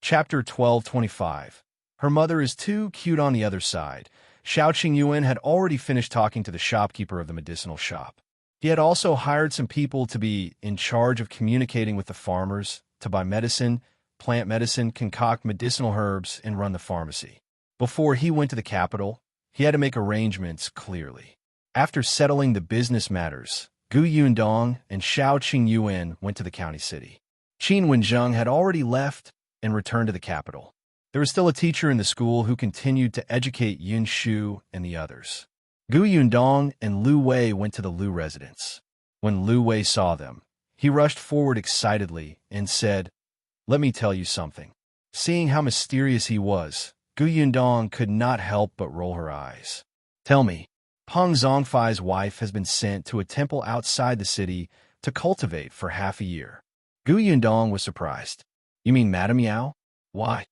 Chapter 1225. Her mother is too cute on the other side. Xiao Qingyuan had already finished talking to the shopkeeper of the medicinal shop. He had also hired some people to be in charge of communicating with the farmers, to buy medicine, plant medicine, concoct medicinal herbs, and run the pharmacy. Before he went to the capital, he had to make arrangements clearly. After settling the business matters, Gu Yundong and Xiao Qingyuan went to the county city. Qin Wenzheng had already left and returned to the capital. There was still a teacher in the school who continued to educate Yun Shu and the others. Gu Yundong and Lu Wei went to the Lu residence. When Lu Wei saw them, he rushed forward excitedly and said, "Let me tell you something." Seeing how mysterious he was, Gu Yundong could not help but roll her eyes. "Tell me, Peng Zhongfei's wife has been sent to a temple outside the city to cultivate for half a year." Gu Yundong was surprised. "You mean Madame Yao? Why?"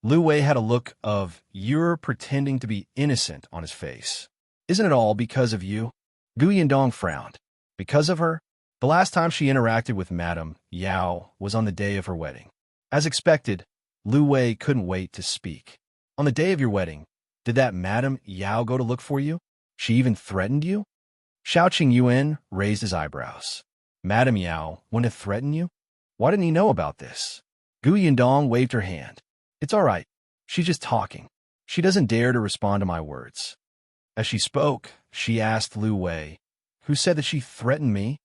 Lu Wei had a look of "you're pretending to be innocent" on his face. "Isn't it all because of you?" Gu Yundong frowned. "Because of her?" The last time she interacted with Madame Yao was on the day of her wedding. As expected, Lu Wei couldn't wait to speak. "On the day of your wedding, did that Madame Yao go to look for you? She even threatened you?" Xiao Qingyuan raised his eyebrows. "Madame Yao wouldn't have threatened you? Why didn't he know about this?" Gu Yundong waved her hand. "It's all right. She's just talking. She doesn't dare to respond to my words." As she spoke, she asked Lu Wei, "Who said that she threatened me?"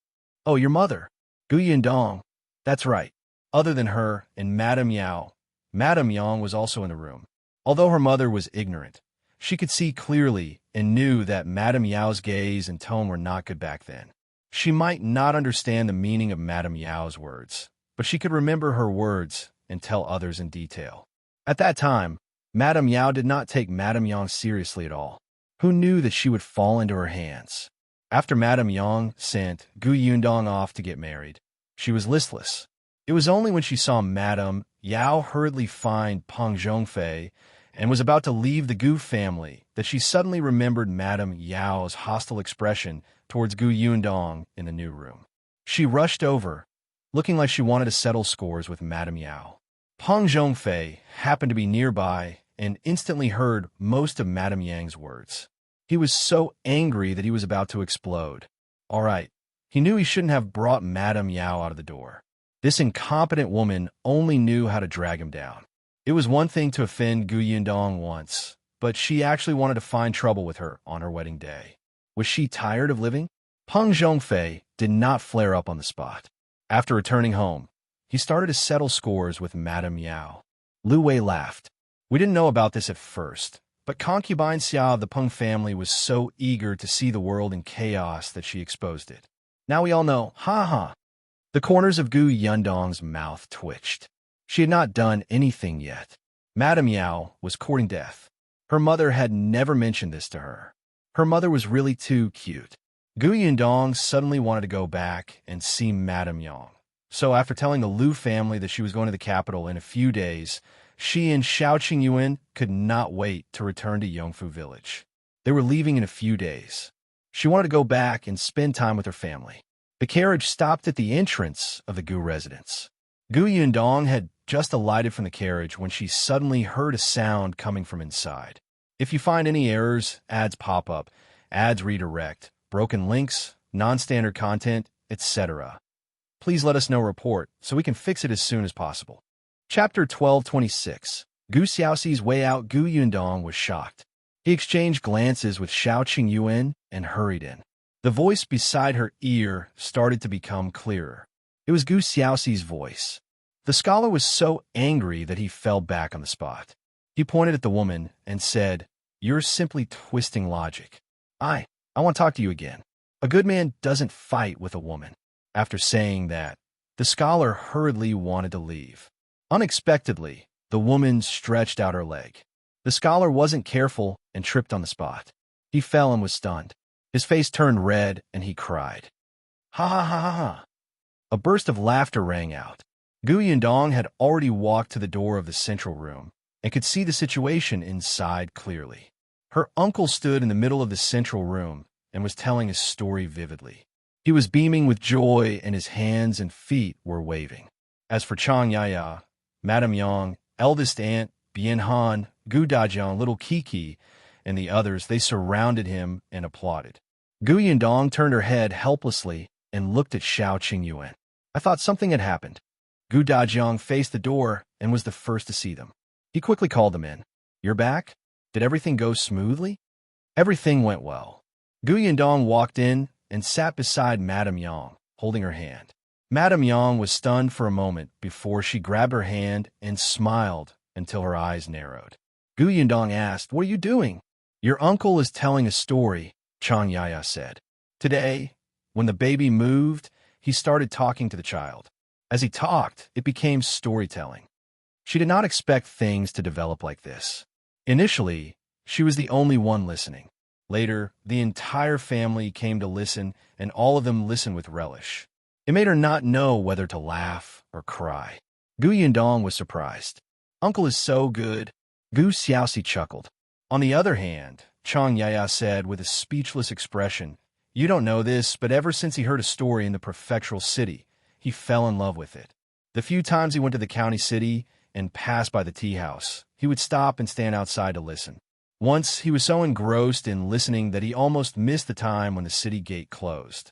"Oh, your mother." Gu Yundong. "That's right. Other than her and Madame Yao, Madame Yang was also in the room. Although her mother was ignorant, she could see clearly and knew that Madame Yao's gaze and tone were not good back then. She might not understand the meaning of Madame Yao's words, but she could remember her words and tell others in detail. At that time, Madame Yao did not take Madame Yang seriously at all. Who knew that she would fall into her hands? After Madame Yang sent Gu Yundong off to get married, she was listless. It was only when she saw Madame Yao hurriedly find Peng Zhongfei and was about to leave the Gu family that she suddenly remembered Madame Yao's hostile expression towards Gu Yundong in the new room. She rushed over, looking like she wanted to settle scores with Madame Yao. Peng Zhongfei happened to be nearby and instantly heard most of Madame Yang's words. He was so angry that he was about to explode. All right, he knew he shouldn't have brought Madame Yao out of the door. This incompetent woman only knew how to drag him down. It was one thing to offend Gu Yundong once, but she actually wanted to find trouble with her on her wedding day. Was she tired of living? Peng Zhongfei did not flare up on the spot. After returning home, he started to settle scores with Madame Yao. Lu Wei laughed. "We didn't know about this at first, but concubine Xia of the Peng family was so eager to see the world in chaos that she exposed it. Now we all know, ha ha." The corners of Gu Yundong's mouth twitched. She had not done anything yet. Madame Yao was courting death. Her mother had never mentioned this to her. Her mother was really too cute. Gu Yundong suddenly wanted to go back and see Madame Yang. So after telling the Lu family that she was going to the capital in a few days, she and Xiao Qingyuan could not wait to return to Yongfu village. They were leaving in a few days. She wanted to go back and spend time with her family. The carriage stopped at the entrance of the Gu residence. Gu Yundong had just alighted from the carriage when she suddenly heard a sound coming from inside. If you find any errors, ads pop up, ads redirect, broken links, non-standard content, etc., please let us know report so we can fix it as soon as possible. Chapter 1226. Gu Xiaoxi's way out. Gu Yundong was shocked. He exchanged glances with Xiao Qingyuan and hurried in. The voice beside her ear started to become clearer. It was Gu Xiaoxi's voice. The scholar was so angry that he fell back on the spot. He pointed at the woman and said, "You're simply twisting logic. I want to talk to you again. A good man doesn't fight with a woman." After saying that, the scholar hurriedly wanted to leave. Unexpectedly, the woman stretched out her leg. The scholar wasn't careful and tripped on the spot. He fell and was stunned. His face turned red and he cried. "Ha ha ha ha ha." A burst of laughter rang out. Gu Yundong had already walked to the door of the central room and could see the situation inside clearly. Her uncle stood in the middle of the central room and was telling his story vividly. He was beaming with joy and his hands and feet were waving. As for Chang Yaya, Madame Yang, Eldest aunt, Bien Han, Gu Dajiang, little Kiki, and the others, they surrounded him and applauded. Gu Yindong turned her head helplessly and looked at Xiao Qingyuan. I thought something had happened. Gu Dajiang faced the door and was the first to see them. He quickly called them in. You're back? Did everything go smoothly? Everything went well. Gu Yindong walked in and sat beside Madame Yang, holding her hand. Madame Yang was stunned for a moment before she grabbed her hand and smiled until her eyes narrowed. Gu Yindong asked, "What are you doing?" "Your uncle is telling a story," Chang Yaya said. Today, when the baby moved, he started talking to the child. As he talked, it became storytelling. She did not expect things to develop like this. Initially, she was the only one listening. Later, the entire family came to listen, and all of them listened with relish. It made her not know whether to laugh or cry. Gu Yindong was surprised. Uncle is so good. Gu Xiaoxi chuckled. On the other hand, Chang Yaya said with a speechless expression, "You don't know this, but ever since he heard a story in the prefectural city, he fell in love with it. The few times he went to the county city and passed by the tea house, he would stop and stand outside to listen. Once, he was so engrossed in listening that he almost missed the time when the city gate closed."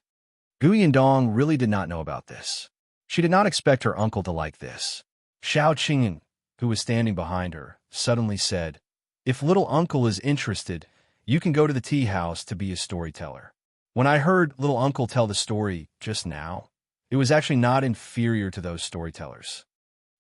Gu Yindong really did not know about this. She did not expect her uncle to like this. Xiao Qingyan, who was standing behind her, suddenly said, "If little uncle is interested, you can go to the tea house to be a storyteller." When I heard little uncle tell the story just now, it was actually not inferior to those storytellers.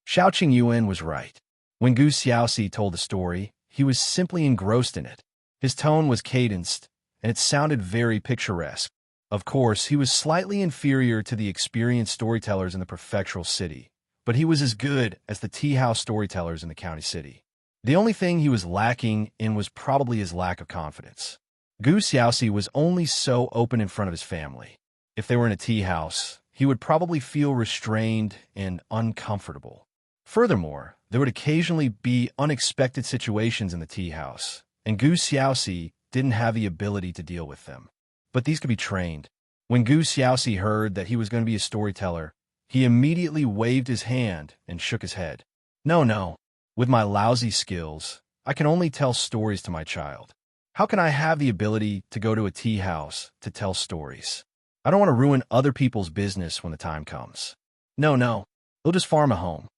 Xiao Qingyuan was right. When Gu Xiaoxi told the story, he was simply engrossed in it. His tone was cadenced, and it sounded very picturesque. Of course, he was slightly inferior to the experienced storytellers in the prefectural city, but he was as good as the tea house storytellers in the county city. The only thing he was lacking in was probably his lack of confidence. Gu Xiaoxi was only so open in front of his family. If they were in a tea house, he would probably feel restrained and uncomfortable. Furthermore, there would occasionally be unexpected situations in the tea house, and Gu Xiaoxi didn't have the ability to deal with them. But these could be trained. When Gu Xiaoxi heard that he was going to be a storyteller, he immediately waved his hand and shook his head. No. With my lousy skills, I can only tell stories to my child. How can I have the ability to go to a tea house to tell stories? I don't want to ruin other people's business when the time comes. No. He'll just farm a home."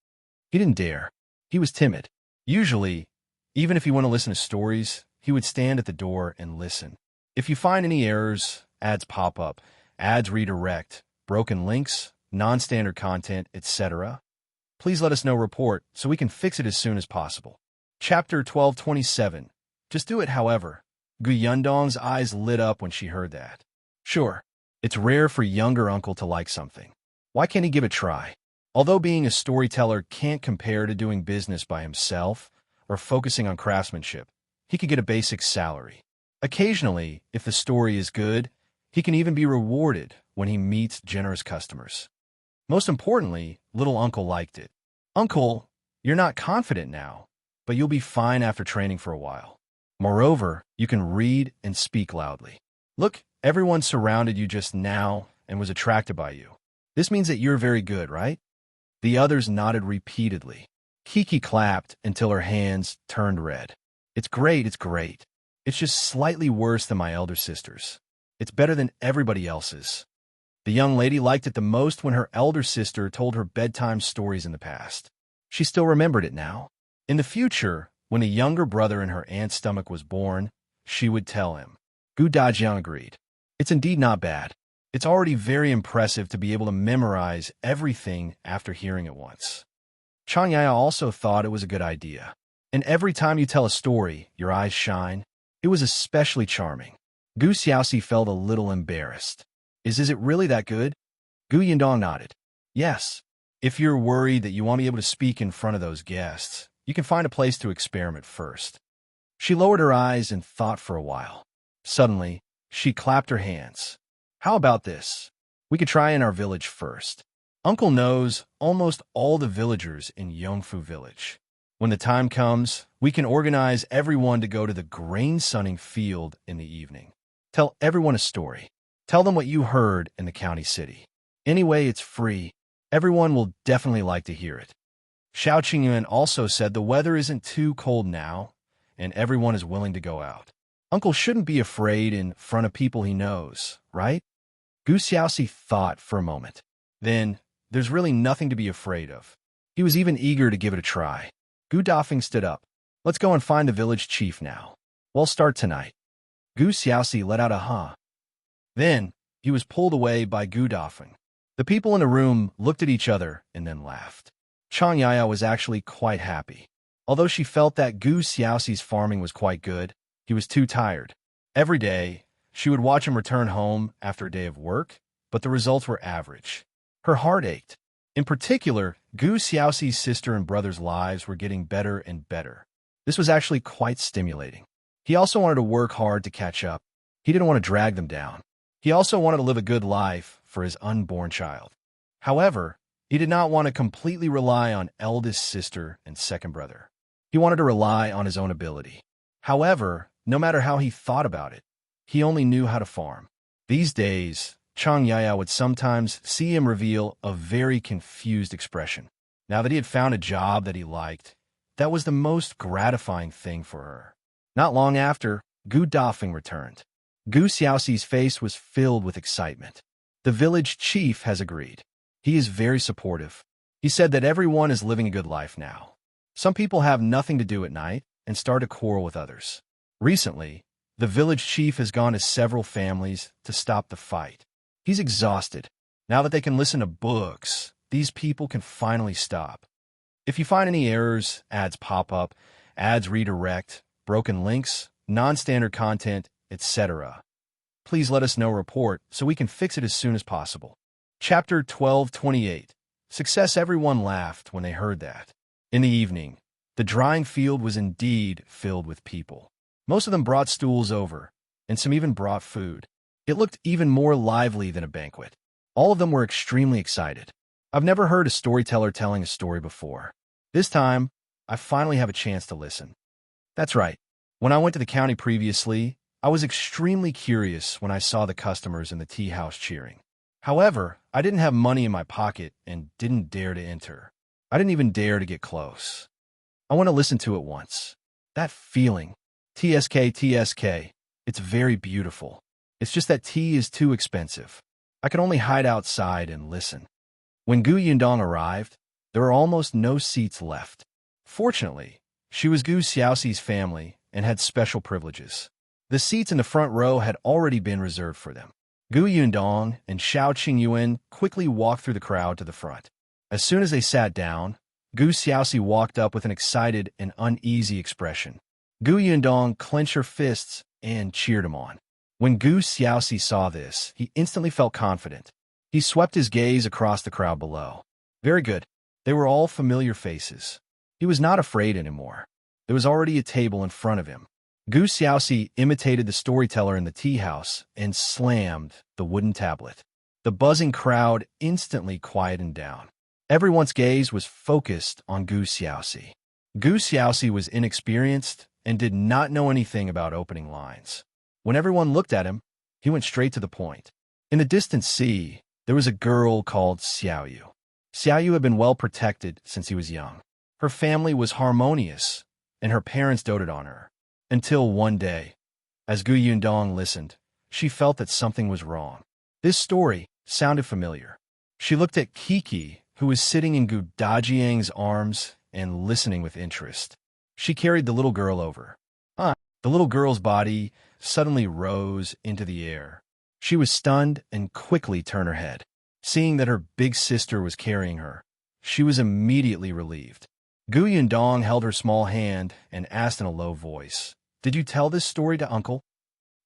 He didn't dare. He was timid. Usually, even if he wanted to listen to stories, he would stand at the door and listen. If you find any errors, ads pop up, ads redirect, broken links, non-standard content, etc., please let us know report so we can fix it as soon as possible. Chapter 1227. Just do it, however. Gu Yindong's eyes lit up when she heard that. Sure, it's rare for younger uncle to like something. Why can't he give it a try? Although being a storyteller can't compare to doing business by himself or focusing on craftsmanship, he could get a basic salary. Occasionally, if the story is good, he can even be rewarded when he meets generous customers. Most importantly, little uncle liked it. "Uncle, you're not confident now, but you'll be fine after training for a while. Moreover, you can read and speak loudly. Look, everyone surrounded you just now and was attracted by you. This means that you're very good, right?" The others nodded repeatedly. Kiki clapped until her hands turned red. It's great. It's just slightly worse than my elder sister's. It's better than everybody else's." The young lady liked it the most when her elder sister told her bedtime stories in the past. She still remembered it now. In the future, when a younger brother in her aunt's stomach was born, she would tell him. Gu Dajiang agreed. It's indeed not bad. It's already very impressive to be able to memorize everything after hearing it once. Chang Yaya also thought it was a good idea. And every time you tell a story, your eyes shine. It was especially charming. Gu Xiaoxi felt a little embarrassed. Is it really that good? Gu Yindong nodded. Yes. If you're worried that you won't be able to speak in front of those guests, you can find a place to experiment first. She lowered her eyes and thought for a while. Suddenly, she clapped her hands. How about this? We could try in our village first. Uncle knows almost all the villagers in Yongfu village. When the time comes, we can organize everyone to go to the grain-sunning field in the evening. Tell everyone a story. Tell them what you heard in the county city. Anyway, it's free. Everyone will definitely like to hear it. Xiao Qingyuan also said the weather isn't too cold now, and everyone is willing to go out. Uncle shouldn't be afraid in front of people he knows, right? Gu Xiaoxi thought for a moment. Then, there's really nothing to be afraid of. He was even eager to give it a try. Gu Dafeng stood up. Let's go and find the village chief now. We'll start tonight. Gu Xiaoxi let out a huh. Then, he was pulled away by Gu Dafeng. The people in the room looked at each other and then laughed. Chang Yaya was actually quite happy. Although she felt that Gu Xiaoxi's farming was quite good, he was too tired. Every day, she would watch him return home after a day of work, but the results were average. Her heart ached. In particular, Gu Xiaoxi's sister and brother's lives were getting better and better. This was actually quite stimulating. He also wanted to work hard to catch up. He didn't want to drag them down. He also wanted to live a good life for his unborn child. However, he did not want to completely rely on eldest sister and second brother. He wanted to rely on his own ability. However, no matter how he thought about it, he only knew how to farm. These days, Chang Yaya would sometimes see him reveal a very confused expression. Now that he had found a job that he liked, that was the most gratifying thing for her. Not long after, Gu Dafeng returned. Gu Xiaoxi's face was filled with excitement. The village chief has agreed. He is very supportive. He said that everyone is living a good life now. Some people have nothing to do at night and start to quarrel with others. Recently, the village chief has gone to several families to stop the fight. He's exhausted. Now that they can listen to books, these people can finally stop. If you find any errors, ads pop up, ads redirect, broken links, non-standard content, etc., please let us know report so we can fix it as soon as possible. Chapter 1228. Success. Everyone laughed when they heard that. In the evening, the drying field was indeed filled with people. Most of them brought stools over, and some even brought food. It looked even more lively than a banquet. All of them were extremely excited. I've never heard a storyteller telling a story before. This time, I finally have a chance to listen. That's right. When I went to the county previously, I was extremely curious when I saw the customers in the tea house cheering. However, I didn't have money in my pocket and didn't dare to enter. I didn't even dare to get close. I want to listen to it once. That feeling. TSK. It's very beautiful. It's just that tea is too expensive. I could only hide outside and listen. When Gu Yundong arrived, there were almost no seats left. Fortunately, she was Gu Xiaoxi's family and had special privileges. The seats in the front row had already been reserved for them. Gu Yundong and Xiao Qingyuan quickly walked through the crowd to the front. As soon as they sat down, Gu Xiaoxi walked up with an excited and uneasy expression. Gu Yundong clenched her fists and cheered him on. When Gu Xiaoxi saw this, he instantly felt confident. He swept his gaze across the crowd below. Very good. They were all familiar faces. He was not afraid anymore. There was already a table in front of him. Gu Xiaoxi imitated the storyteller in the tea house and slammed the wooden tablet. The buzzing crowd instantly quietened down. Everyone's gaze was focused on Gu Xiaoxi. Gu Xiaoxi was inexperienced and did not know anything about opening lines. When everyone looked at him, he went straight to the point. In the distant sea, there was a girl called Xiaoyu. Xiaoyu had been well protected since he was young. Her family was harmonious, and her parents doted on her. Until one day, as Gu Yundong listened, she felt that something was wrong. This story sounded familiar. She looked at Kiki, who was sitting in Gu Dajiang's arms and listening with interest. She carried the little girl over. The little girl's body suddenly rose into the air. She was stunned and quickly turned her head. Seeing that her big sister was carrying her, she was immediately relieved. Gu Yundong held her small hand and asked in a low voice, "Did you tell this story to Uncle?"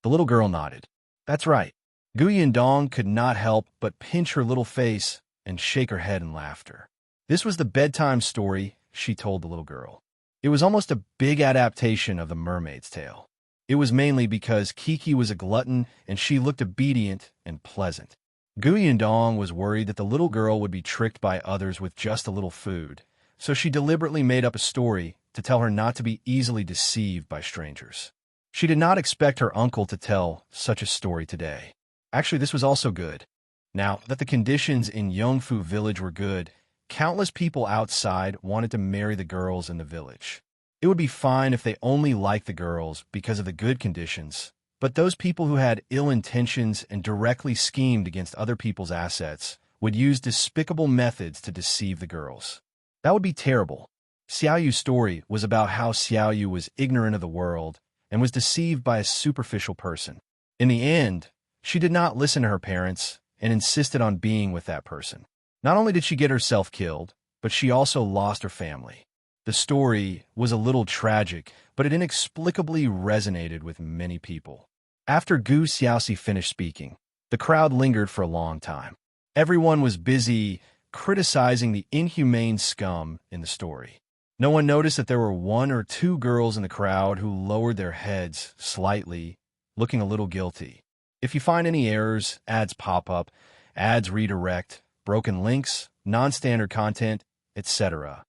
The little girl nodded. That's right. Gu Yundong could not help but pinch her little face and shake her head in laughter. This was the bedtime story she told the little girl. It was almost a big adaptation of the mermaid's tale. It was mainly because Kiki was a glutton and she looked obedient and pleasant. Gu Yundong was worried that the little girl would be tricked by others with just a little food, so she deliberately made up a story to tell her not to be easily deceived by strangers. She did not expect her uncle to tell such a story today. Actually, this was also good. Now that the conditions in Yongfu village were good, Countless people outside wanted to marry the girls in the village. It would be fine if they only liked the girls because of the good conditions, but those people who had ill intentions and directly schemed against other people's assets would use despicable methods to deceive the girls. That would be terrible. Xiaoyu's story was about how Xiaoyu was ignorant of the world and was deceived by a superficial person. In the end, she did not listen to her parents and insisted on being with that person. Not only did she get herself killed, but she also lost her family. The story was a little tragic, but it inexplicably resonated with many people. After Gu Xiaoxi finished speaking, the crowd lingered for a long time. Everyone was busy criticizing the inhumane scum in the story. No one noticed that there were one or two girls in the crowd who lowered their heads slightly, looking a little guilty. If you find any errors, ads pop up, ads redirect, broken links, non-standard content, etc.,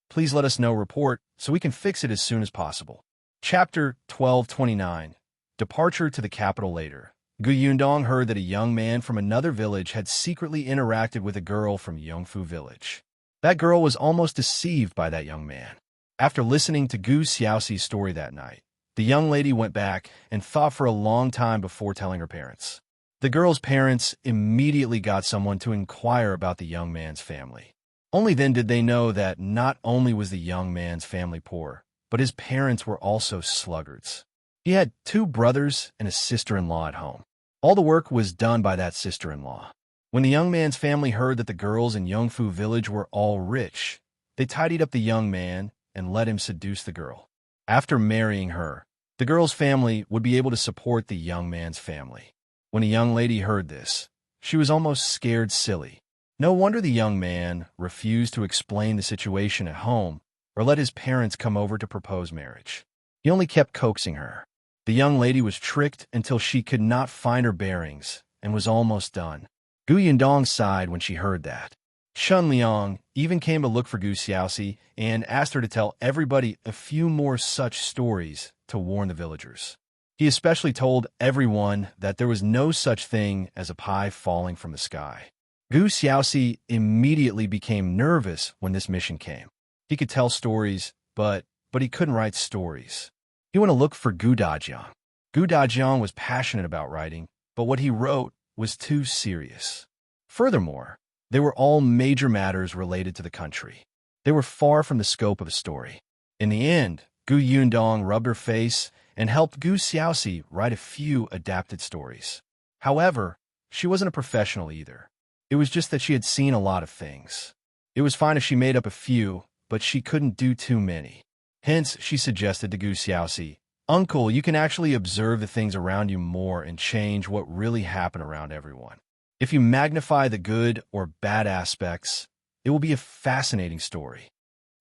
please let us know. Report so we can fix it as soon as possible. Chapter 1229. Departure to the capital later. Gu Yundong heard that a young man from another village had secretly interacted with a girl from Yongfu village. That girl was almost deceived by that young man. After listening to Gu Xiaoxi's story that night, the young lady went back and thought for a long time before telling her parents. The girl's parents immediately got someone to inquire about the young man's family. Only then did they know that not only was the young man's family poor, but his parents were also sluggards. He had 2 brothers and a sister-in-law at home. All the work was done by that sister-in-law. When the young man's family heard that the girls in Yongfu village were all rich, they tidied up the young man and let him seduce the girl. After marrying her, the girl's family would be able to support the young man's family. When a young lady heard this, she was almost scared silly. No wonder the young man refused to explain the situation at home or let his parents come over to propose marriage. He only kept coaxing her. The young lady was tricked until she could not find her bearings and was almost done. Gu Yundong sighed when she heard that. Shun Liang even came to look for Gu Xiaoxi and asked her to tell everybody a few more such stories to warn the villagers. He especially told everyone that there was no such thing as a pie falling from the sky. Gu Xiaoxi immediately became nervous when this mission came. He could tell stories, but he couldn't write stories. He went to look for Gu Dajiang. Gu Dajiang was passionate about writing, but what he wrote was too serious. Furthermore, they were all major matters related to the country. They were far from the scope of a story. In the end, Gu Yundong rubbed her face and helped Gu Xiaoxi write a few adapted stories. However, she wasn't a professional either. It was just that she had seen a lot of things. It was fine if she made up a few, but she couldn't do too many. Hence, she suggested to Gu Xiaoxi, "Uncle, you can actually observe the things around you more and change what really happened around everyone. If you magnify the good or bad aspects, it will be a fascinating story."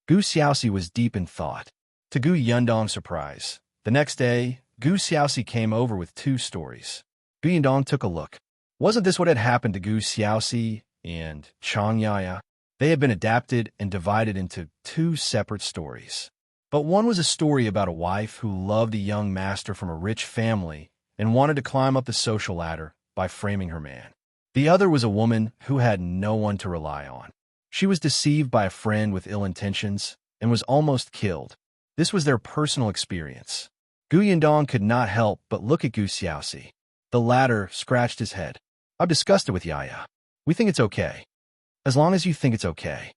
Gu Xiaoxi was deep in thought. To Gu Yundong's surprise, the next day, Gu Xiaoxi came over with 2 stories. Gu Yundong took a look. Wasn't this what had happened to Gu Xiaoxi and Chang Yaya? They had been adapted and divided into 2 separate stories. But one was a story about a wife who loved a young master from a rich family and wanted to climb up the social ladder by framing her man. The other was a woman who had no one to rely on. She was deceived by a friend with ill intentions and was almost killed. This was their personal experience. Gu Yundong could not help but look at Gu Xiaoxi. The latter scratched his head. "I've discussed it with Yaya. We think it's okay. As long as you think it's okay."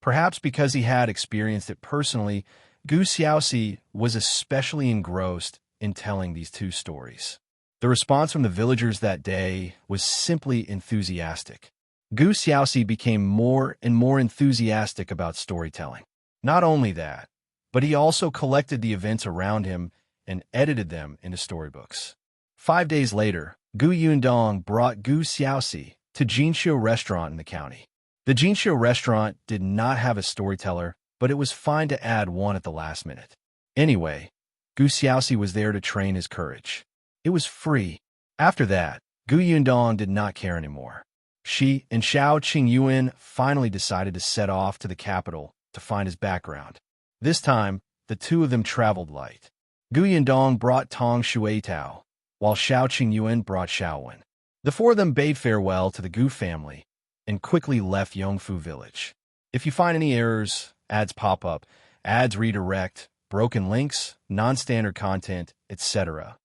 Perhaps because he had experienced it personally, Gu Xiaoxi was especially engrossed in telling these 2 stories. The response from the villagers that day was simply enthusiastic. Gu Xiaoxi became more and more enthusiastic about storytelling. Not only that, but he also collected the events around him and edited them into storybooks. 5 days later, Gu Yundong brought Gu Xiaoxi to Jinxiu restaurant in the county. The Jinxiu restaurant did not have a storyteller, but it was fine to add one at the last minute. Anyway, Gu Xiaoxi was there to train his courage. It was free. After that, Gu Yundong did not care anymore. She and Xiao Qingyuan finally decided to set off to the capital to find his background. This time, the 2 of them traveled light. Gu Yundong brought Tong Shuitao, while Xiao Qingyuan brought Xiaowen. The 4 of them bade farewell to the Gu family and quickly left Yongfu village. If you find any errors, ads pop up, ads redirect, broken links, non-standard content, etc.,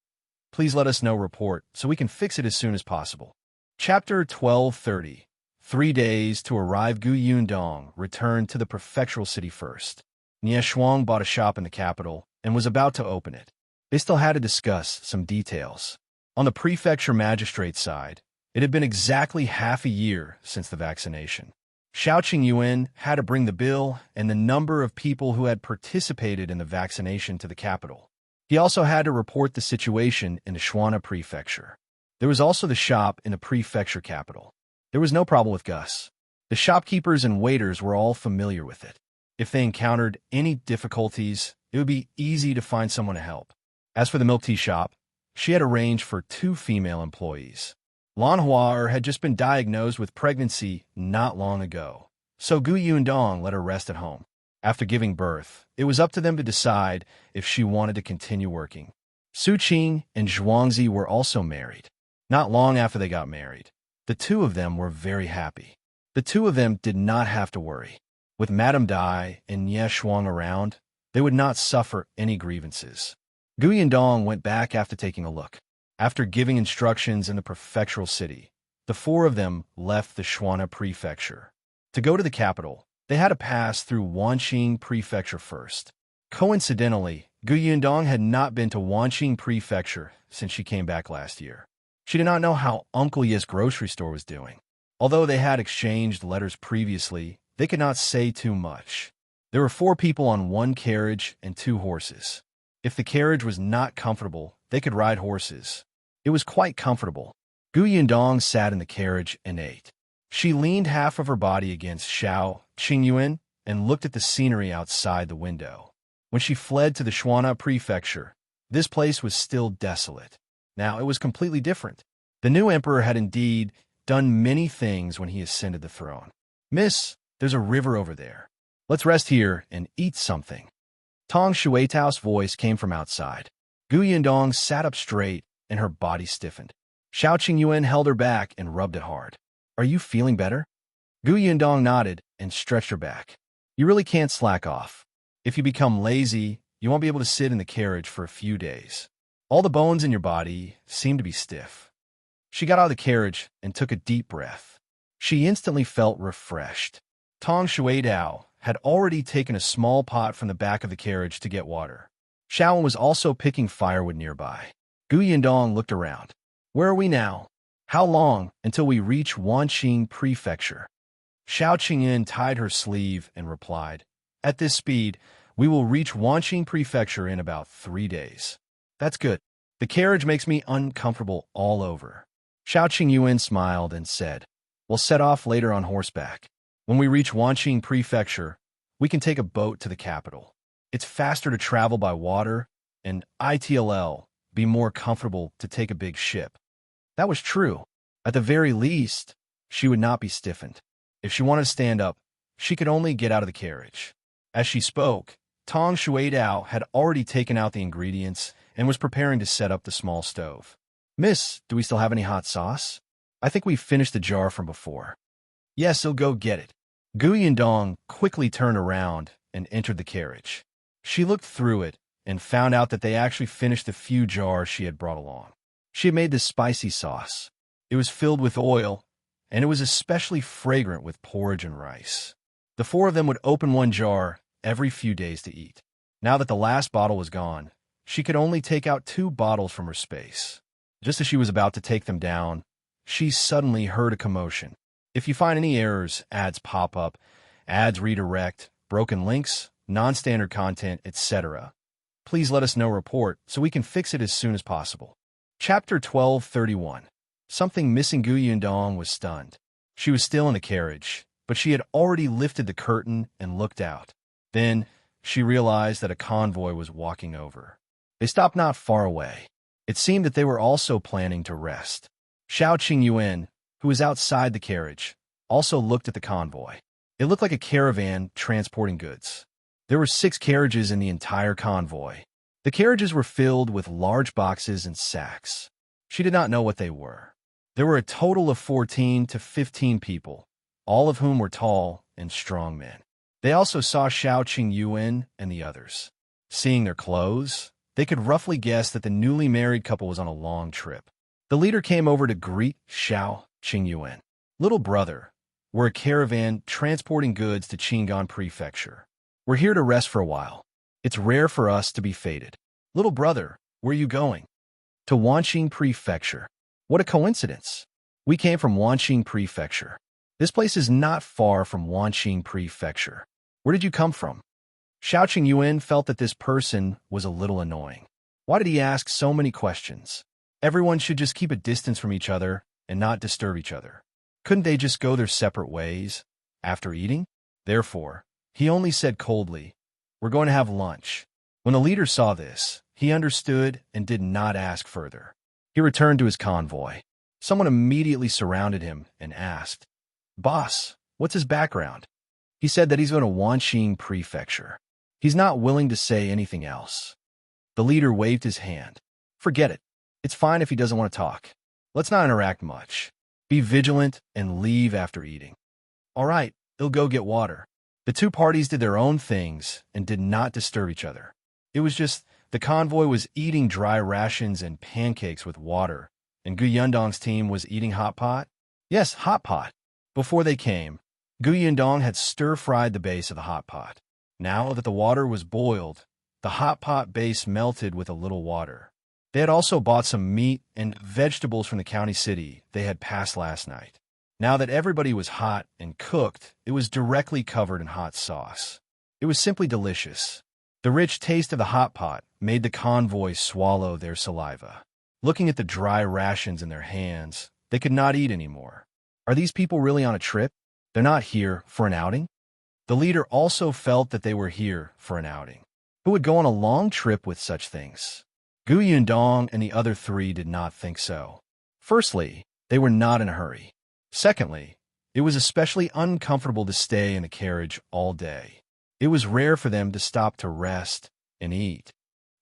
please let us know report so we can fix it as soon as possible. Chapter 1230. 3 days to arrive. Gu Yundong returned to the prefectural city first. Nie Shuang bought a shop in the capital and was about to open it. They still had to discuss some details. On the prefecture magistrate side, it had been exactly half a year since the vaccination. Xiaoqing Yuan had to bring the bill and the number of people who had participated in the vaccination to the capital. He also had to report the situation in the Shuana prefecture. There was also the shop in the prefecture capital. There was no problem with Gus. The shopkeepers and waiters were all familiar with it. If they encountered any difficulties, it would be easy to find someone to help. As for the milk tea shop, she had arranged for 2 female employees. Lan Huar had just been diagnosed with pregnancy not long ago, so Gu Yundong let her rest at home. After giving birth, it was up to them to decide if she wanted to continue working. Su Qing and Zhuangzi were also married. Not long after they got married, the 2 of them were very happy. The 2 of them did not have to worry. With Madame Dai and Nie Shuang around, they would not suffer any grievances. Gu Yundong went back after taking a look. After giving instructions in the prefectural city, the 4 of them left the Shuana prefecture. To go to the capital, they had to pass through Wanqing prefecture first. Coincidentally, Gu Yundong had not been to Wanqing prefecture since she came back last year. She did not know how Uncle Ye's grocery store was doing. Although they had exchanged letters previously, they could not say too much. There were 4 people on 1 carriage and 2 horses. If the carriage was not comfortable, they could ride horses. It was quite comfortable. Gu Yundong sat in the carriage and ate. She leaned half of her body against Xiao Qingyuan and looked at the scenery outside the window. When she fled to the Shuana prefecture, this place was still desolate. Now it was completely different. The new emperor had indeed done many things when he ascended the throne. "Miss, there's a river over there. Let's rest here and eat something." Tong Shuetao's voice came from outside. Gu Yundong sat up straight and her body stiffened. Xiao Qingyuan held her back and rubbed it hard. "Are you feeling better?" Gu Yundong nodded and stretched her back. "You really can't slack off. If you become lazy, you won't be able to sit in the carriage for a few days. All the bones in your body seem to be stiff." She got out of the carriage and took a deep breath. She instantly felt refreshed. Tong Shuedao had already taken a small pot from the back of the carriage to get water. Xiaowen was also picking firewood nearby. Gu Yundong looked around. "Where are we now? How long until we reach Wanqing prefecture?" Xiao Qingyan tied her sleeve and replied, "At this speed, we will reach Wanqing prefecture in about 3 days." "That's good. The carriage makes me uncomfortable all over." Xiao Qingyuan smiled and said, "We'll set off later on horseback. When we reach Wanqing prefecture, we can take a boat to the capital. It's faster to travel by water, and it'll be more comfortable to take a big ship." That was true. At the very least, she would not be stiffened. If she wanted to stand up, she could only get out of the carriage. As she spoke, Tong Shuedao had already taken out the ingredients and was preparing to set up the small stove. "Miss, do we still have any hot sauce? I think we finished the jar from before." "Yes, I'll go get it." Gu Yundong quickly turned around and entered the carriage. She looked through it and found out that they actually finished the few jars she had brought along. She had made this spicy sauce. It was filled with oil, and it was especially fragrant with porridge and rice. The 4 of them would open 1 jar every few days to eat. Now that the last bottle was gone, she could only take out 2 bottles from her space. Just as she was about to take them down, she suddenly heard a commotion. If you find any errors, ads pop up, ads redirect, broken links, non-standard content, etc., please let us know report so we can fix it as soon as possible. Chapter 1231. Something missing. Gu Yundong was stunned. She was still in the carriage, but she had already lifted the curtain and looked out. Then she realized that a convoy was walking over. They stopped not far away. It seemed that they were also planning to rest. Xiao Qingyuan, who was outside the carriage, also looked at the convoy. It looked like a caravan transporting goods. There were 6 carriages in the entire convoy. The carriages were filled with large boxes and sacks. She did not know what they were. There were a total of 14 to 15 people, all of whom were tall, and strong men. They also saw Xiao Qingyuan and the others. Seeing their clothes, they could roughly guess that the newly married couple was on a long trip. The leader came over to greet Xiao Qingyuan. "Little brother, we're a caravan transporting goods to Qingan Prefecture. We're here to rest for a while. It's rare for us to be fated." "Little brother, where are you going?" "To Wanqing Prefecture." "What a coincidence. We came from Wanqing Prefecture. This place is not far from Wanqing Prefecture. Where did you come from?" Xiao Qingyuan felt that this person was a little annoying. Why did he ask so many questions? Everyone should just keep a distance from each other and not disturb each other. Couldn't they just go their separate ways after eating? Therefore, he only said coldly, "We're going to have lunch." When the leader saw this, he understood and did not ask further. He returned to his convoy. Someone immediately surrounded him and asked, "Boss, what's his background?" He said that he's going to Wanqing Prefecture. He's not willing to say anything else. The leader waved his hand. "Forget it. It's fine if he doesn't want to talk. Let's not interact much. Be vigilant and leave after eating." "All right, they'll go get water." The two parties did their own things and did not disturb each other. It was just the convoy was eating dry rations and pancakes with water, and Gu Yundong's team was eating hot pot. Yes, hot pot. Before they came, Gu Yundong had stir-fried the base of the hot pot. Now that the water was boiled, the hot pot base melted with a little water. They had also bought some meat and vegetables from the county city they had passed last night. Now that everybody was hot and cooked, it was directly covered in hot sauce. It was simply delicious. The rich taste of the hot pot made the convoy swallow their saliva. Looking at the dry rations in their hands, they could not eat anymore. Are these people really on a trip? They're not here for an outing? The leader also felt that they were here for an outing. Who would go on a long trip with such things? Gu Yundong and the other three did not think so. Firstly, they were not in a hurry. Secondly, it was especially uncomfortable to stay in the carriage all day. It was rare for them to stop to rest and eat.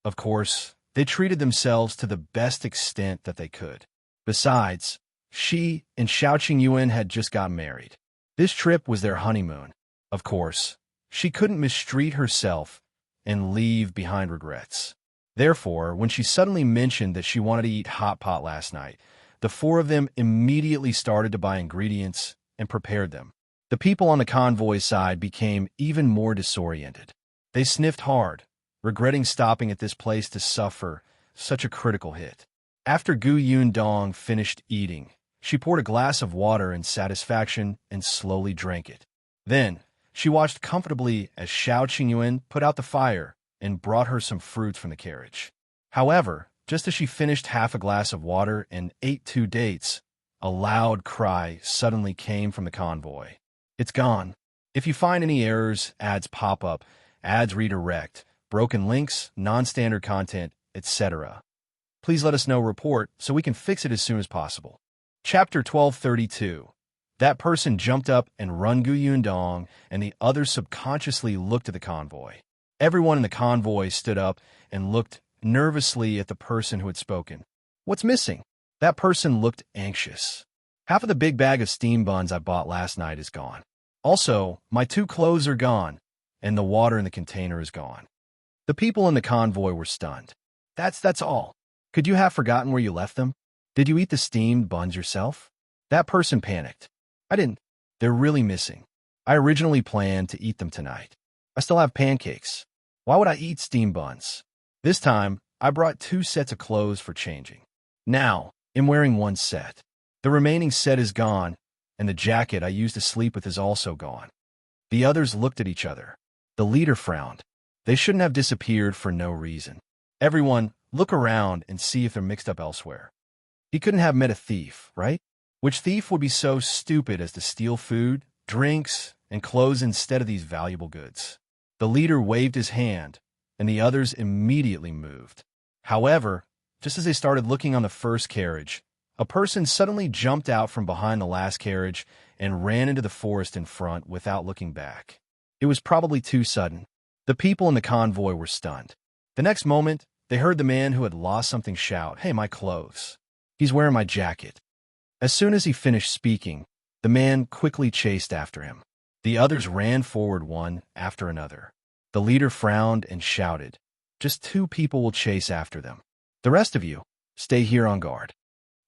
Of course, they treated themselves to the best extent that they could. Besides, she and Xiao Qingyuan had just gotten married. This trip was their honeymoon. Of course, she couldn't mistreat herself and leave behind regrets. Therefore, when she suddenly mentioned that she wanted to eat hot pot last night, the four of them immediately started to buy ingredients and prepared them. The people on the convoy side became even more disoriented. They sniffed hard, regretting stopping at this place to suffer such a critical hit. After Gu Yundong finished eating, she poured a glass of water in satisfaction and slowly drank it. Then, she watched comfortably as Xiao Qingyuan put out the fire and brought her some fruits from the carriage. However, just as she finished half a glass of water and ate 2 dates, a loud cry suddenly came from the convoy. "It's gone. If you find any errors, ads pop up, ads redirect, broken links, non-standard content, etc. Please let us know report so we can fix it as soon as possible." Chapter 1232. That person jumped up and run Gu Yundong, and the others subconsciously looked at the convoy. Everyone in the convoy stood up and looked nervously at the person who had spoken. "What's missing?" That person looked anxious. "Half of the big bag of steam buns I bought last night is gone. Also, my 2 clothes are gone, and the water in the container is gone." The people in the convoy were stunned. That's all. Could you have forgotten where you left them? Did you eat the steamed buns yourself?" That person panicked. "I didn't. They're really missing. I originally planned to eat them tonight. I still have pancakes. Why would I eat steamed buns? This time, I brought 2 sets of clothes for changing. Now, I'm wearing 1 set. The remaining set is gone, and the jacket I used to sleep with is also gone." The others looked at each other. The leader frowned. They shouldn't have disappeared for no reason. "Everyone, look around and see if they're mixed up elsewhere." He couldn't have met a thief, right? Which thief would be so stupid as to steal food, drinks, and clothes instead of these valuable goods? The leader waved his hand, and the others immediately moved. However, just as they started looking on the first carriage, a person suddenly jumped out from behind the last carriage and ran into the forest in front without looking back. It was probably too sudden. The people in the convoy were stunned. The next moment, they heard the man who had lost something shout, "Hey, my clothes. He's wearing my jacket." As soon as he finished speaking, the man quickly chased after him. The others ran forward one after another. The leader frowned and shouted, "Just 2 people will chase after them. The rest of you, stay here on guard."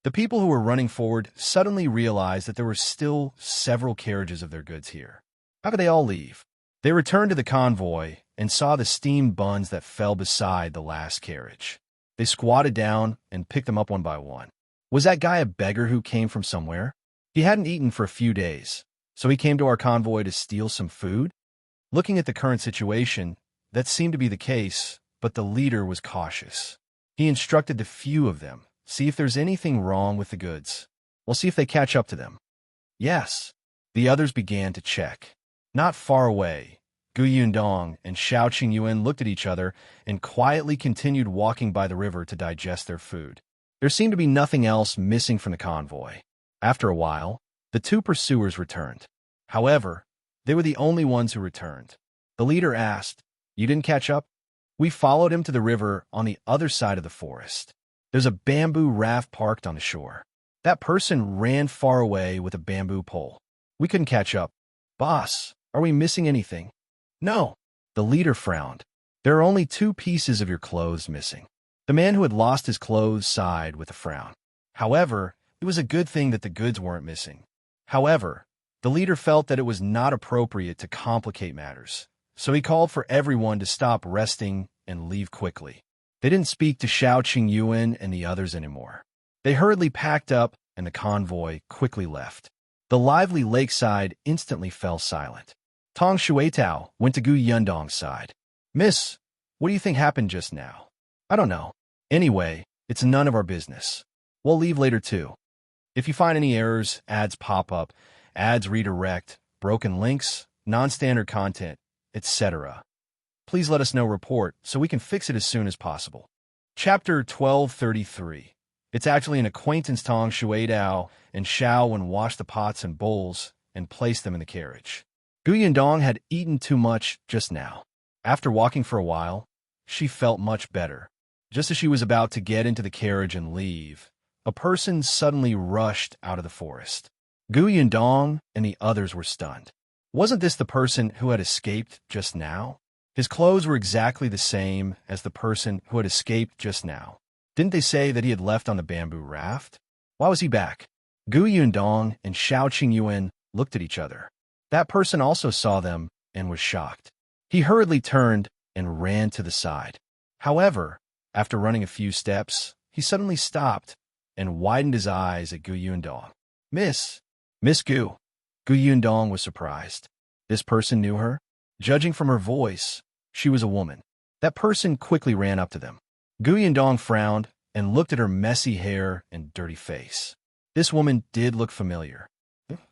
The people who were running forward suddenly realized that there were still several carriages of their goods here. How could they all leave? They returned to the convoy and saw the steamed buns that fell beside the last carriage. They squatted down and picked them up one by one. Was that guy a beggar who came from somewhere? He hadn't eaten for a few days, so he came to our convoy to steal some food? Looking at the current situation, that seemed to be the case, but the leader was cautious. He instructed the few of them, "See if there's anything wrong with the goods. We'll see if they catch up to them." Yes. The others began to check. Not far away, Gu Yundong and Xiao Qingyuan looked at each other and quietly continued walking by the river to digest their food. There seemed to be nothing else missing from the convoy. After a while, the 2 pursuers returned. However, they were the only ones who returned. The leader asked, "You didn't catch up?" "We followed him to the river on the other side of the forest. There's a bamboo raft parked on the shore. That person ran far away with a bamboo pole. We couldn't catch up." "Boss, are we missing anything?" "No." The leader frowned. "There are only 2 pieces of your clothes missing." The man who had lost his clothes sighed with a frown. However, it was a good thing that the goods weren't missing. However, the leader felt that it was not appropriate to complicate matters, so he called for everyone to stop resting and leave quickly. They didn't speak to Xiao Qingyuan and the others anymore. They hurriedly packed up, and the convoy quickly left. The lively lakeside instantly fell silent. Tong Shuitao went to Gu Yundong's side. "Miss, what do you think happened just now?" "I don't know. Anyway, it's none of our business. We'll leave later too. If you find any errors, ads pop up, ads redirect, broken links, non-standard content, etc., please let us know report so we can fix it as soon as possible." Chapter 1233. It's actually an acquaintance. Tong Shuitao and Xiao Wen washed the pots and bowls and placed them in the carriage. Gu Yundong had eaten too much just now. After walking for a while, she felt much better. Just as she was about to get into the carriage and leave, a person suddenly rushed out of the forest. Gu Yundong and the others were stunned. Wasn't this the person who had escaped just now? His clothes were exactly the same as the person who had escaped just now. Didn't they say that he had left on the bamboo raft? Why was he back? Gu Yundong and Xiao Qingyuan looked at each other. That person also saw them and was shocked. He hurriedly turned and ran to the side. However, after running a few steps, he suddenly stopped and widened his eyes at Gu Yundong. Miss Gu." Gu Yundong was surprised. This person knew her. Judging from her voice, she was a woman. That person quickly ran up to them. Gu Yundong frowned and looked at her messy hair and dirty face. This woman did look familiar.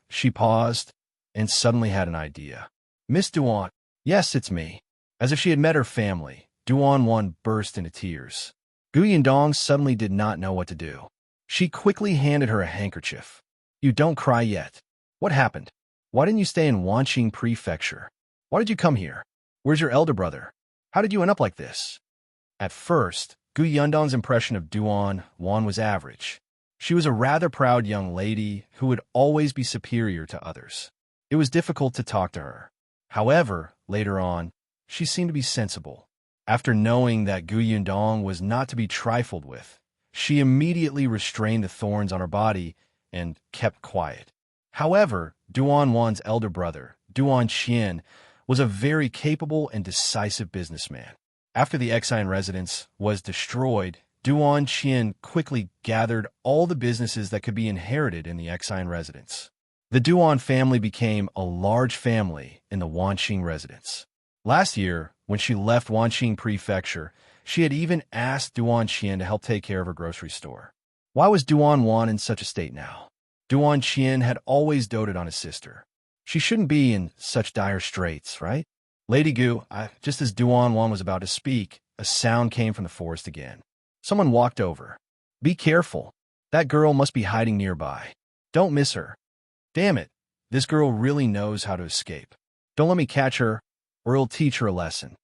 She paused and suddenly had an idea. "Miss Duan." "Yes, it's me." As if she had met her family, Duan Wan burst into tears. Gu Yundong suddenly did not know what to do. She quickly handed her a handkerchief. "You don't cry yet. What happened? Why didn't you stay in Wanqing Prefecture? Why did you come here? Where's your elder brother? How did you end up like this?" At first, Gu Yundong's impression of Duan Wan was average. She was a rather proud young lady who would always be superior to others. It was difficult to talk to her. However, later on, she seemed to be sensible. After knowing that Gu Yundong was not to be trifled with, she immediately restrained the thorns on her body and kept quiet. However, Duan Wan's elder brother, Duan Qian, was a very capable and decisive businessman. After the Exine residence was destroyed, Duan Qian quickly gathered all the businesses that could be inherited in the Exine residence. The Duan family became a large family in the Wanqing residence. Last year, when she left Wanqing Prefecture, she had even asked Duan Qian to help take care of her grocery store. Why was Duan Wan in such a state now? Duan Qian had always doted on his sister. She shouldn't be in such dire straits, right? "Lady Gu," just as Duan Wan was about to speak, a sound came from the forest again. Someone walked over. "Be careful. That girl must be hiding nearby. Don't miss her. Damn it, this girl really knows how to escape. Don't let me catch her, or it'll teach her a lesson."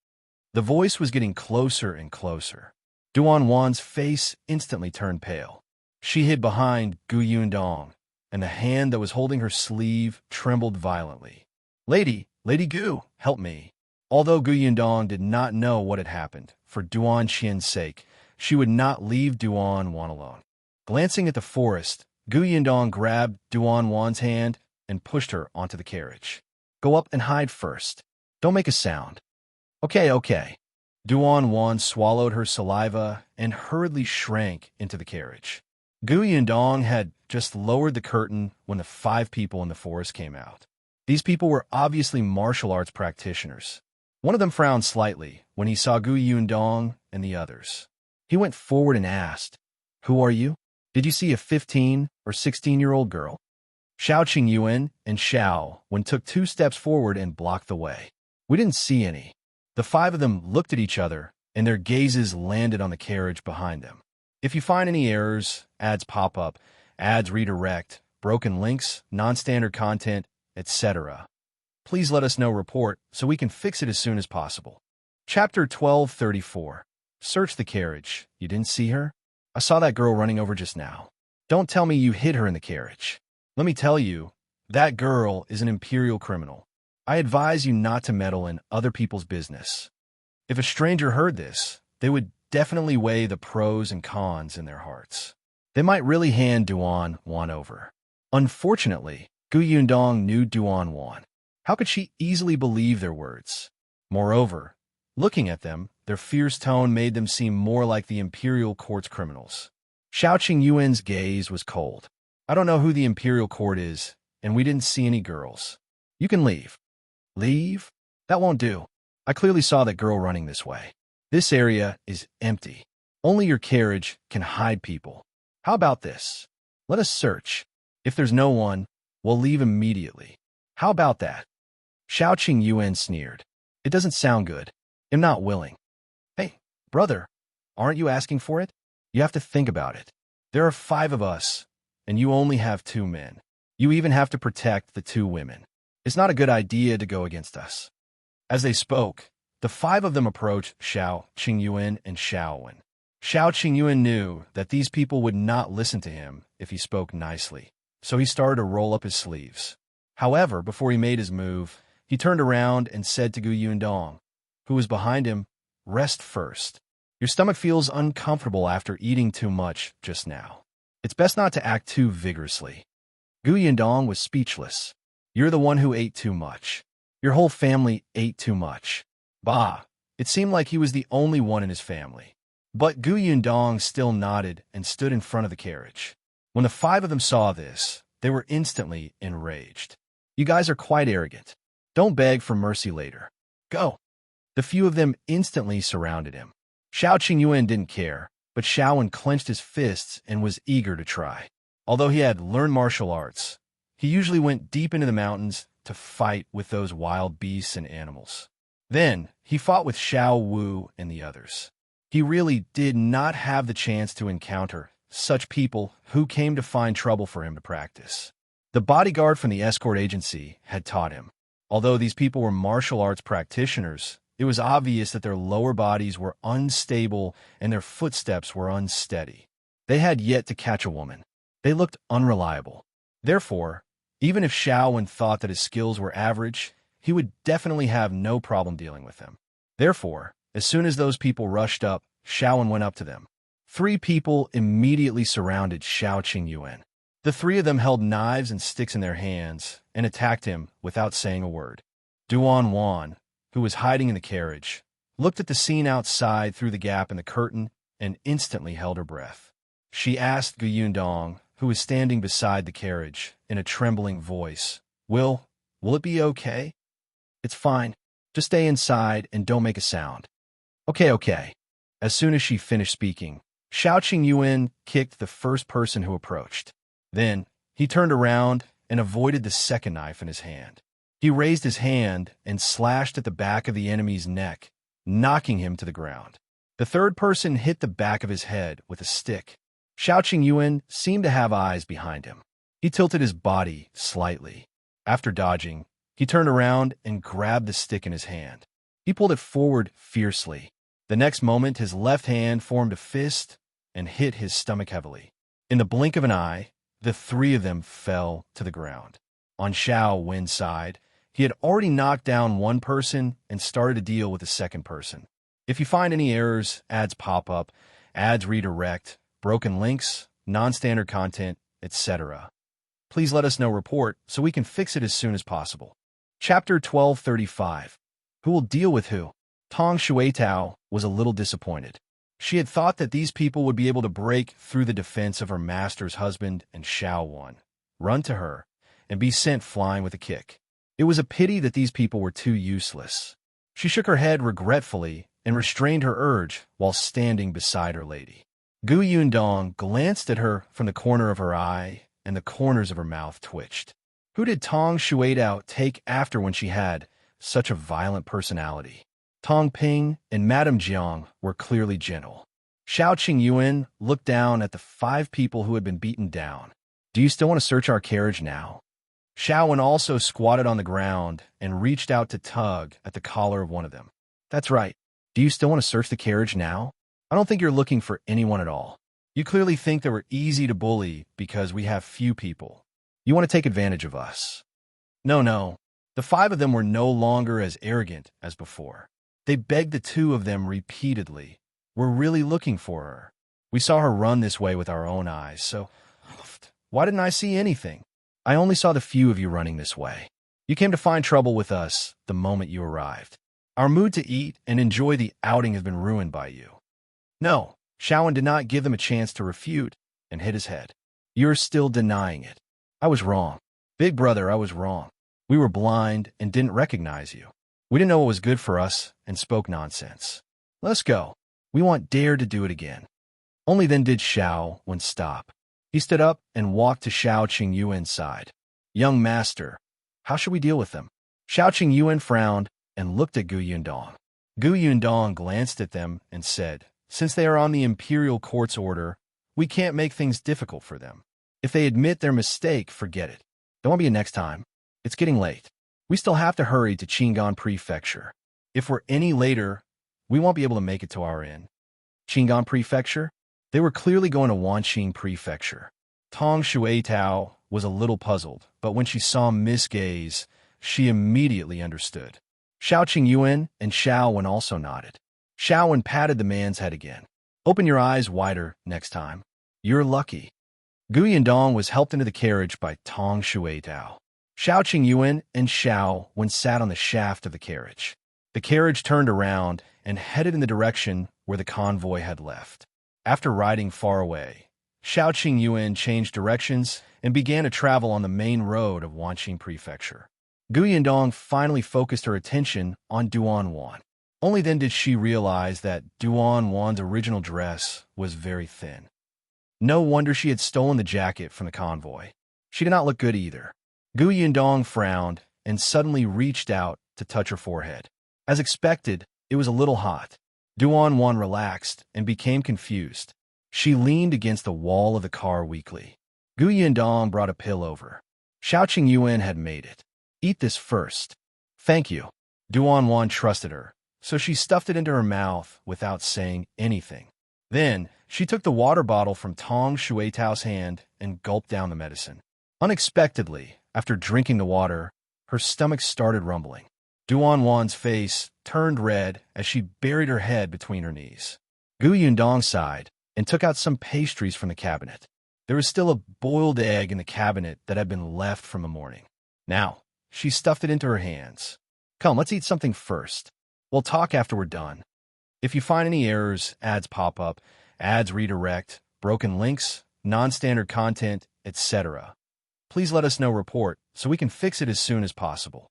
The voice was getting closer and closer. Duan Wan's face instantly turned pale. She hid behind Gu Yundong, and the hand that was holding her sleeve trembled violently. Lady Gu, help me. Although Gu Yundong did not know what had happened, for Duan Qian's sake, she would not leave Duan Wan alone. Glancing at the forest, Gu Yundong grabbed Duan Wan's hand and pushed her onto the carriage. Go up and hide first. Don't make a sound. Okay. Duan Wan swallowed her saliva and hurriedly shrank into the carriage. Gu Yundong had just lowered the curtain when the 5 people in the forest came out. These people were obviously martial arts practitioners. One of them frowned slightly when he saw Gu Yundong and the others. He went forward and asked, "Who are you? Did you see a 15 or 16-year-old girl?" Xiao Qingyuan and Xiao Wen took 2 steps forward and blocked the way. We didn't see any. The 5 of them looked at each other, and their gazes landed on the carriage behind them. If you find any errors, ads pop up, ads redirect, broken links, non-standard content, etc., please let us know report so we can fix it as soon as possible. Chapter 1234. Search the carriage. You didn't see her? I saw that girl running over just now. Don't tell me you hid her in the carriage. Let me tell you, that girl is an imperial criminal. I advise you not to meddle in other people's business. If a stranger heard this, they would definitely weigh the pros and cons in their hearts. They might really hand Duan Wan over. Unfortunately, Gu Yundong knew Duan Wan. How could she easily believe their words? Moreover, looking at them, their fierce tone made them seem more like the imperial court's criminals. Xiao Qingyuan's gaze was cold. I don't know who the imperial court is, and we didn't see any girls. You can leave. Leave? That won't do. I clearly saw that girl running this way. This area is empty. Only your carriage can hide people. How about this? Let us search. If there's no one, we'll leave immediately. How about that? Xiao Qingyuan sneered. It doesn't sound good. I'm not willing. Hey, brother, aren't you asking for it? You have to think about it. There are 5 of us, and you only have 2 men. You even have to protect the 2 women. It's not a good idea to go against us. As they spoke, the 5 of them approached Xiao Qingyuan and Xiao Wen. Xiao Qingyuan knew that these people would not listen to him if he spoke nicely, so he started to roll up his sleeves. However, before he made his move, he turned around and said to Gu Yundong, who was behind him, "Rest first. Your stomach feels uncomfortable after eating too much just now. It's best not to act too vigorously." Gu Yundong was speechless. You're the one who ate too much. Your whole family ate too much. Bah! It seemed like he was the only one in his family. But Gu Yundong still nodded and stood in front of the carriage. When the 5 of them saw this, they were instantly enraged. You guys are quite arrogant. Don't beg for mercy later. Go! The few of them instantly surrounded him. Xiao Qingyuan didn't care, but Xiao Wen clenched his fists and was eager to try. Although he had learned martial arts, he usually went deep into the mountains to fight with those wild beasts and animals. Then, he fought with Xiao Wu and the others. He really did not have the chance to encounter such people who came to find trouble for him to practice. The bodyguard from the escort agency had taught him. Although these people were martial arts practitioners, it was obvious that their lower bodies were unstable and their footsteps were unsteady. They had yet to catch a woman. They looked unreliable. Therefore, even if Xiao Wen thought that his skills were average, he would definitely have no problem dealing with them. Therefore, as soon as those people rushed up, Xiao Wen went up to them. 3 people immediately surrounded Xiao Qingyuan. The 3 of them held knives and sticks in their hands and attacked him without saying a word. Duan Wan, who was hiding in the carriage, looked at the scene outside through the gap in the curtain and instantly held her breath. She asked Gu Yundong, who was standing beside the carriage, in a trembling voice, Will it be okay? It's fine. Just stay inside and don't make a sound. Okay. As soon as she finished speaking, Xiao Qingyuan kicked the first person who approached. Then, he turned around and avoided the second knife in his hand. He raised his hand and slashed at the back of the enemy's neck, knocking him to the ground. The third person hit the back of his head with a stick. Xiao Qingyuan seemed to have eyes behind him. He tilted his body slightly. After dodging, he turned around and grabbed the stick in his hand. He pulled it forward fiercely. The next moment, his left hand formed a fist and hit his stomach heavily. In the blink of an eye, the 3 of them fell to the ground. On Xiao Wen's side, He had already knocked down one person and started to deal with the second person. If you find any errors, ads pop up, ads redirect, broken links, non-standard content, etc., please let us know report so we can fix it as soon as possible. Chapter 1235. Who will deal with who? Tong Shueitao was a little disappointed. She had thought that these people would be able to break through the defense of her master's husband and Xiao Wan, run to her, and be sent flying with a kick. It was a pity that these people were too useless. She shook her head regretfully and restrained her urge while standing beside her lady. Gu Yundong glanced at her from the corner of her eye, and the corners of her mouth twitched. Who did Tong Shueitao take after when she had such a violent personality? Tong Ping and Madame Jiang were clearly gentle. Xiao Qingyuan looked down at the 5 people who had been beaten down. Do you still want to search our carriage now? Xiao Wen also squatted on the ground and reached out to tug at the collar of one of them. That's right. Do you still want to search the carriage now? I don't think you're looking for anyone at all. You clearly think that we're easy to bully because we have few people. You want to take advantage of us. No. The 5 of them were no longer as arrogant as before. They begged the 2 of them repeatedly. We're really looking for her. We saw her run this way with our own eyes, so why didn't I see anything? I only saw the few of you running this way. You came to find trouble with us the moment you arrived. Our mood to eat and enjoy the outing has been ruined by you. No, Xiaowen did not give them a chance to refute and hit his head. You're still denying it. I was wrong. Big brother, I was wrong. We were blind and didn't recognize you. We didn't know what was good for us and spoke nonsense. Let's go. We want Dare to do it again. Only then did Xiao Wen stop. He stood up and walked to Xiao Qingyuan's side. Young master, how should we deal with them? Xiao Qingyuan frowned and looked at Gu Yundong. Gu Yundong glanced at them and said, since they are on the imperial court's order, we can't make things difficult for them. If they admit their mistake, forget it. There won't be a next time. It's getting late. We still have to hurry to Qingan Prefecture. If we're any later, we won't be able to make it to our inn. Qingan Prefecture? They were clearly going to Wanqing Prefecture. Tong Shueitao was a little puzzled, but when she saw Miss Gaze, she immediately understood. Xiao Qingyuan and Xiao Wen also nodded. Xiao Wen patted the man's head again. Open your eyes wider next time. You're lucky. Gu Yundong was helped into the carriage by Tong Shueitao. Xiao Qingyuan and Xiao Wen sat on the shaft of the carriage. The carriage turned around and headed in the direction where the convoy had left. After riding far away, Xiao Qingyuan changed directions and began to travel on the main road of Wanqing Prefecture. Gu Yundong finally focused her attention on Duan Wan. Only then did she realize that Duan Wan's original dress was very thin. No wonder she had stolen the jacket from the convoy. She did not look good either. Gu Yundong frowned and suddenly reached out to touch her forehead. As expected, it was a little hot. Duan Wan relaxed and became confused. She leaned against the wall of the car weakly. Gu Yundong brought a pill over. Xiao Qingyuan had made it. Eat this first. Thank you. Duan Wan trusted her, so she stuffed it into her mouth without saying anything. Then, she took the water bottle from Tong Shueitao's hand and gulped down the medicine. Unexpectedly, after drinking the water, her stomach started rumbling. Duan Wan's face turned red as she buried her head between her knees. Gu Yundong sighed and took out some pastries from the cabinet. There was still a boiled egg in the cabinet that had been left from the morning. Now, she stuffed it into her hands. Come, let's eat something first. We'll talk after we're done. If you find any errors, ads pop up, ads redirect, broken links, non-standard content, etc., please let us know report so we can fix it as soon as possible.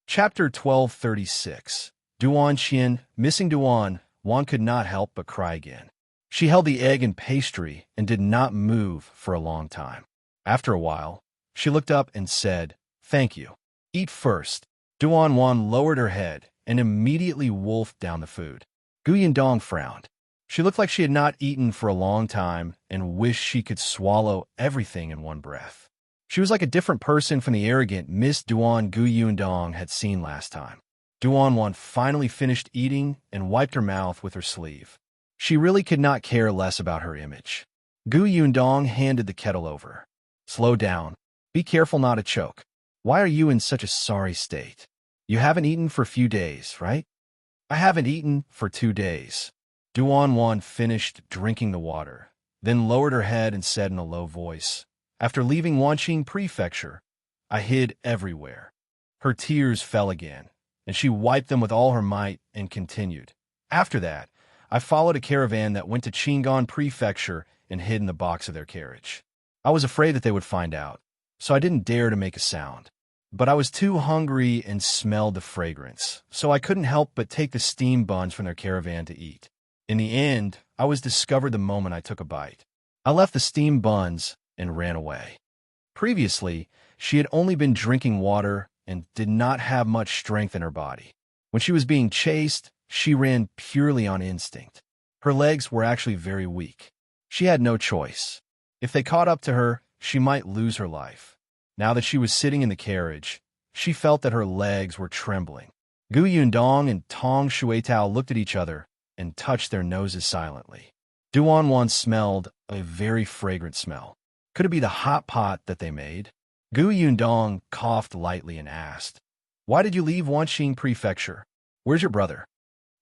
Chapter 1236. Duan Qian, missing Duan, Wan could not help but cry again. She held the egg and pastry and did not move for a long time. After a while, she looked up and said, "Thank you. Eat first." Duan Wan lowered her head and immediately wolfed down the food. Gu Yundong frowned. She looked like she had not eaten for a long time and wished she could swallow everything in one breath. She was like a different person from the arrogant Miss Duan Gu Yundong had seen last time. Duan Wan finally finished eating and wiped her mouth with her sleeve. She really could not care less about her image. Gu Yundong handed the kettle over. Slow down. Be careful not to choke. Why are you in such a sorry state? You haven't eaten for a few days, right? I haven't eaten for 2 days. Duan finished drinking the water, then lowered her head and said in a low voice, "After leaving Wanqing Prefecture, I hid everywhere." Her tears fell again, and she wiped them with all her might and continued. "After that, I followed a caravan that went to Qingan Prefecture and hid in the box of their carriage. I was afraid that they would find out, so I didn't dare to make a sound. But I was too hungry and smelled the fragrance, so I couldn't help but take the steamed buns from their caravan to eat. In the end, I was discovered the moment I took a bite. I left the steamed buns and ran away." Previously, she had only been drinking water and did not have much strength in her body. When she was being chased, she ran purely on instinct. Her legs were actually very weak. She had no choice. If they caught up to her, she might lose her life. Now that she was sitting in the carriage, she felt that her legs were trembling. Gu Yundong and Tong Shuitao looked at each other and touched their noses silently. Duan smelled a very fragrant smell. Could it be the hot pot that they made? Gu Yundong coughed lightly and asked, "Why did you leave Wanqing Prefecture? Where's your brother?"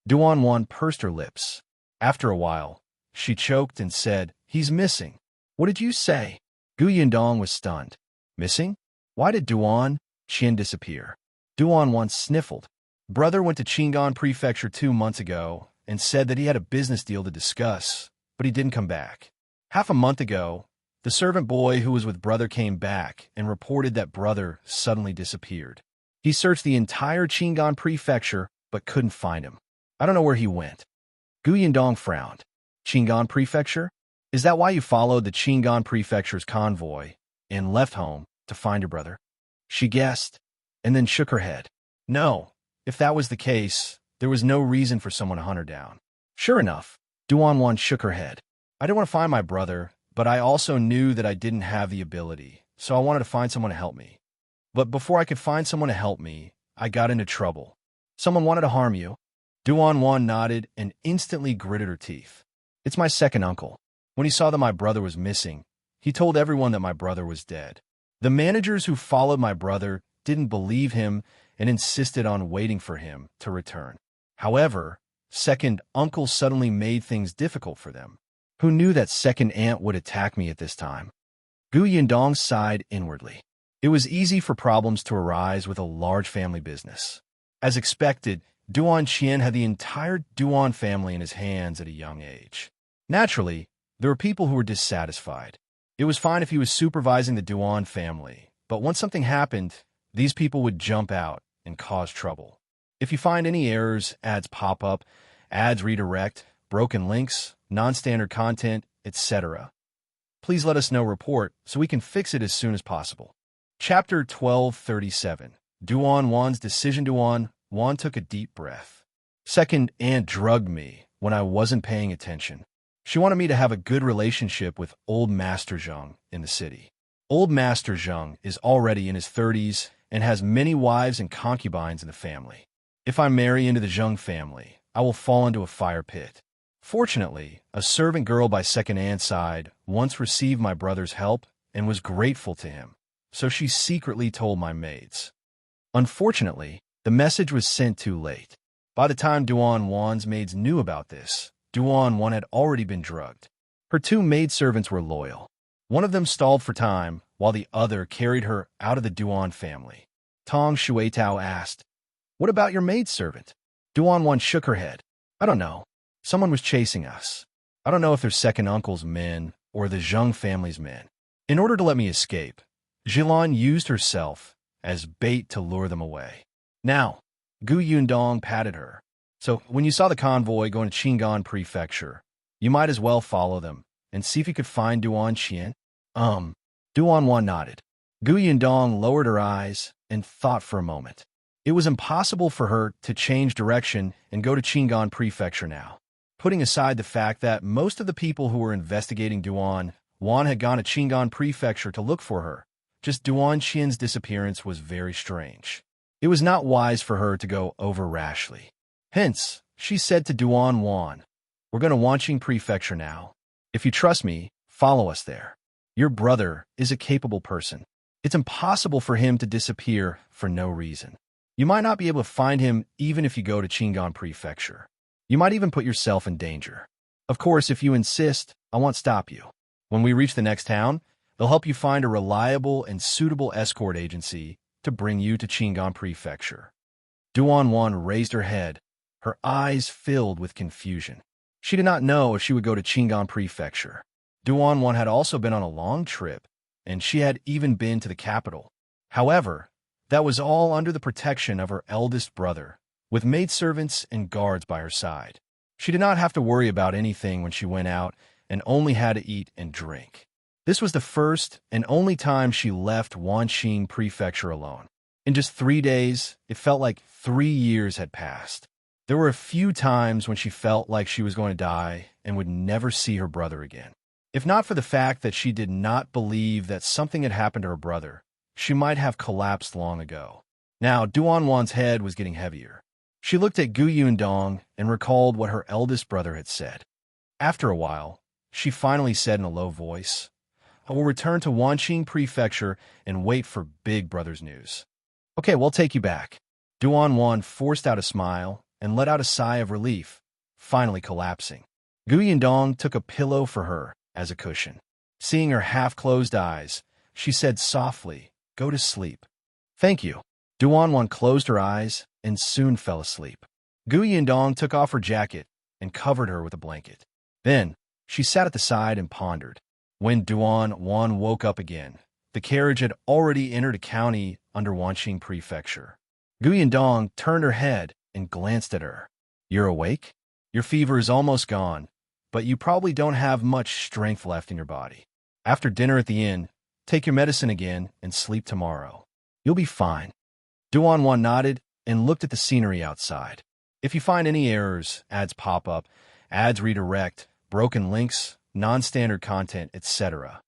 Duan pursed her lips. After a while, she choked and said, "He's missing." "What did you say?" Gu Yundong was stunned. "Missing? Why did Duan Qian disappear?" Duan sniffled. "Brother went to Qingan Prefecture 2 months ago and said that he had a business deal to discuss, but he didn't come back. Half a month ago, the servant boy who was with brother came back and reported that brother suddenly disappeared. He searched the entire Qingan Prefecture but couldn't find him. I don't know where he went." Gu Yindong frowned. "Qingan Prefecture? Is that why you followed the Qingan Prefecture's convoy and left home to find your brother?" She guessed, and then shook her head. "No, if that was the case, there was no reason for someone to hunt her down." Sure enough, Duan shook her head. "I didn't want to find my brother, but I also knew that I didn't have the ability, so I wanted to find someone to help me. But before I could find someone to help me, I got into trouble. Someone wanted to harm you." Duan nodded and instantly gritted her teeth. "It's my second uncle. When he saw that my brother was missing, he told everyone that my brother was dead. The managers who followed my brother didn't believe him and insisted on waiting for him to return. However, second uncle suddenly made things difficult for them. Who knew that second aunt would attack me at this time?" Gu Yindong sighed inwardly. It was easy for problems to arise with a large family business. As expected, Duan Qian had the entire Duan family in his hands at a young age. Naturally, there were people who were dissatisfied. It was fine if he was supervising the Duan family, but once something happened, these people would jump out and cause trouble. If you find any errors, ads pop up, ads redirect, broken links, non-standard content, etc., please let us know report so we can fix it as soon as possible. Chapter 1237. Duan decision. Duan took a deep breath. Second aunt drugged me when I wasn't paying attention. She wanted me to have a good relationship with old Master Zheng in the city. Old Master Zheng is already in his 30s and has many wives and concubines in the family. If I marry into the Zheng family, I will fall into a fire pit. Fortunately, a servant girl by second aunt's side once received my brother's help and was grateful to him, so she secretly told my maids. Unfortunately, the message was sent too late. By the time Duan's maids knew about this, Duan had already been drugged. Her 2 maidservants were loyal. One of them stalled for time, while the other carried her out of the Duan family. Tong Shuitao asked, "What about your maidservant?" Duan shook her head. "I don't know. Someone was chasing us. I don't know if they're second uncle's men or the Zheng family's men. In order to let me escape, Jilan used herself as bait to lure them away." Now, Gu Yundong patted her. "So, when you saw the convoy going to Qingan Prefecture, you might as well follow them and see if you could find Duan Qian?" Duan nodded. Gu Yundong lowered her eyes and thought for a moment. It was impossible for her to change direction and go to Qingan Prefecture now. Putting aside the fact that most of the people who were investigating Duan had gone to Qingan Prefecture to look for her, just Duan Qian's disappearance was very strange. It was not wise for her to go over rashly. Hence, she said to Duan, "We're going to Wanqing Prefecture now. If you trust me, follow us there. Your brother is a capable person. It's impossible for him to disappear for no reason." You might not be able to find him even if you go to Qingan Prefecture. You might even put yourself in danger. Of course, if you insist, I won't stop you. When we reach the next town, they'll help you find a reliable and suitable escort agency to bring you to Qingan Prefecture. Duan raised her head, her eyes filled with confusion. She did not know if she would go to Qingan Prefecture. Duan had also been on a long trip, and she had even been to the capital. However, that was all under the protection of her eldest brother, with maidservants and guards by her side. She did not have to worry about anything when she went out and only had to eat and drink. This was the first and only time she left Wanqing Prefecture alone. In just 3 days, it felt like 3 years had passed. There were a few times when she felt like she was going to die and would never see her brother again. If not for the fact that she did not believe that something had happened to her brother, she might have collapsed long ago. Now, Duan's head was getting heavier. She looked at Gu Yundong and recalled what her eldest brother had said. After a while, she finally said in a low voice, "I will return to Wanqing Prefecture and wait for Big Brother's news." "Okay, we'll take you back." Duan forced out a smile and let out a sigh of relief, finally collapsing. Gu Yundong took a pillow for her as a cushion. Seeing her half-closed eyes, she said softly, "Go to sleep." "Thank you." Duan closed her eyes and soon fell asleep. Gu Yundong took off her jacket and covered her with a blanket. Then, she sat at the side and pondered. When Duan woke up again, the carriage had already entered a county under Wanqing Prefecture. Gu Yundong turned her head and glanced at her. "You're awake? Your fever is almost gone, but you probably don't have much strength left in your body. After dinner at the inn, take your medicine again and sleep tomorrow. You'll be fine." Duan nodded and looked at the scenery outside. If you find any errors, ads pop up, ads redirect, broken links, non-standard content, etc.,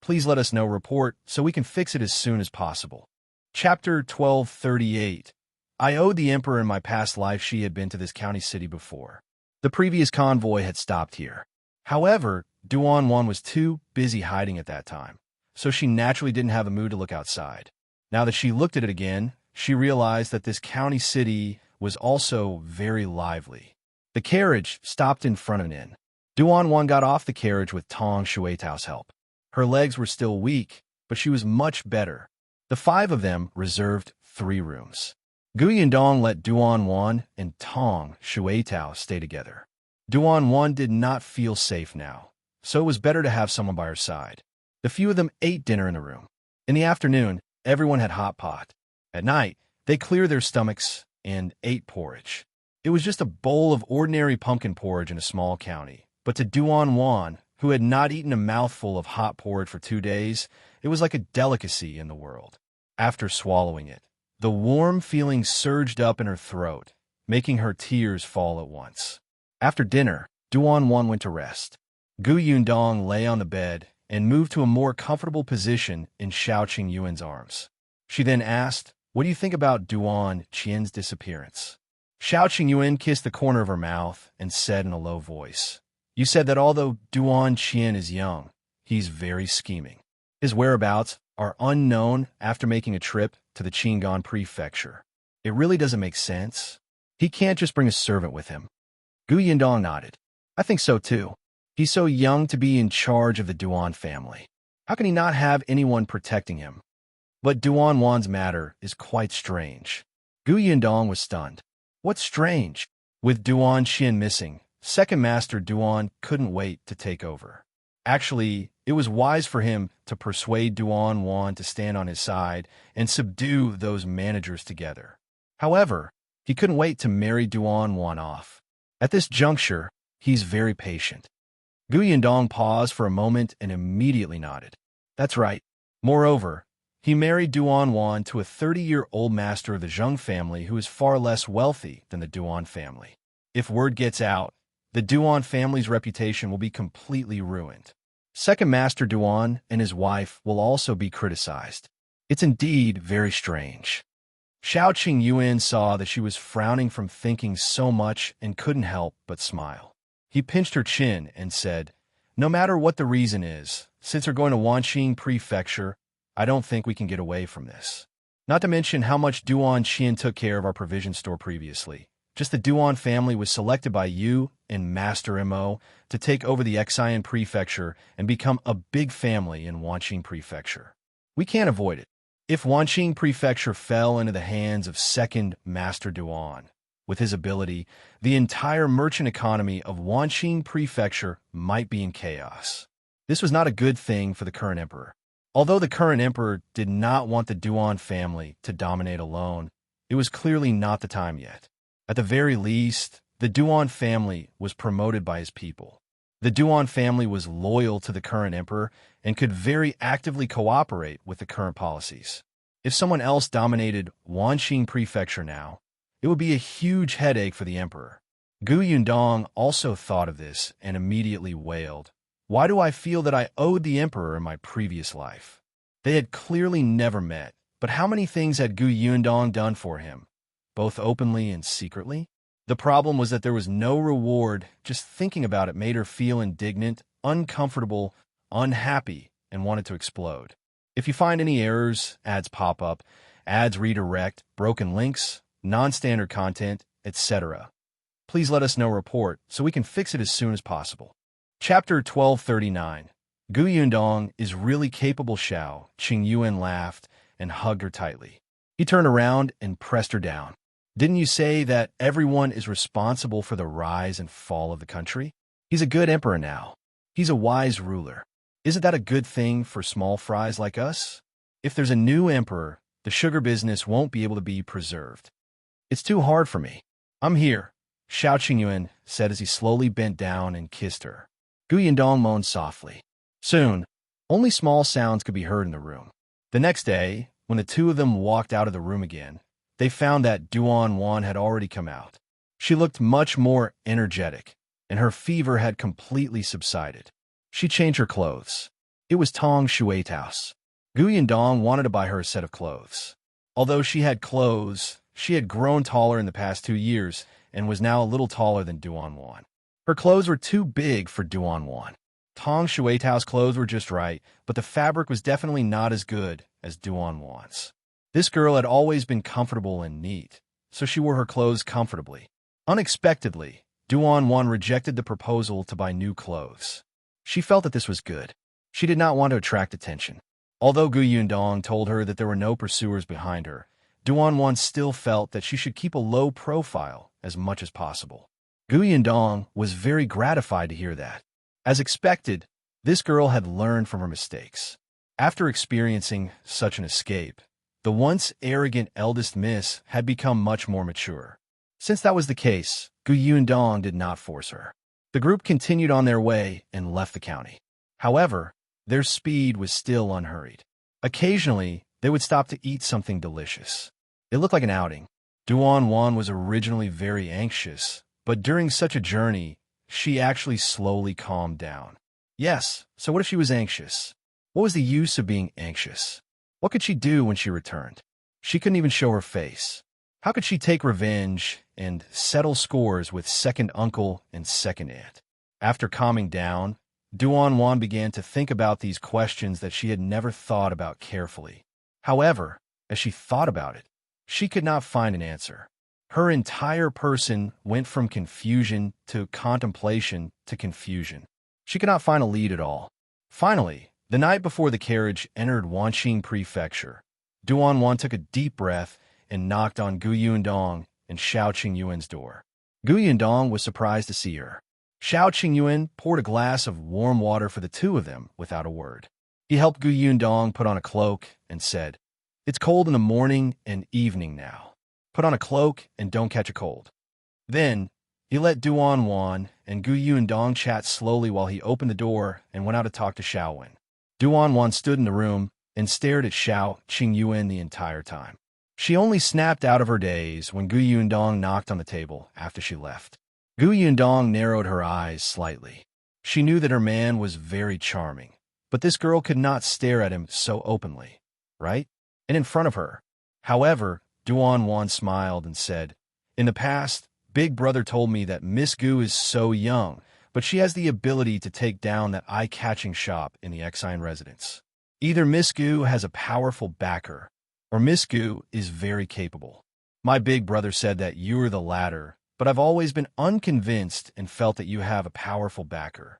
please let us know. Report so we can fix it as soon as possible. Chapter 1238. I owed the Emperor in my past life. She had been to this county city before. The previous convoy had stopped here. However, Duan was too busy hiding at that time, so she naturally didn't have the mood to look outside. Now that she looked at it again, she realized that this county city was also very lively. The carriage stopped in front of an inn. Duan got off the carriage with Tong Shuetao's help. Her legs were still weak, but she was much better. The 5 of them reserved 3 rooms. Gu Yundong let Duan and Tong Shuetao stay together. Duan did not feel safe now, so it was better to have someone by her side. The few of them ate dinner in the room. In the afternoon, everyone had hot pot. At night, they cleared their stomachs and ate porridge. It was just a bowl of ordinary pumpkin porridge in a small county, but to Duan, who had not eaten a mouthful of hot porridge for 2 days, it was like a delicacy in the world. After swallowing it, the warm feeling surged up in her throat, making her tears fall at once. After dinner, Duan went to rest. Gu Yundong lay on the bed and moved to a more comfortable position in Xiao Qingyuan's arms. She then asked, "What do you think about Duan Qian's disappearance?" Xiao Qingyuan kissed the corner of her mouth and said in a low voice, "You said that although Duan Qian is young, he's very scheming. His whereabouts are unknown after making a trip to the Qingan Prefecture. It really doesn't make sense. He can't just bring a servant with him." Gu Yundong nodded. "I think so too. He's so young to be in charge of the Duan family. How can he not have anyone protecting him? But Duan's matter is quite strange." Gu Yundong was stunned. "What's strange?" With Duan Qian missing, Second Master Duan couldn't wait to take over. Actually, it was wise for him to persuade Duan to stand on his side and subdue those managers together. However, he couldn't wait to marry Duan off. At this juncture, he's very patient. Gu Yundong paused for a moment and immediately nodded. "That's right. Moreover, he married Duan to a 30-year-old master of the Zheng family who is far less wealthy than the Duan family. If word gets out, the Duan family's reputation will be completely ruined. Second Master Duan and his wife will also be criticized. It's indeed very strange." Xiao Qingyuan saw that she was frowning from thinking so much and couldn't help but smile. He pinched her chin and said, "No matter what the reason is, since we're going to Wanqing Prefecture, I don't think we can get away from this. Not to mention how much Duan Qian took care of our provision store previously. Just the Duan family was selected by you and Master Mo to take over the Xian Prefecture and become a big family in Wanqing Prefecture. We can't avoid it. If Wanqing Prefecture fell into the hands of second Master Duan, with his ability, the entire merchant economy of Wanqing Prefecture might be in chaos. This was not a good thing for the current emperor. Although the current emperor did not want the Duan family to dominate alone, it was clearly not the time yet. At the very least, the Duan family was promoted by his people. The Duan family was loyal to the current emperor and could very actively cooperate with the current policies. If someone else dominated Wanqing Prefecture now, it would be a huge headache for the emperor. Gu Yundong also thought of this and immediately wailed. Why do I feel that I owed the emperor in my previous life? They had clearly never met, but how many things had Gu Yundong done for him, both openly and secretly? The problem was that there was no reward. Just thinking about it made her feel indignant, uncomfortable, unhappy, and wanted to explode. If you find any errors, ads pop up, ads redirect, broken links, non-standard content, etc., please let us know report so we can fix it as soon as possible. Chapter 1239. Gu Yundong is really capable. Xiao Qingyuan laughed and hugged her tightly. He turned around and pressed her down. Didn't you say that everyone is responsible for the rise and fall of the country? He's a good emperor now. He's a wise ruler. Isn't that a good thing for small fries like us? If there's a new emperor, the sugar business won't be able to be preserved. It's too hard for me. I'm here, Xiao Qingyuan said as he slowly bent down and kissed her. Gu Yundong moaned softly. Soon, only small sounds could be heard in the room. The next day, when the two of them walked out of the room again, they found that Duan Wan had already come out. She looked much more energetic, and her fever had completely subsided. She changed her clothes. It was Tong Shui's house. Gu Yundong wanted to buy her a set of clothes. Although she had clothes, she had grown taller in the past 2 years and was now a little taller than Duan Wan. Her clothes were too big for Duan Wan. Tong Shui's clothes were just right, but the fabric was definitely not as good as Duan Wan's. This girl had always been comfortable and neat, so she wore her clothes comfortably. Unexpectedly, Duan Wan rejected the proposal to buy new clothes. She felt that this was good. She did not want to attract attention. Although Gu Yundong told her that there were no pursuers behind her, Duan Wan still felt that she should keep a low profile as much as possible. Gu Yundong was very gratified to hear that. As expected, this girl had learned from her mistakes. After experiencing such an escape, the once arrogant eldest miss had become much more mature. Since that was the case, Gu Yundong did not force her. The group continued on their way and left the county. However, their speed was still unhurried. Occasionally, they would stop to eat something delicious. It looked like an outing. Duan Wan was originally very anxious, but during such a journey, she actually slowly calmed down. Yes, so what if she was anxious? What was the use of being anxious? What could she do when she returned? She couldn't even show her face. How could she take revenge and settle scores with second uncle and second aunt? After calming down, Duan Wan began to think about these questions that she had never thought about carefully. However, as she thought about it, she could not find an answer. Her entire person went from confusion to contemplation to confusion. She could not find a lead at all. Finally, the night before the carriage entered Wanqing Prefecture, Duan Wan took a deep breath and knocked on Gu Yundong and Xiao Qingyuan's door. Gu Yundong was surprised to see her. Xiao Qingyuan poured a glass of warm water for the two of them without a word. He helped Gu Yundong put on a cloak and said, "It's cold in the morning and evening now. Put on a cloak and don't catch a cold." Then, he let Duan Wan and Gu Yundong chat slowly while he opened the door and went out to talk to Xiaowen. Duan Wan stood in the room and stared at Xiao Qingyuan the entire time. She only snapped out of her daze when Gu Yundong knocked on the table after she left. Gu Yundong narrowed her eyes slightly. She knew that her man was very charming, but this girl could not stare at him so openly, right? And in front of her. However, Duan Wan smiled and said, "In the past, Big Brother told me that Miss Gu is so young, but she has the ability to take down that eye-catching shop in the Xian residence. Either Miss Gu has a powerful backer, or Miss Gu is very capable. My big brother said that you're the latter, but I've always been unconvinced and felt that you have a powerful backer.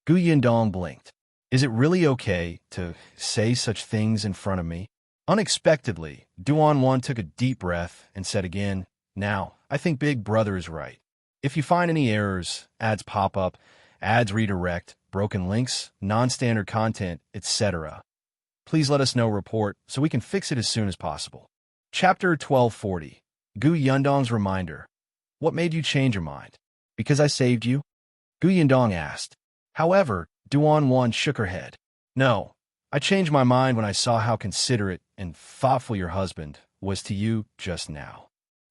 Gu Yindong blinked. Is it really okay to say such things in front of me? Unexpectedly, Duan Wan took a deep breath and said again, now, I think Big Brother is right. If you find any errors, ads pop up, ads redirect, broken links, non-standard content, etc., please let us know report so we can fix it as soon as possible. Chapter 1240. Gu Yundong's Reminder. What made you change your mind? Because I saved you? Gu Yundong asked. However, Duan Wan shook her head. No, I changed my mind when I saw how considerate and thoughtful your husband was to you just now.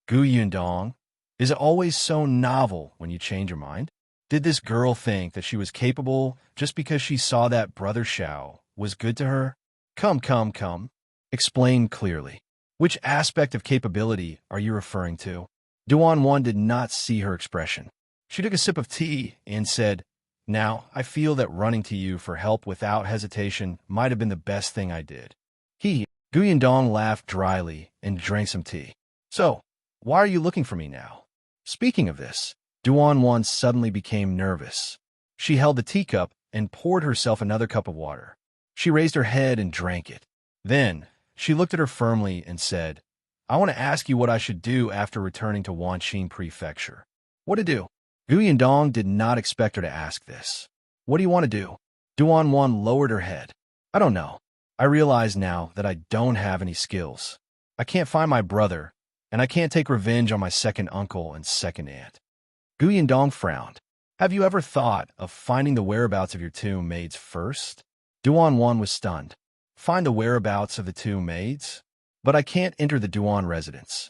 Gu Yundong, is it always so novel when you change your mind? Did this girl think that she was capable just because she saw that Brother Xiao was good to her? Come. Explain clearly. Which aspect of capability are you referring to? Duan Wan did not see her expression. She took a sip of tea and said, now, I feel that running to you for help without hesitation might have been the best thing I did. Gu Yindong laughed dryly and drank some tea. So, why are you looking for me now? Speaking of this, Duan Wan suddenly became nervous. She held the teacup and poured herself another cup of water. She raised her head and drank it. Then, she looked at her firmly and said, I want to ask you what I should do after returning to Wanqing Prefecture. What to do? Gu Yindong did not expect her to ask this. What do you want to do? Duan Wan lowered her head. I don't know. I realize now that I don't have any skills. I can't find my brother, and I can't take revenge on my second uncle and second aunt. Gu Yindong frowned. Have you ever thought of finding the whereabouts of your two maids first? Duan Wan was stunned. Find the whereabouts of the two maids? But I can't enter the Duan residence.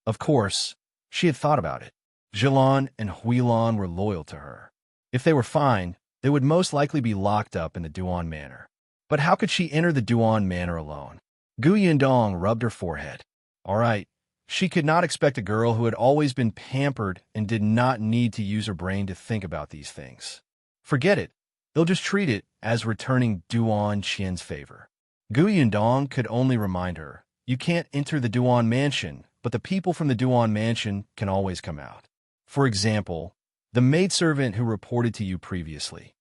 Of course, she had thought about it. Zhilan and Huilan were loyal to her. If they were fine, they would most likely be locked up in the Duan Manor. But how could she enter the Duan Manor alone? Gu Yindong rubbed her forehead. All right, she could not expect a girl who had always been pampered and did not need to use her brain to think about these things. Forget it. They'll just treat it as returning Duan Qian's favor. Gu Yindong could only remind her, you can't enter the Duan Mansion, but the people from the Duan Mansion can always come out. For example, the maidservant who reported to you previously.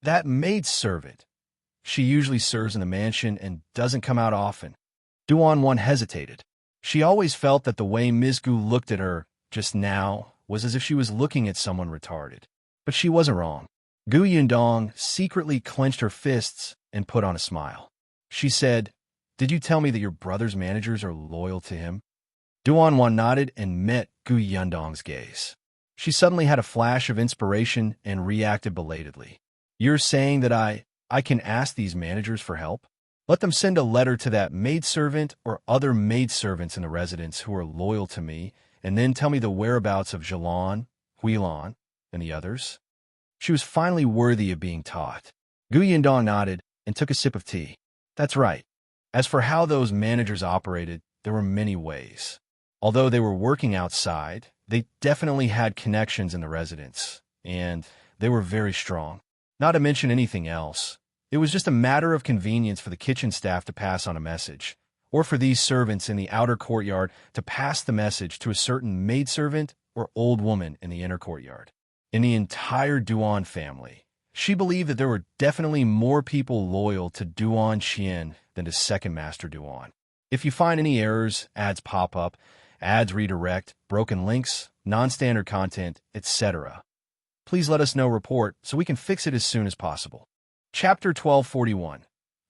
That maidservant. She usually serves in the mansion and doesn't come out often. Duan Wan hesitated. She always felt that the way Ms. Gu looked at her just now was as if she was looking at someone retarded. But she wasn't wrong. Gu Yundong secretly clenched her fists and put on a smile. She said, did you tell me that your brother's managers are loyal to him? Duan Wan nodded and met Gu Yundong's gaze. She suddenly had a flash of inspiration and reacted belatedly. You're saying that I can ask these managers for help? Let them send a letter to that maidservant or other maidservants in the residence who are loyal to me, and then tell me the whereabouts of Zhilan, Huilan, and the others? She was finally worthy of being taught. Gu Yindong nodded and took a sip of tea. That's right. As for how those managers operated, there were many ways. Although they were working outside, they definitely had connections in the residence, and they were very strong. Not to mention anything else. It was just a matter of convenience for the kitchen staff to pass on a message, or for these servants in the outer courtyard to pass the message to a certain maidservant or old woman in the inner courtyard. In the entire Duan family, she believed that there were definitely more people loyal to Duan Qian than to Second Master Duan. If you find any errors, ads pop up, ads redirect, broken links, non-standard content, etc., please let us know report so we can fix it as soon as possible. Chapter 1241.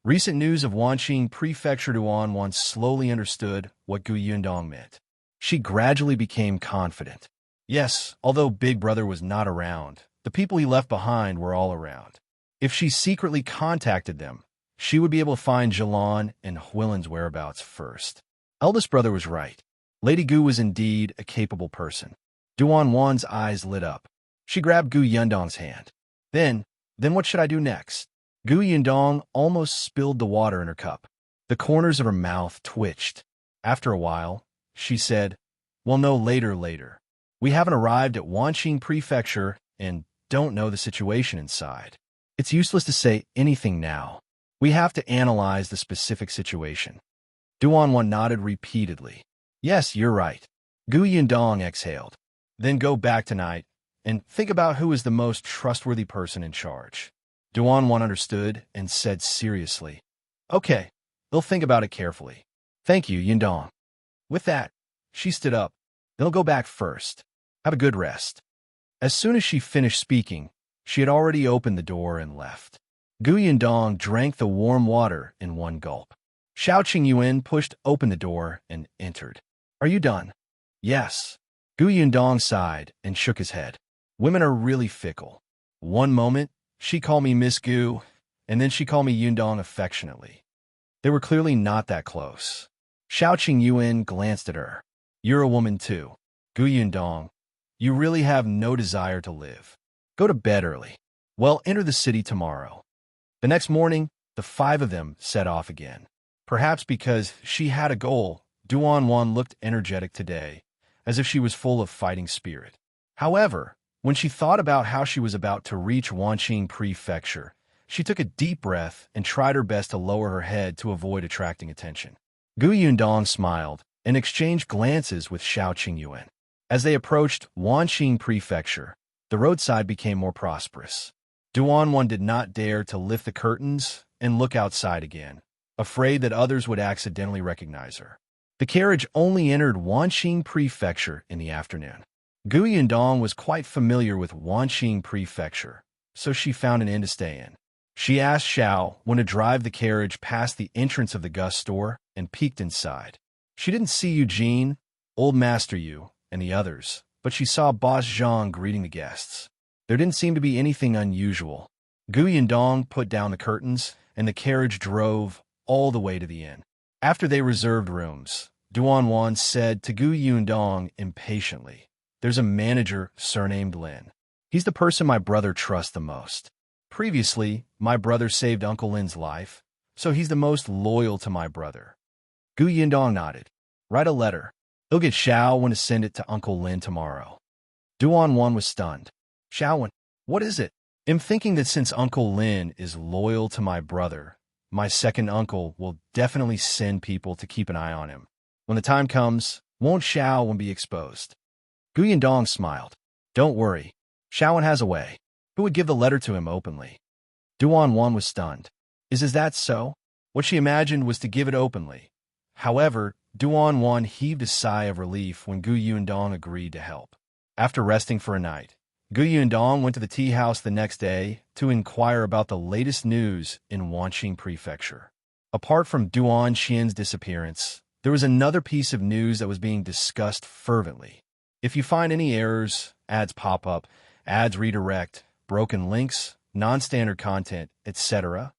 Recent news of Wanqing Prefecture. Duan Wan slowly understood what Gu Yundong meant. She gradually became confident. Yes, although Big Brother was not around, the people he left behind were all around. If she secretly contacted them, she would be able to find Zhilan and Huilan's whereabouts first. Eldest brother was right. Lady Gu was indeed a capable person. Duan Wan's eyes lit up. She grabbed Gu Yundong's hand. Then what should I do next? Gu Yundong almost spilled the water in her cup. The corners of her mouth twitched. After a while, she said, well, no, later. We haven't arrived at Wanqing Prefecture and don't know the situation inside. It's useless to say anything now. We have to analyze the specific situation. Duan nodded repeatedly. Yes, you're right. Gu Yundong exhaled. Then go back tonight and think about who is the most trustworthy person in charge. Duan understood and said seriously, Okay, they'll think about it carefully. Thank you, Yundong. With that, she stood up. They'll go back first. Have a good rest. As soon as she finished speaking, she had already opened the door and left. Gu Yundong drank the warm water in one gulp. Xiao Qingyuan pushed open the door and entered. Are you done? Yes. Gu Yundong sighed and shook his head. Women are really fickle. One moment, she called me Miss Gu, and then she called me Yundong affectionately. They were clearly not that close. Xiao Qingyuan glanced at her. You're a woman too. Gu Yundong, you really have no desire to live. Go to bed early. Well, enter the city tomorrow. The next morning, the five of them set off again. Perhaps because she had a goal, Duan looked energetic today, as if she was full of fighting spirit. However, when she thought about how she was about to reach Wanqing Prefecture, she took a deep breath and tried her best to lower her head to avoid attracting attention. Gu Yundong smiled and exchanged glances with Xiao Qingyuan. As they approached Wanqing Prefecture, the roadside became more prosperous. Duan did not dare to lift the curtains and look outside again, afraid that others would accidentally recognize her. The carriage only entered Wanqing Prefecture in the afternoon. Gu Yundong was quite familiar with Wanqing Prefecture, so she found an inn to stay in. She asked Xiao when to drive the carriage past the entrance of the Gus store and peeked inside. She didn't see Eugene, Old Master Yu, and the others, but she saw Boss Zhang greeting the guests. There didn't seem to be anything unusual. Gu Yundong put down the curtains, and the carriage drove all the way to the inn. After they reserved rooms, Duan said to Gu Yundong impatiently, There's a manager surnamed Lin. He's the person my brother trusts the most. Previously, my brother saved Uncle Lin's life, so he's the most loyal to my brother. Gu Yundong nodded. Write a letter. He'll get Xiao to send it to Uncle Lin tomorrow. Duan was stunned. Xiao, what is it? I'm thinking that since Uncle Lin is loyal to my brother, my second uncle will definitely send people to keep an eye on him. When the time comes, won't Xiao be exposed? Gu Yundong smiled. Don't worry. Xiao has a way. Who would give the letter to him openly? Duan was stunned. Is that so? What she imagined was to give it openly. However, Duan heaved a sigh of relief when Gu Yundong agreed to help. After resting for a night, Gu Yundong went to the tea house the next day to inquire about the latest news in Wanqing Prefecture. Apart from Duan Xian's disappearance, there was another piece of news that was being discussed fervently. If you find any errors, ads pop up, ads redirect, broken links, non-standard content, etc.,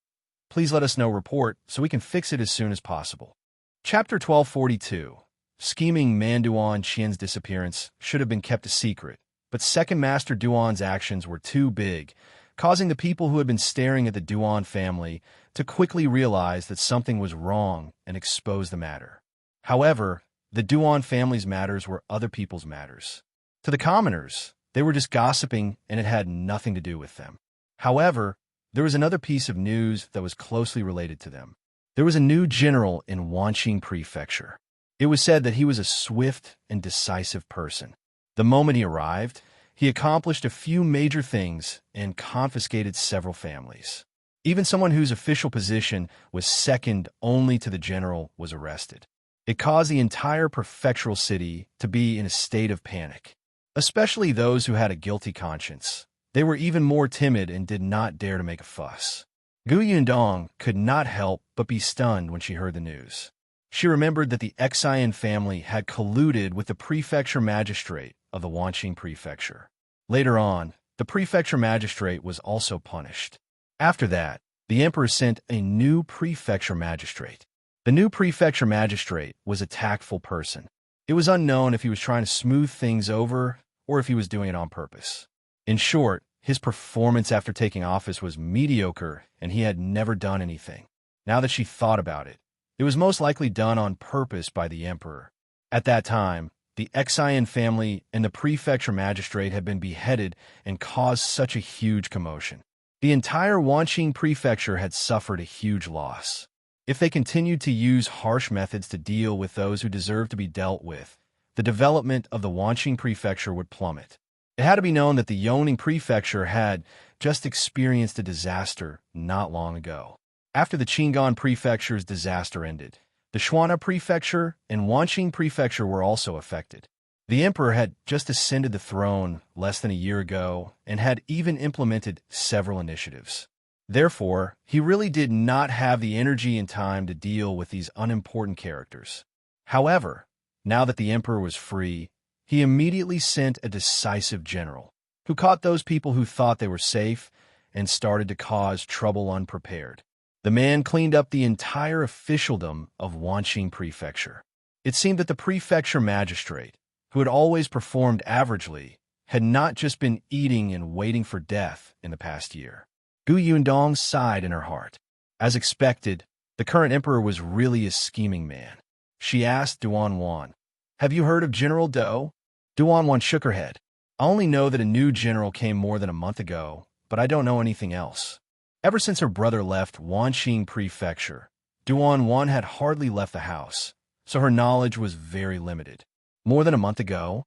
please let us know report so we can fix it as soon as possible. Chapter 1242. Scheming Manduan Qian's disappearance should have been kept a secret, but Second Master Duan's actions were too big, causing the people who had been staring at the Duan family to quickly realize that something was wrong and expose the matter. However, the Duan family's matters were other people's matters. To the commoners, they were just gossiping and it had nothing to do with them. However, there was another piece of news that was closely related to them. There was a new general in Wanqing Prefecture. It was said that he was a swift and decisive person. The moment he arrived, he accomplished a few major things and confiscated several families. Even someone whose official position was second only to the general was arrested. It caused the entire prefectural city to be in a state of panic, especially those who had a guilty conscience. They were even more timid and did not dare to make a fuss. Gu Yundong could not help but be stunned when she heard the news. She remembered that the Xian family had colluded with the prefecture magistrate of the Wanqing Prefecture. Later on, the prefecture magistrate was also punished. After that, the emperor sent a new prefecture magistrate. The new prefecture magistrate was a tactful person. It was unknown if he was trying to smooth things over or if he was doing it on purpose. In short, his performance after taking office was mediocre and he had never done anything. Now that she thought about it, it was most likely done on purpose by the emperor. At that time, the Xian family and the prefecture magistrate had been beheaded and caused such a huge commotion. The entire Wanqing Prefecture had suffered a huge loss. If they continued to use harsh methods to deal with those who deserve to be dealt with, the development of the Wanqing Prefecture would plummet. It had to be known that the Yongning Prefecture had just experienced a disaster not long ago. After the Qingan Prefecture's disaster ended, the Shuana Prefecture and Wanqing Prefecture were also affected. The emperor had just ascended the throne less than a year ago and had even implemented several initiatives. Therefore, he really did not have the energy and time to deal with these unimportant characters. However, now that the emperor was free, he immediately sent a decisive general, who caught those people who thought they were safe and started to cause trouble unprepared. The man cleaned up the entire officialdom of Wanqing Prefecture. It seemed that the prefecture magistrate, who had always performed averagely, had not just been eating and waiting for death in the past year. Gu Yundong sighed in her heart. As expected, the current emperor was really a scheming man. She asked Duan Wan, "Have you heard of General Do?" Duan Wan shook her head. "I only know that a new general came more than a month ago, but I don't know anything else." Ever since her brother left Wanqing Prefecture, Duan Wan had hardly left the house, so her knowledge was very limited. More than a month ago?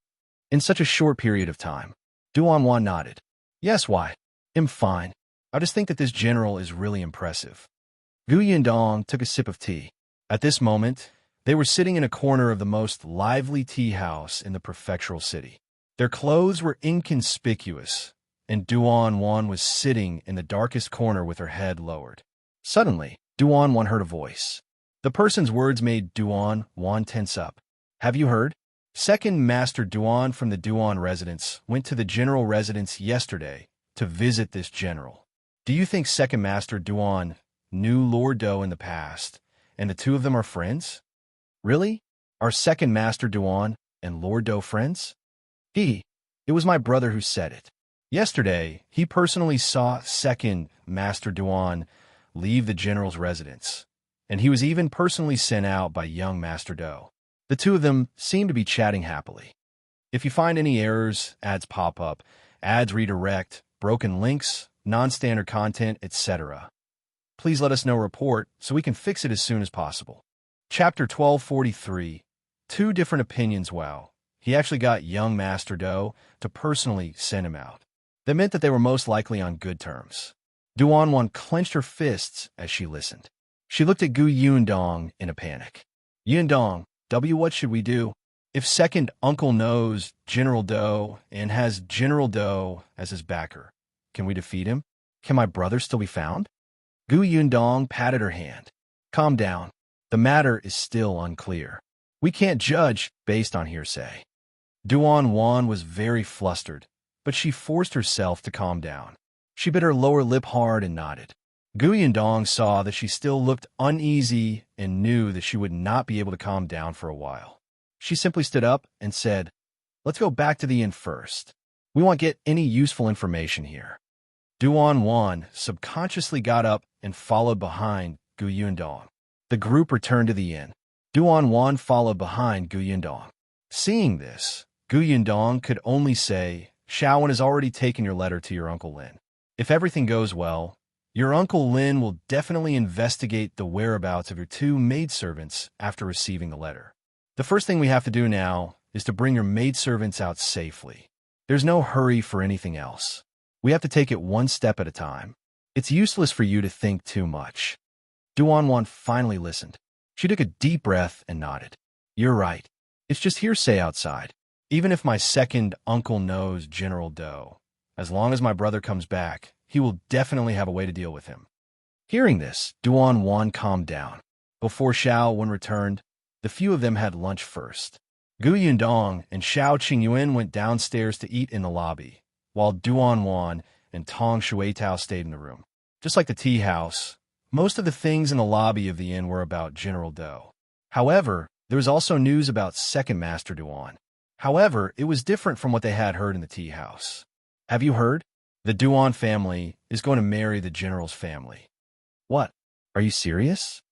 In such a short period of time? Duan Wan nodded. "Yes, why? I'm fine. I just think that this general is really impressive." Gu Yindong took a sip of tea. At this moment, they were sitting in a corner of the most lively tea house in the prefectural city. Their clothes were inconspicuous, and Duan Wan was sitting in the darkest corner with her head lowered. Suddenly, Duan Wan heard a voice. The person's words made Duan Wan tense up. "Have you heard? Second Master Duan from the Duan residence went to the general residence yesterday to visit this general. Do you think Second Master Duan knew Lord Do in the past, and the two of them are friends?" "Really? Are Second Master Duan and Lord Do friends?" It was my brother who said it. Yesterday, he personally saw Second Master Duan leave the general's residence, and he was even personally sent out by young Master Do. The two of them seem to be chatting happily. If you find any errors, ads pop up, ads redirect, broken links, non-standard content, etc., please let us know report so we can fix it as soon as possible. Chapter 1243, Two Different Opinions. Wow, he actually got young Master Do to personally send him out. That meant that they were most likely on good terms. Duan Wan clenched her fists as she listened. She looked at Gu Yundong in a panic. "Yundong, what should we do? If second uncle knows General Do and has General Do as his backer, can we defeat him? Can my brother still be found?" Gu Yundong patted her hand. "Calm down. The matter is still unclear. We can't judge based on hearsay." Duan Wan was very flustered, but she forced herself to calm down. She bit her lower lip hard and nodded. Gu Yundong saw that she still looked uneasy and knew that she would not be able to calm down for a while. She simply stood up and said, "Let's go back to the inn first. We won't get any useful information here." Duan Wan subconsciously got up and followed behind Gu Yundong. The group returned to the inn. Duan Wan followed behind Gu Yundong. Seeing this, Gu Yundong could only say, "Shaowen has already taken your letter to your Uncle Lin. If everything goes well, your Uncle Lin will definitely investigate the whereabouts of your two maidservants after receiving the letter. The first thing we have to do now is to bring your maidservants out safely. There's no hurry for anything else. We have to take it one step at a time. It's useless for you to think too much." Duan Wan finally listened. She took a deep breath and nodded. "You're right. It's just hearsay outside. Even if my second uncle knows General Do, as long as my brother comes back, he will definitely have a way to deal with him." Hearing this, Duan Wan calmed down. Before Xiao Wen returned, the few of them had lunch first. Gu Yundong and Xiao Qingyuan went downstairs to eat in the lobby, while Duan Wan and Tong Shuitao stayed in the room. Just like the tea house, most of the things in the lobby of the inn were about General Do. However, there was also news about Second Master Duan. However, it was different from what they had heard in the tea house. "Have you heard? The Duan family is going to marry the general's family." "What? Are you serious?"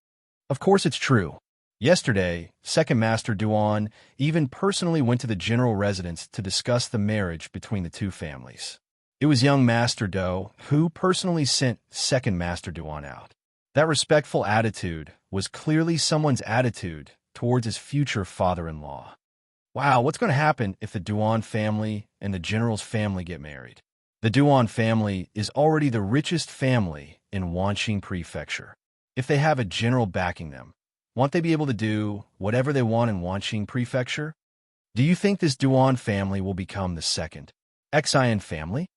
"Of course it's true. Yesterday, Second Master Duan even personally went to the general residence to discuss the marriage between the two families. It was young Master Do who personally sent Second Master Duan out. That respectful attitude was clearly someone's attitude towards his future father-in-law. Wow, what's going to happen if the Duan family and the general's family get married? The Duan family is already the richest family in Wanqing Prefecture. If they have a general backing them, won't they be able to do whatever they want in Wanqing Prefecture? Do you think this Duan family will become the second Xian family?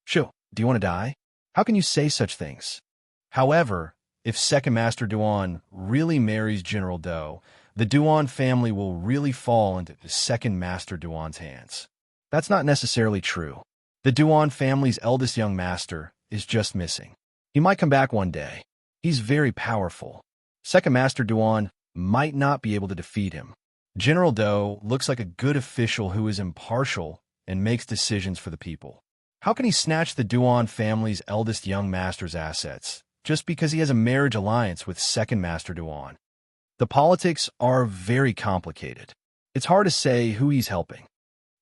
Shoo, do you want to die? How can you say such things? However, if second Master Duan really marries General Do, the Duan family will really fall into the second Master Duan's hands. That's not necessarily true. The Duan family's eldest young master is just missing. He might come back one day. He's very powerful. Second Master Duan might not be able to defeat him. General Do looks like a good official who is impartial and makes decisions for the people. How can he snatch the Duan family's eldest young master's assets just because he has a marriage alliance with second Master Duan? The politics are very complicated. It's hard to say who he's helping.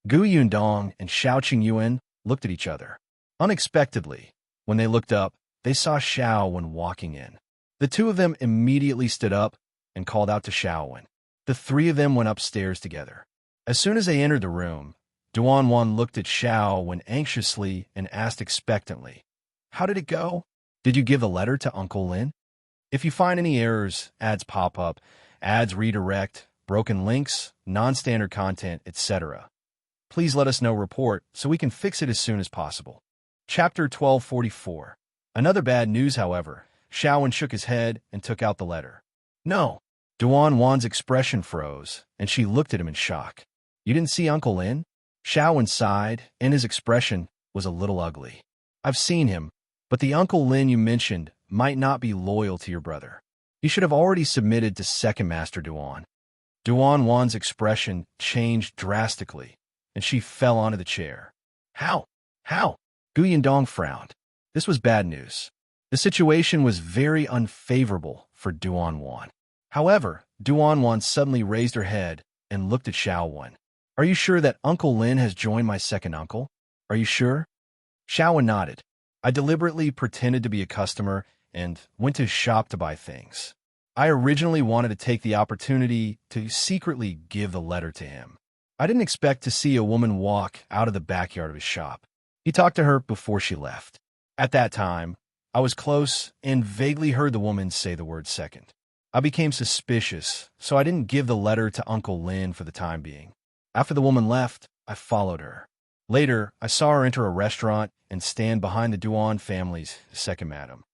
Gu Yundong and Xiao Qingyuan looked at each other. Unexpectedly, when they looked up, they saw Xiao Wen walking in. The two of them immediately stood up and called out to Xiao Wen. The three of them went upstairs together. As soon as they entered the room, Duan Wan looked at Xiao Wen anxiously and asked expectantly, "How did it go? Did you give the letter to Uncle Lin? If you find any errors, ads pop up, ads redirect, broken links, non-standard content, etc. Please let us know report so we can fix it as soon as possible." Chapter 1244. Another bad news, however. Xiao Wen shook his head and took out the letter. "No." Duan Wan's expression froze, and she looked at him in shock. "You didn't see Uncle Lin?" Xiao Wen sighed, and his expression was a little ugly. "I've seen him, but the Uncle Lin you mentioned might not be loyal to your brother. He should have already submitted to second Master Duan." Duan Wan's expression changed drastically, and she fell onto the chair. How? Gu Yindong frowned. This was bad news. The situation was very unfavorable for Duan Wan. However, Duan Wan suddenly raised her head and looked at Xiao Wen. "Are you sure that Uncle Lin has joined my second uncle? Are you sure?" Xiao Wen nodded. "I deliberately pretended to be a customer and went to his shop to buy things. I originally wanted to take the opportunity to secretly give the letter to him. I didn't expect to see a woman walk out of the backyard of his shop. He talked to her before she left. At that time, I was close and vaguely heard the woman say the word second. I became suspicious, so I didn't give the letter to Uncle Lin for the time being. After the woman left, I followed her. Later, I saw her enter a restaurant and stand behind the Duan family's second madam.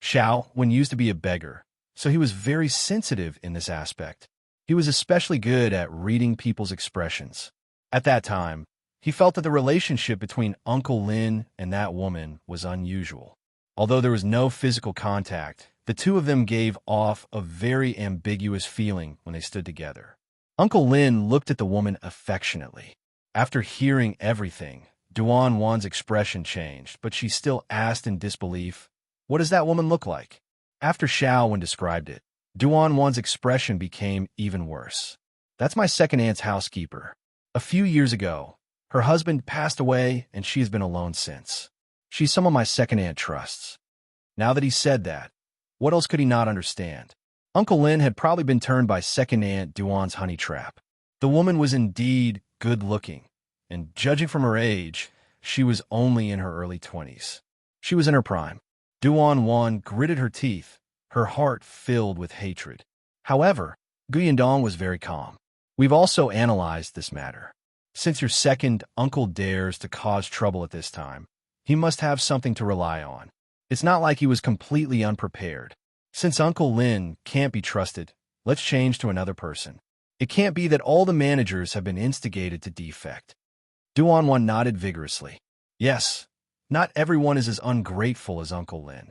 Xiao Wen used to be a beggar, so he was very sensitive in this aspect. He was especially good at reading people's expressions. At that time, he felt that the relationship between Uncle Lin and that woman was unusual. Although there was no physical contact, the two of them gave off a very ambiguous feeling when they stood together. Uncle Lin looked at the woman affectionately. After hearing everything, Duan Wan's expression changed, but she still asked in disbelief, "What does that woman look like?" After Xiao Wen described it, Duan Wan's expression became even worse. "That's my second aunt's housekeeper. A few years ago, her husband passed away and she has been alone since. She's someone my second aunt trusts." Now that he said that, what else could he not understand? Uncle Lin had probably been turned by second aunt Duan's honey trap. The woman was indeed good-looking, and judging from her age, she was only in her early 20s. She was in her prime. Duan Wan gritted her teeth, her heart filled with hatred. However, Gu Yindong was very calm. "We've also analyzed this matter. Since your second uncle dares to cause trouble at this time, he must have something to rely on. It's not like he was completely unprepared. Since Uncle Lin can't be trusted, let's change to another person. It can't be that all the managers have been instigated to defect." Duan Wan nodded vigorously. Yes, not everyone is as ungrateful as Uncle Lin.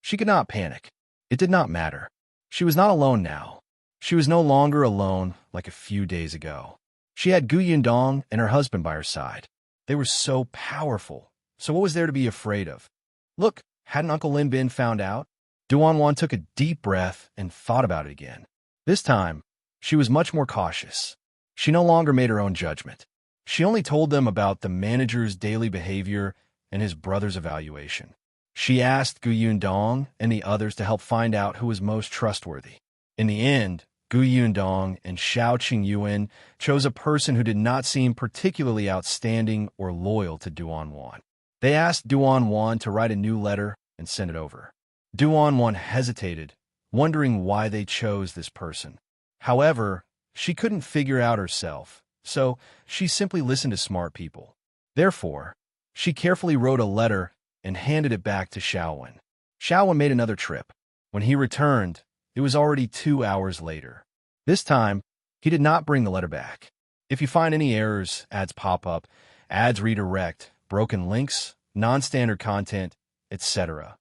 She could not panic. It did not matter. She was not alone now. She was no longer alone like a few days ago. She had Gu Yindong and her husband by her side. They were so powerful, so what was there to be afraid of? Look, hadn't Uncle Lin been found out? Duan Wan took a deep breath and thought about it again. This time, she was much more cautious. She no longer made her own judgment. She only told them about the manager's daily behavior and his brother's evaluation. She asked Gu Yundong and the others to help find out who was most trustworthy. In the end, Gu Yundong and Xiao Qingyuan chose a person who did not seem particularly outstanding or loyal to Duan Wan. They asked Duan Wan to write a new letter and send it over. Duan Wan hesitated, wondering why they chose this person. However, she couldn't figure out herself, so she simply listened to smart people. Therefore, she carefully wrote a letter and handed it back to Xiaowen. Xiaowen made another trip. When he returned, it was already 2 hours later. This time, he did not bring the letter back. If you find any errors, ads pop up, ads redirect, broken links, non-standard content, etc.,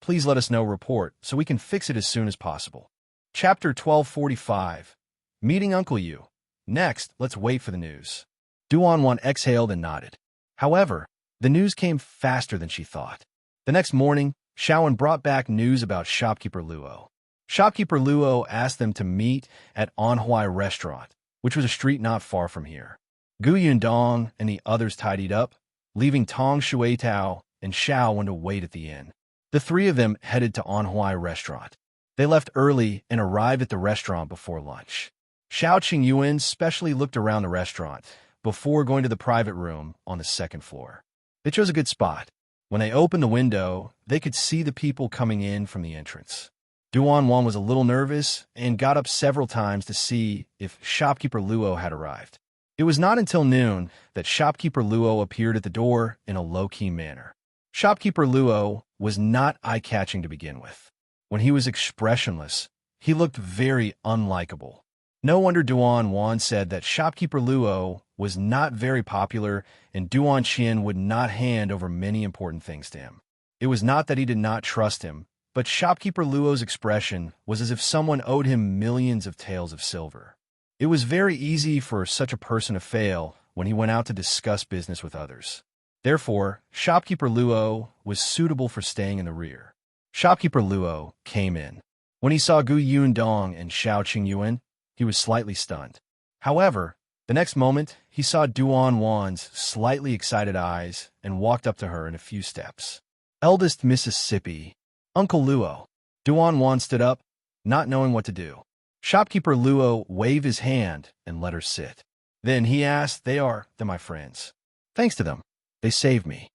please let us know report so we can fix it as soon as possible. Chapter 1245. Meeting Uncle Yu. Next, let's wait for the news. Duan Wan exhaled and nodded. However, the news came faster than she thought. The next morning, Xiaowen brought back news about shopkeeper Luo. Shopkeeper Luo asked them to meet at Anhui Restaurant, which was a street not far from here. Gu Yundong and the others tidied up, leaving Tong Shuitao and Xiaowen to wait at the inn. The three of them headed to Anhui Restaurant. They left early and arrived at the restaurant before lunch. Xiao Qingyuan specially looked around the restaurant before going to the private room on the second floor. They chose a good spot. When they opened the window, they could see the people coming in from the entrance. Duan Wan was a little nervous and got up several times to see if shopkeeper Luo had arrived. It was not until noon that shopkeeper Luo appeared at the door in a low-key manner. Shopkeeper Luo was not eye-catching to begin with. When he was expressionless, he looked very unlikable. No wonder Duan Wan said that shopkeeper Luo was not very popular and Duan Qian would not hand over many important things to him. It was not that he did not trust him, but shopkeeper Luo's expression was as if someone owed him millions of taels of silver. It was very easy for such a person to fail when he went out to discuss business with others. Therefore, shopkeeper Luo was suitable for staying in the rear. Shopkeeper Luo came in. When he saw Gu Yundong and Xiao Qingyuan, he was slightly stunned. However, the next moment, he saw Duan Wan's slightly excited eyes and walked up to her in a few steps. Eldest Mississippi, Uncle Luo. Duan Wan stood up, not knowing what to do. Shopkeeper Luo waved his hand and let her sit. Then he asked, They're my friends. Thanks to them, they saved me.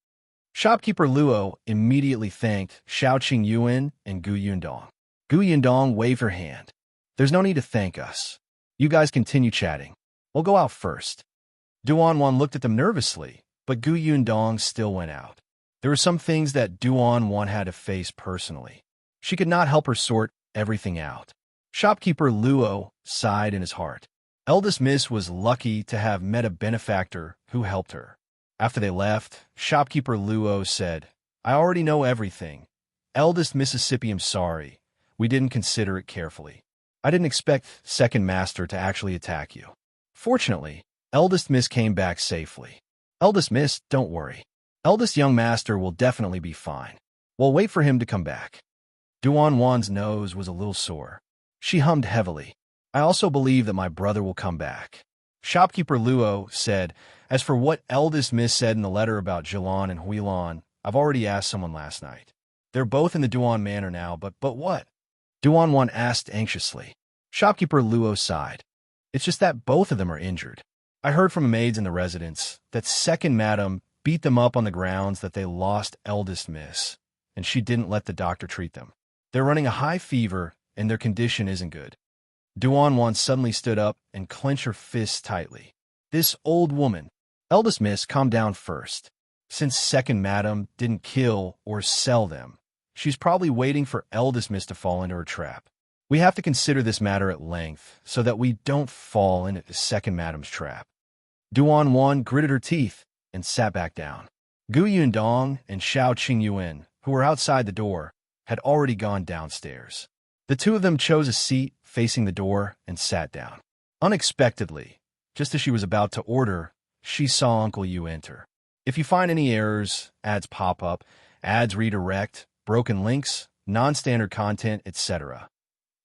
Shopkeeper Luo immediately thanked Xiao Qingyuan and Gu Yundong. Gu Yundong waved her hand. There's no need to thank us. You guys continue chatting. We'll go out first. Duan Wan looked at them nervously, but Gu Yundong still went out. There were some things that Duan Wan had to face personally. She could not help her sort everything out. Shopkeeper Luo sighed in his heart. Eldest Miss was lucky to have met a benefactor who helped her. After they left, shopkeeper Luo said, I already know everything. Eldest Mississippi, I'm sorry. We didn't consider it carefully. I didn't expect Second Master to actually attack you. Fortunately, Eldest Miss came back safely. Eldest Miss, don't worry. Eldest Young Master will definitely be fine. We'll wait for him to come back. Duan Wan's nose was a little sore. She hummed heavily. I also believe that my brother will come back. Shopkeeper Luo said, As for what Eldest Miss said in the letter about Jilan and Huilan, I've already asked someone last night. They're both in the Duan Manor now, but what? Duan Wan asked anxiously. Shopkeeper Luo sighed. It's just that both of them are injured. I heard from maids in the residence that Second Madam beat them up on the grounds that they lost Eldest Miss, and she didn't let the doctor treat them. They're running a high fever, and their condition isn't good. Duan Wan suddenly stood up and clenched her fists tightly. This old woman. Eldest Miss, calm down first. Since Second Madam didn't kill or sell them, she's probably waiting for Eldest Miss to fall into her trap. We have to consider this matter at length so that we don't fall into Second Madam's trap. Duan Wan gritted her teeth and sat back down. Gu Yundong and Xiao Qingyuan, who were outside the door, had already gone downstairs. The two of them chose a seat facing the door and sat down. Unexpectedly, just as she was about to order, she saw Uncle Yu enter. If you find any errors, ads pop up, ads redirect, broken links, non-standard content, etc.,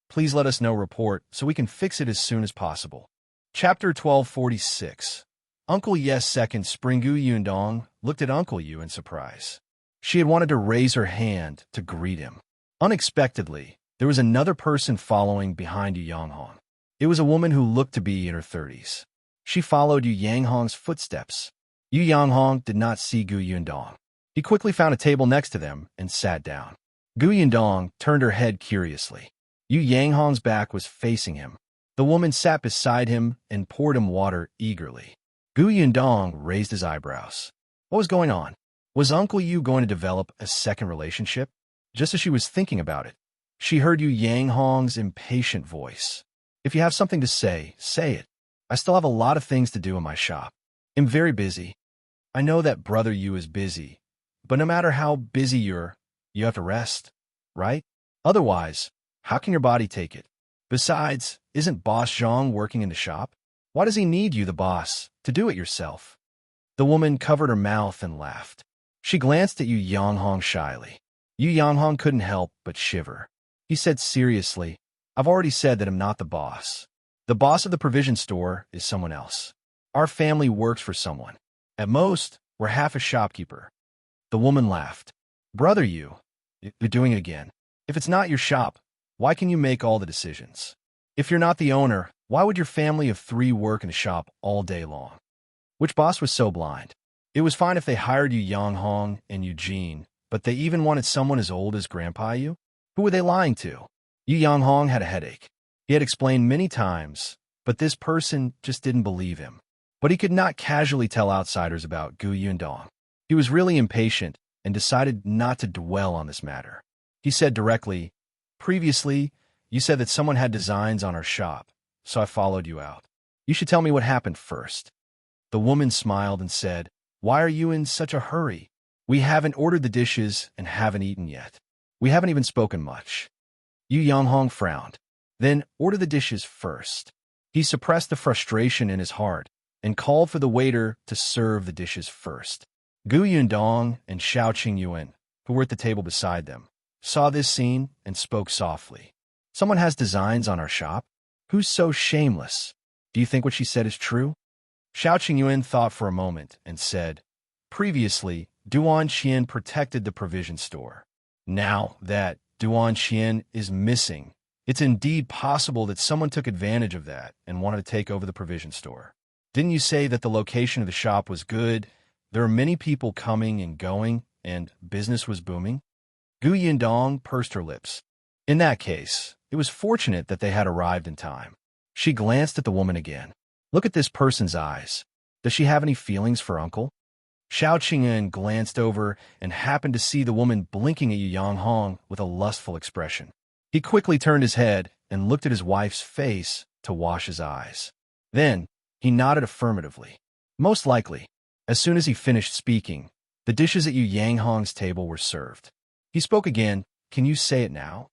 please let us know report so we can fix it as soon as possible. Chapter 1246. Uncle Yes. Second Spring. Gu Yundong looked at Uncle Yu in surprise. She had wanted to raise her hand to greet him. Unexpectedly, there was another person following behind Yu Yanghong. It was a woman who looked to be in her 30s. She followed Yu Yanghong's footsteps. Yu Yanghong did not see Gu Yundong. He quickly found a table next to them and sat down. Gu Yundong turned her head curiously. Yu Yanghong's back was facing him. The woman sat beside him and poured him water eagerly. Gu Yundong raised his eyebrows. What was going on? Was Uncle Yu going to develop a second relationship? Just as she was thinking about it, she heard Yu Yanghong's impatient voice. If you have something to say, say it. I still have a lot of things to do in my shop. I'm very busy. I know that Brother Yu is busy, but no matter how busy you have to rest, right? Otherwise, how can your body take it? Besides, isn't Boss Zhang working in the shop? Why does he need you, the boss, to do it yourself? The woman covered her mouth and laughed. She glanced at Yu Yanghong shyly. Yu Yanghong couldn't help but shiver. He said seriously, I've already said that I'm not the boss. The boss of the provision store is someone else. Our family works for someone. At most, we're half a shopkeeper. The woman laughed. Brother Yu, you're doing it again. If it's not your shop, why can you make all the decisions? If you're not the owner, why would your family of 3 work in the shop all day long? Which boss was so blind? It was fine if they hired Yu Yanghong and Eugene, but they even wanted someone as old as Grandpa Yu? Who were they lying to? Yu Yanghong had a headache. He had explained many times, but this person just didn't believe him. But he could not casually tell outsiders about Gu Yundong. He was really impatient and decided not to dwell on this matter. He said directly, Previously, you said that someone had designs on our shop, so I followed you out. You should tell me what happened first. The woman smiled and said, Why are you in such a hurry? We haven't ordered the dishes and haven't eaten yet. We haven't even spoken much. Yu Yanghong frowned. Then order the dishes first. He suppressed the frustration in his heart and called for the waiter to serve the dishes first. Gu Yundong and Xiao Qingyuan, who were at the table beside them, saw this scene and spoke softly. Someone has designs on our shop? Who's so shameless? Do you think what she said is true? Xiao Qingyuan thought for a moment and said, Previously, Duan Qian protected the provision store. Now that Duan Qian is missing, it's indeed possible that someone took advantage of that and wanted to take over the provision store. Didn't you say that the location of the shop was good? There were many people coming and going, and business was booming? Gu Yindong pursed her lips. In that case, it was fortunate that they had arrived in time. She glanced at the woman again. Look at this person's eyes. Does she have any feelings for Uncle? Xiao Qingyan glanced over and happened to see the woman blinking at Yu Yanghong with a lustful expression. He quickly turned his head and looked at his wife's face to wash his eyes. Then, he nodded affirmatively. Most likely. As soon as he finished speaking, the dishes at Yu Yanghong's table were served. He spoke again, Can you say it now?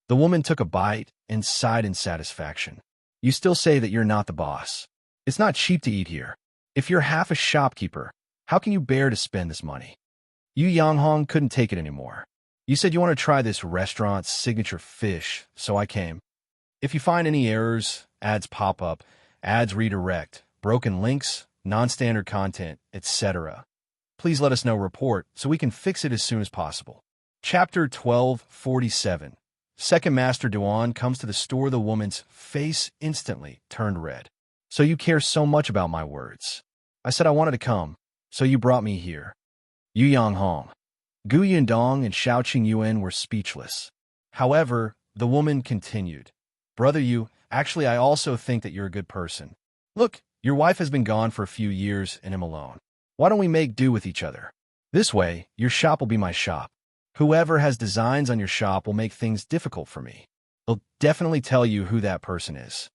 The woman took a bite and sighed in satisfaction. You still say that you're not the boss. It's not cheap to eat here. If you're half a shopkeeper, how can you bear to spend this money? Yu Yanghong couldn't take it anymore. You said you want to try this restaurant's signature fish, so I came. If you find any errors, ads pop up, ads redirect, broken links, non-standard content, etc., please let us know report so we can fix it as soon as possible. Chapter 1247. Second Master Duan comes to the store. The woman's face instantly turned red. So you care so much about my words. I said I wanted to come, so you brought me here. Yu Yanghong. Gu Yindong and Xiao Qingyuan were speechless. However, the woman continued. Brother Yu, actually I also think that you're a good person. Look, your wife has been gone for a few years and I'm alone. Why don't we make do with each other? This way, your shop will be my shop. Whoever has designs on your shop will make things difficult for me. I'll definitely tell you who that person is.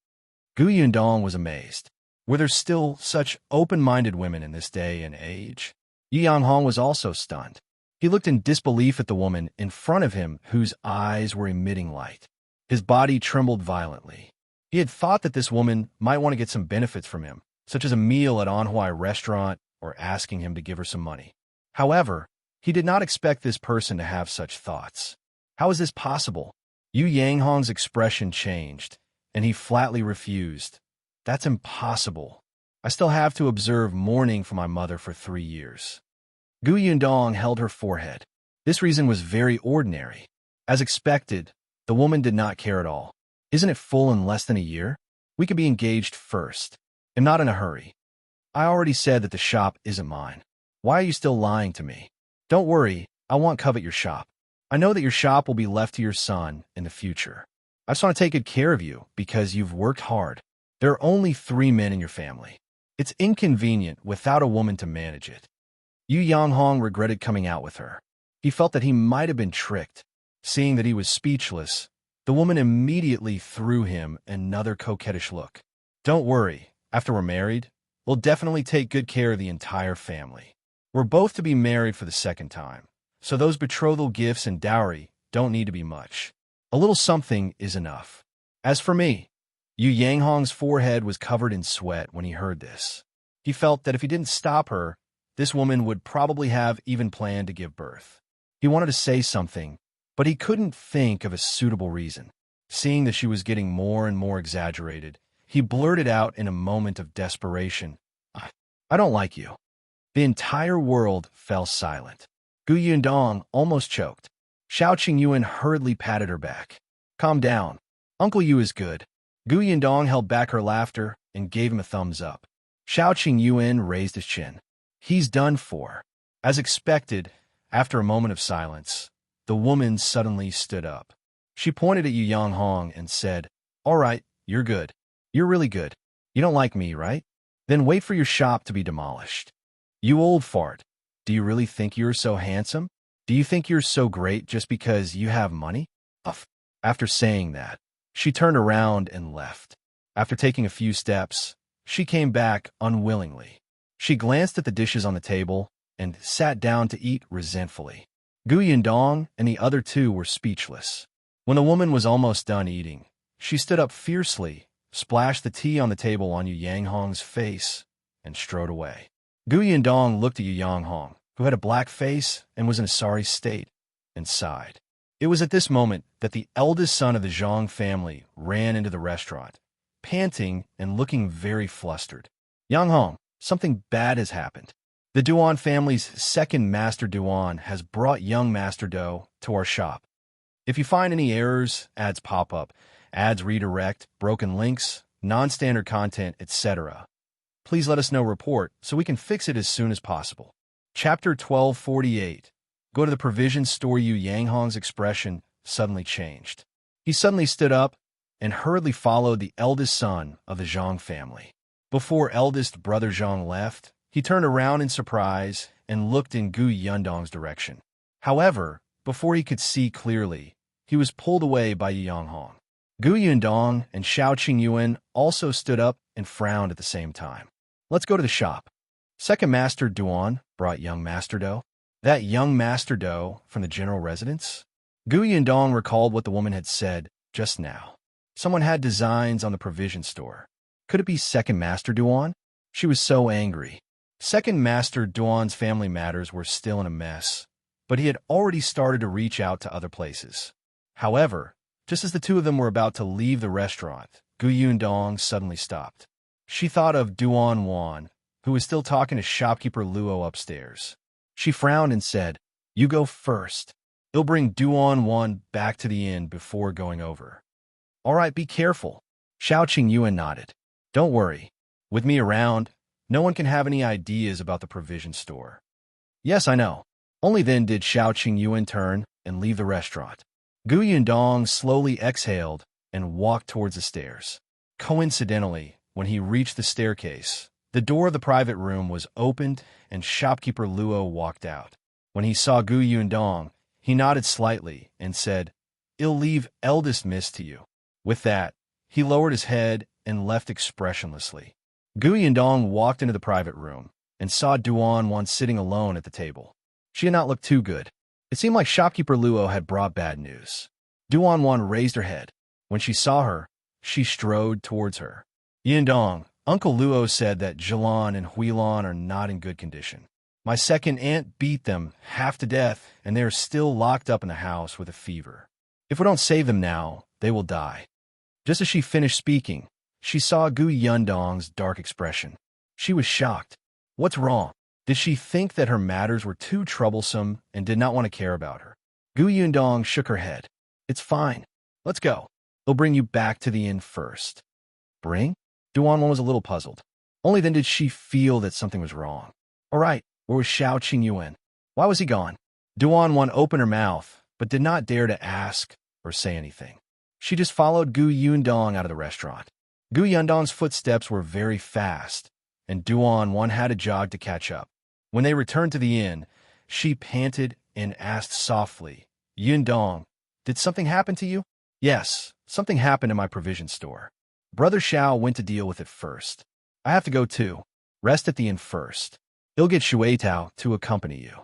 Gu Yundong was amazed. Were there still such open-minded women in this day and age? Yu Yanghong was also stunned. He looked in disbelief at the woman in front of him whose eyes were emitting light. His body trembled violently. He had thought that this woman might want to get some benefits from him, such as a meal at Anhuai restaurant or asking him to give her some money. However, he did not expect this person to have such thoughts. How is this possible? Yu Yanghong's expression changed, and he flatly refused. That's impossible. I still have to observe mourning for my mother for 3 years. Gu Yundong held her forehead. This reason was very ordinary. As expected, the woman did not care at all. Isn't it full in less than a year? We could be engaged first. I'm not in a hurry. I already said that the shop isn't mine. Why are you still lying to me? Don't worry, I won't covet your shop. I know that your shop will be left to your son in the future. I just want to take good care of you because you've worked hard. There are only 3 men in your family. It's inconvenient without a woman to manage it. Yu Yanghong regretted coming out with her. He felt that he might have been tricked. Seeing that he was speechless, the woman immediately threw him another coquettish look. Don't worry, after we're married, we'll definitely take good care of the entire family. We're both to be married for the 2nd time, so those betrothal gifts and dowry don't need to be much. A little something is enough. As for me, Yu Yanghong's forehead was covered in sweat when he heard this. He felt that if he didn't stop her, this woman would probably have even planned to give birth. He wanted to say something, but he couldn't think of a suitable reason. Seeing that she was getting more and more exaggerated, he blurted out in a moment of desperation, I don't like you. The entire world fell silent. Gu Yundong almost choked. Xiao Qingyuan hurriedly patted her back. Calm down. Uncle Yu is good. Gu Yundong held back her laughter and gave him a thumbs up. Xiao Qingyuan raised his chin. He's done for. As expected, after a moment of silence, the woman suddenly stood up. She pointed at Yu Yanghong and said, All right, you're good. You're really good. You don't like me, right? Then wait for your shop to be demolished. You old fart. Do you really think you're so handsome? Do you think you're so great just because you have money? After saying that, she turned around and left. After taking a few steps, she came back unwillingly. She glanced at the dishes on the table and sat down to eat resentfully. Gu Yundong and the other 2 were speechless. When the woman was almost done eating, she stood up fiercely, splashed the tea on the table on Yu Yanghong's face, and strode away. Gu Yundong looked at Yu Yanghong, who had a black face and was in a sorry state, and sighed. It was at this moment that the eldest son of the Zhang family ran into the restaurant, panting and looking very flustered. Yanghong, something bad has happened. The Duan family's 2nd Master Duan has brought young Master Do to our shop. If you find any errors, ads pop up, ads redirect, broken links, non-standard content, etc., please let us know report so we can fix it as soon as possible. Chapter 1248. Go to the provision store. Yu Yanghong's expression suddenly changed. He suddenly stood up and hurriedly followed the eldest son of the Zhang family. Before eldest brother Zhang left, he turned around in surprise and looked in Gu Yundong's direction. However, before he could see clearly, he was pulled away by Yu Yanghong. Gu Yundong and Xiao Qingyuan also stood up and frowned at the same time. Let's go to the shop. 2nd Master Duan brought young Master Do. That young Master Do from the general residence? Gu Yundong recalled what the woman had said just now. Someone had designs on the provision store. Could it be 2nd Master Duan? She was so angry. 2nd Master Duan's family matters were still in a mess, but he had already started to reach out to other places. However, just as the 2 of them were about to leave the restaurant, Gu Yundong suddenly stopped. She thought of Duan Wan, who was still talking to shopkeeper Luo upstairs. She frowned and said, You go first. They'll bring Duan Wan back to the inn before going over. All right, be careful. Xiao Qingyuan nodded. Don't worry. With me around, no one can have any ideas about the provision store. Yes, I know. Only then did Xiao Qingyuan turn and leave the restaurant. Gu Yundong slowly exhaled and walked towards the stairs. Coincidentally, when he reached the staircase, the door of the private room was opened and shopkeeper Luo walked out. When he saw Gu Yundong, he nodded slightly and said, I'll leave eldest miss to you. With that, he lowered his head and left expressionlessly. Gu Yundong walked into the private room and saw Duan Wan sitting alone at the table. She had not looked too good. It seemed like shopkeeper Luo had brought bad news. Duan Wan raised her head. When she saw her, she strode towards her. Yundong, Uncle Luo said that Jilan and Huilan are not in good condition. My 2nd aunt beat them half to death, and they are still locked up in the house with a fever. If we don't save them now, they will die. Just as she finished speaking, she saw Gu Yundong's dark expression. She was shocked. What's wrong? Did she think that her matters were too troublesome and did not want to care about her? Gu Yundong shook her head. It's fine. Let's go. They'll bring you back to the inn first. Bring? Duan was a little puzzled. Only then did she feel that something was wrong. All right, where was Xiao Qingyuan? Why was he gone? Duan opened her mouth, but did not dare to ask or say anything. She just followed Gu Yundong out of the restaurant. Gu Yundong's footsteps were very fast, and Duan had to jog to catch up. When they returned to the inn, she panted and asked softly, Yundong, did something happen to you? Yes, something happened in my provision store. Brother Xiao went to deal with it first. I have to go too. Rest at the inn first. He'll get Shueitao to accompany you.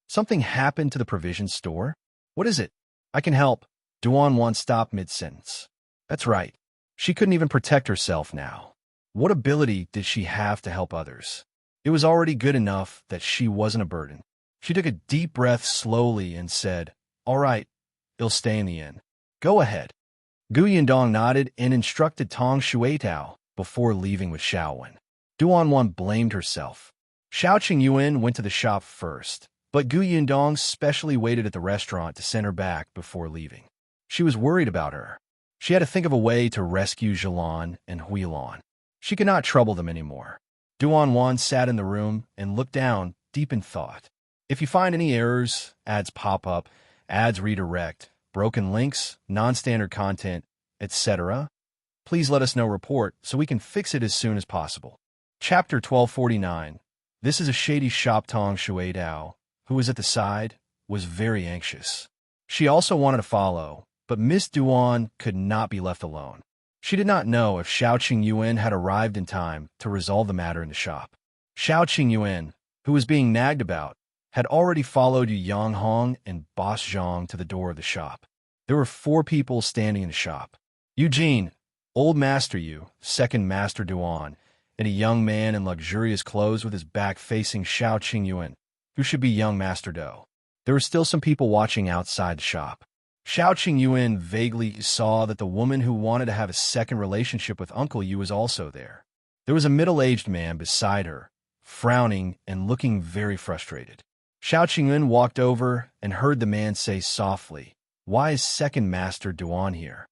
Something happened to the provision store? What is it? I can help. Duan stopped mid-sentence. That's right. She couldn't even protect herself now. What ability did she have to help others? It was already good enough that she wasn't a burden. She took a deep breath slowly and said, All right, he'll stay in the inn. Go ahead. Gu Yundong nodded and instructed Tong Shueitao before leaving with Xiaowen. Duan blamed herself. Xiao Qingyuan went to the shop first, but Gu Yundong specially waited at the restaurant to send her back before leaving. She was worried about her. She had to think of a way to rescue Zhilan and Huilan. She could not trouble them anymore. Duan sat in the room and looked down, deep in thought. If you find any errors, ads pop up, ads redirect, broken links, non-standard content, etc., please let us know report so we can fix it as soon as possible. Chapter 1249. This is a shady shop. Tong Shueitao, who was at the side, was very anxious. She also wanted to follow, but Miss Duan could not be left alone. She did not know if Xiao Qingyuan had arrived in time to resolve the matter in the shop. Xiao Qingyuan, who was being nagged about, had already followed Yu Yanghong and Boss Zhang to the door of the shop. There were 4 people standing in the shop. Eugene, Old Master Yu, Second Master Duan, and a young man in luxurious clothes with his back facing Xiao Qingyuan, who should be young Master Do. There were still some people watching outside the shop. Xiao Qingyuan vaguely saw that the woman who wanted to have a second relationship with Uncle Yu was also there. There was a middle-aged man beside her, frowning and looking very frustrated. Xiao Qingyuan walked over and heard the man say softly, Why is Second Master Duan here?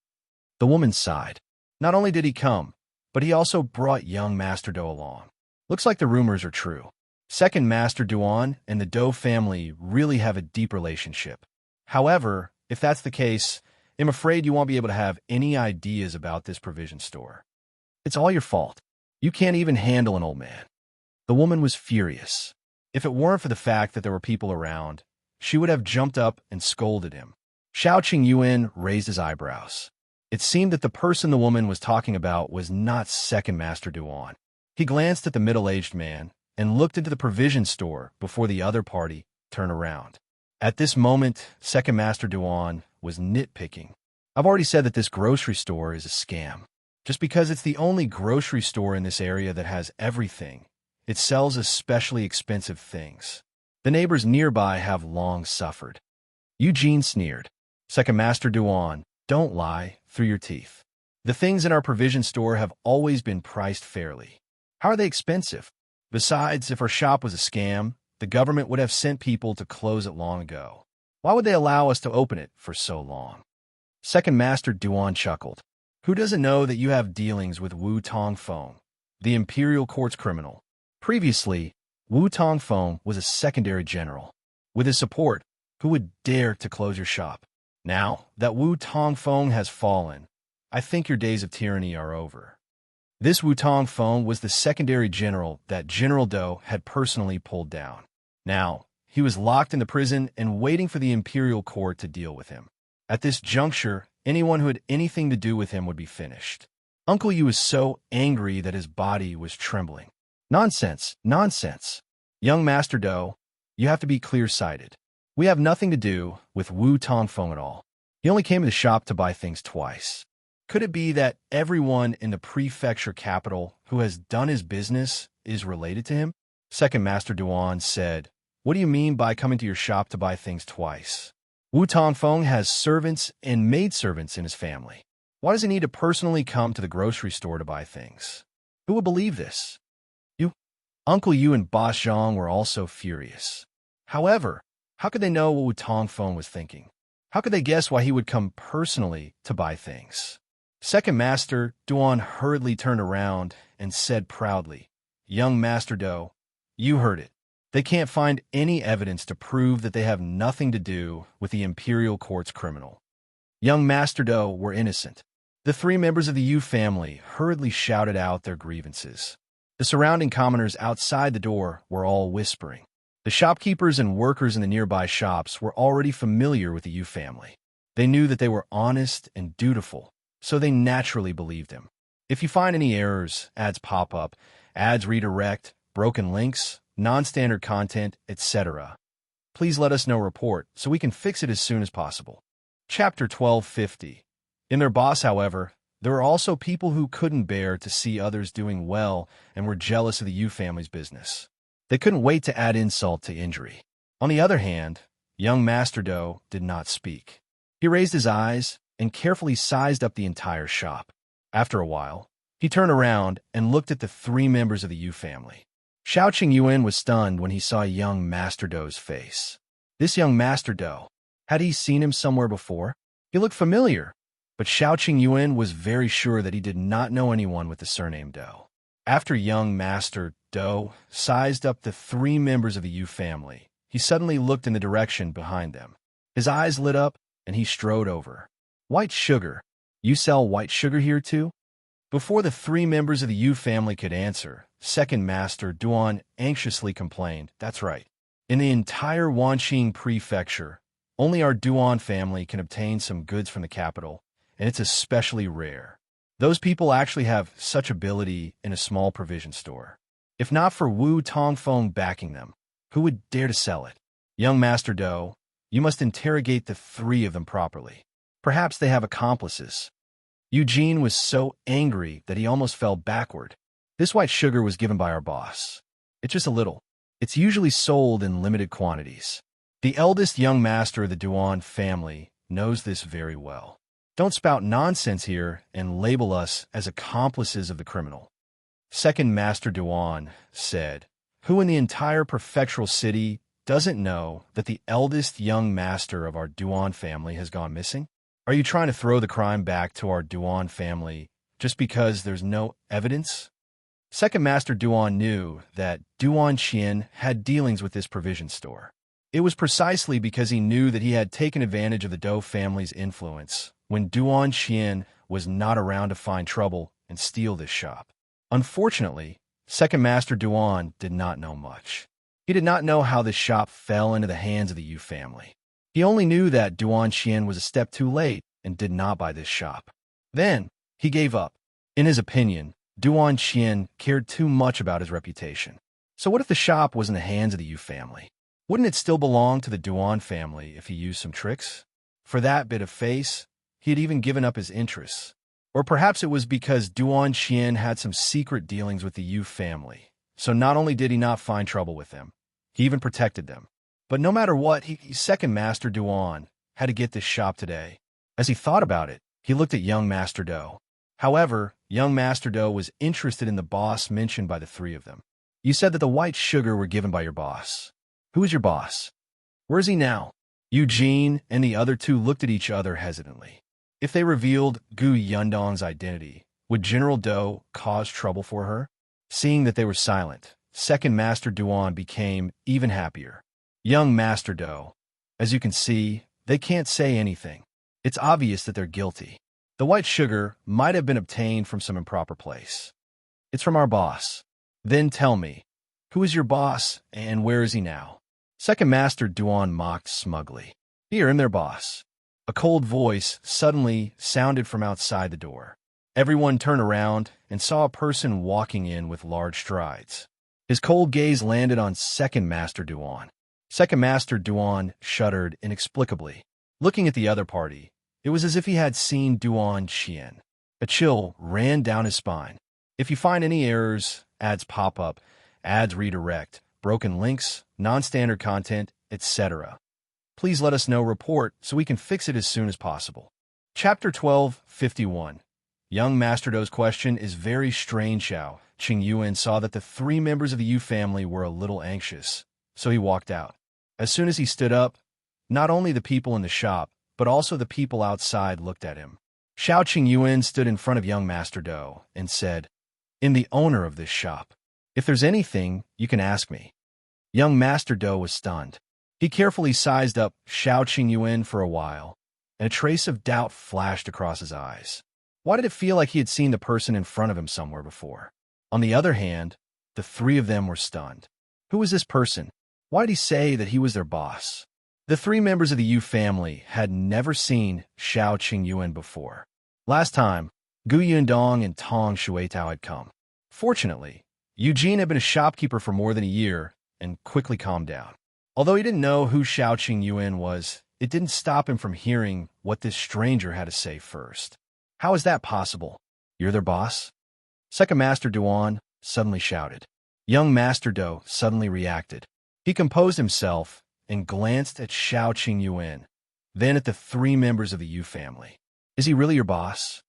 The woman sighed. Not only did he come, but he also brought young Master Do along. Looks like the rumors are true. Second Master Duan and the Do family really have a deep relationship. However, if that's the case, I'm afraid you won't be able to have any ideas about this provision store. It's all your fault. You can't even handle an old man. The woman was furious. If it weren't for the fact that there were people around, she would have jumped up and scolded him. Xiao Qingyuan raised his eyebrows. It seemed that the person the woman was talking about was not Second Master Duan. He glanced at the middle-aged man and looked into the provision store before the other party turned around. At this moment, Second Master Duan was nitpicking. I've already said that this grocery store is a scam. Just because it's the only grocery store in this area that has everything, it sells especially expensive things. The neighbors nearby have long suffered. Eugene sneered. Second Master Duan, don't lie through your teeth. The things in our provision store have always been priced fairly. How are they expensive? Besides, if our shop was a scam, the government would have sent people to close it long ago. Why would they allow us to open it for so long? Second Master Duan chuckled. Who doesn't know that you have dealings with Wu Tongfeng, the Imperial Court's criminal? Previously, Wu Tongfeng was a secondary general. With his support, who would dare to close your shop? Now that Wu Tongfeng has fallen, I think your days of tyranny are over. This Wu Tongfeng was the secondary general that General Do had personally pulled down. Now, he was locked in the prison and waiting for the Imperial Court to deal with him. At this juncture, anyone who had anything to do with him would be finished. Uncle Yu was so angry that his body was trembling. Nonsense, nonsense. Young Master Do, you have to be clear-sighted. We have nothing to do with Wu Tongfeng at all. He only came to the shop to buy things twice. Could it be that everyone in the prefecture capital who has done his business is related to him? Second Master Duan said, What do you mean by coming to your shop to buy things twice? Wu Tongfeng has servants and maidservants in his family. Why does he need to personally come to the grocery store to buy things? Who would believe this? Uncle Yu and Boss Zhang were also furious. However, how could they know what Wu Tongfeng was thinking? How could they guess why he would come personally to buy things? Second Master Duan hurriedly turned around and said proudly, "Young Master Do, you heard it. They can't find any evidence to prove that they have nothing to do with the Imperial Court's criminal. Young Master Do were innocent." The three members of the Yu family hurriedly shouted out their grievances. The surrounding commoners outside the door were all whispering. The shopkeepers and workers in the nearby shops were already familiar with the Yu family. They knew that they were honest and dutiful, so they naturally believed him. If you find any errors, ads pop up, ads redirect, broken links, non-standard content, etc., please let us know report so we can fix it as soon as possible. Chapter 1250. In their boss, however, there were also people who couldn't bear to see others doing well and were jealous of the Yu family's business. They couldn't wait to add insult to injury. On the other hand, young Master Do did not speak. He raised his eyes and carefully sized up the entire shop. After a while, he turned around and looked at the three members of the Yu family. Xiaoqing Yuan was stunned when he saw young Master Do's face. This young Master Do, had he seen him somewhere before? He looked familiar, but Xiaoqing Yuan was very sure that he did not know anyone with the surname Do. After young Master Do sized up the three members of the Yu family, he suddenly looked in the direction behind them. His eyes lit up, and he strode over. "White sugar? You sell white sugar here too?" Before the three members of the Yu family could answer, Second Master Duan anxiously complained, "That's right. In the entire Wanqing prefecture, only our Duan family can obtain some goods from the capital, and it's especially rare. Those people actually have such ability in a small provision store. If not for Wu Tongfeng backing them, who would dare to sell it? Young Master Do, you must interrogate the three of them properly. Perhaps they have accomplices." Eugene was so angry that he almost fell backward. "This white sugar was given by our boss. It's just a little. It's usually sold in limited quantities. The eldest young master of the Duan family knows this very well. Don't spout nonsense here and label us as accomplices of the criminal." Second Master Duan said, "Who in the entire prefectural city doesn't know that the eldest young master of our Duan family has gone missing? Are you trying to throw the crime back to our Duan family just because there's no evidence?" Second Master Duan knew that Duan Qian had dealings with this provision store. It was precisely because he knew that he had taken advantage of the Do family's influence when Duan Qian was not around to find trouble and steal this shop. Unfortunately, Second Master Duan did not know much. He did not know how this shop fell into the hands of the Yu family. He only knew that Duan Qian was a step too late and did not buy this shop. Then, he gave up. In his opinion, Duan Qian cared too much about his reputation. So what if the shop was in the hands of the Yu family? Wouldn't it still belong to the Duan family if he used some tricks? For that bit of face, he had even given up his interests. Or perhaps it was because Duan Qian had some secret dealings with the Yu family. So not only did he not find trouble with them, he even protected them. But no matter what, Second Master Duan had to get this shop today. As he thought about it, he looked at young Master Do. However, young Master Do was interested in the boss mentioned by the three of them. "You said that the white sugar were given by your boss. Who is your boss? Where is he now?" Eugene and the other two looked at each other hesitantly. If they revealed Gu Yundong's identity, would General Do cause trouble for her? Seeing that they were silent, Second Master Duan became even happier. "Young Master Do, as you can see, they can't say anything. It's obvious that they're guilty. The white sugar might have been obtained from some improper place. It's from our boss. Then tell me, who is your boss and where is he now?" Second Master Duan mocked smugly. "Here, I'm their boss." A cold voice suddenly sounded from outside the door. Everyone turned around and saw a person walking in with large strides. His cold gaze landed on Second Master Duan. Second Master Duan shuddered inexplicably. Looking at the other party, it was as if he had seen Duan Qian. A chill ran down his spine. If you find any errors, ads pop up, ads redirect, broken links, non-standard content, etc., please let us know report so we can fix it as soon as possible. Chapter 1251. Young Master Do's question is very strange. Xiao Qingyuan saw that the three members of the Yu family were a little anxious, so he walked out. As soon as he stood up, not only the people in the shop, but also the people outside looked at him. Xiao Qingyuan stood in front of young Master Do and said, "I'm the owner of this shop. If there's anything, you can ask me." Young Master Do was stunned. He carefully sized up Xiao Qingyuan for a while, and a trace of doubt flashed across his eyes. Why did it feel like he had seen the person in front of him somewhere before? On the other hand, the three of them were stunned. Who was this person? Why did he say that he was their boss? The three members of the Yu family had never seen Xiao Qingyuan before. Last time, Gu Yundong and Tong Shuitao had come. Fortunately, Eugene had been a shopkeeper for more than a year and quickly calmed down. Although he didn't know who Xiao Qingyuan was, it didn't stop him from hearing what this stranger had to say first. How is that possible? You're their boss? Second Master Duan suddenly shouted. Young Master Do suddenly reacted. He composed himself and glanced at Xiao Qingyuan, then at the three members of the Yu family. Is he really your boss?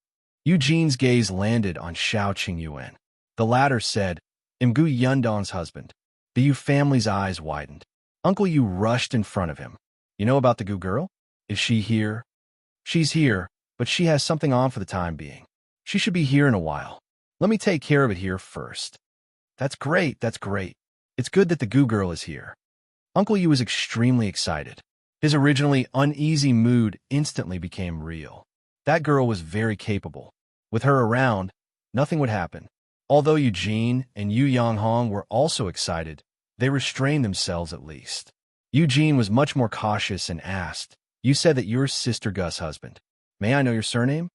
Eugene's gaze landed on Xiao Qingyuan. The latter said, "I'm Gu Yundong's husband." The Yu family's eyes widened. Uncle Yu rushed in front of him. You know about the Gu girl? Is she here? She's here, but she has something on for the time being. She should be here in a while. Let me take care of it here first. That's great, that's great. It's good that the Gu girl is here. Uncle Yu was extremely excited. His originally uneasy mood instantly became real. That girl was very capable. With her around, nothing would happen. Although Eugene and Yu Yanghong were also excited, they restrained themselves at least. Eugene was much more cautious and asked, "You said that you're Sister Gus' husband. May I know your surname?"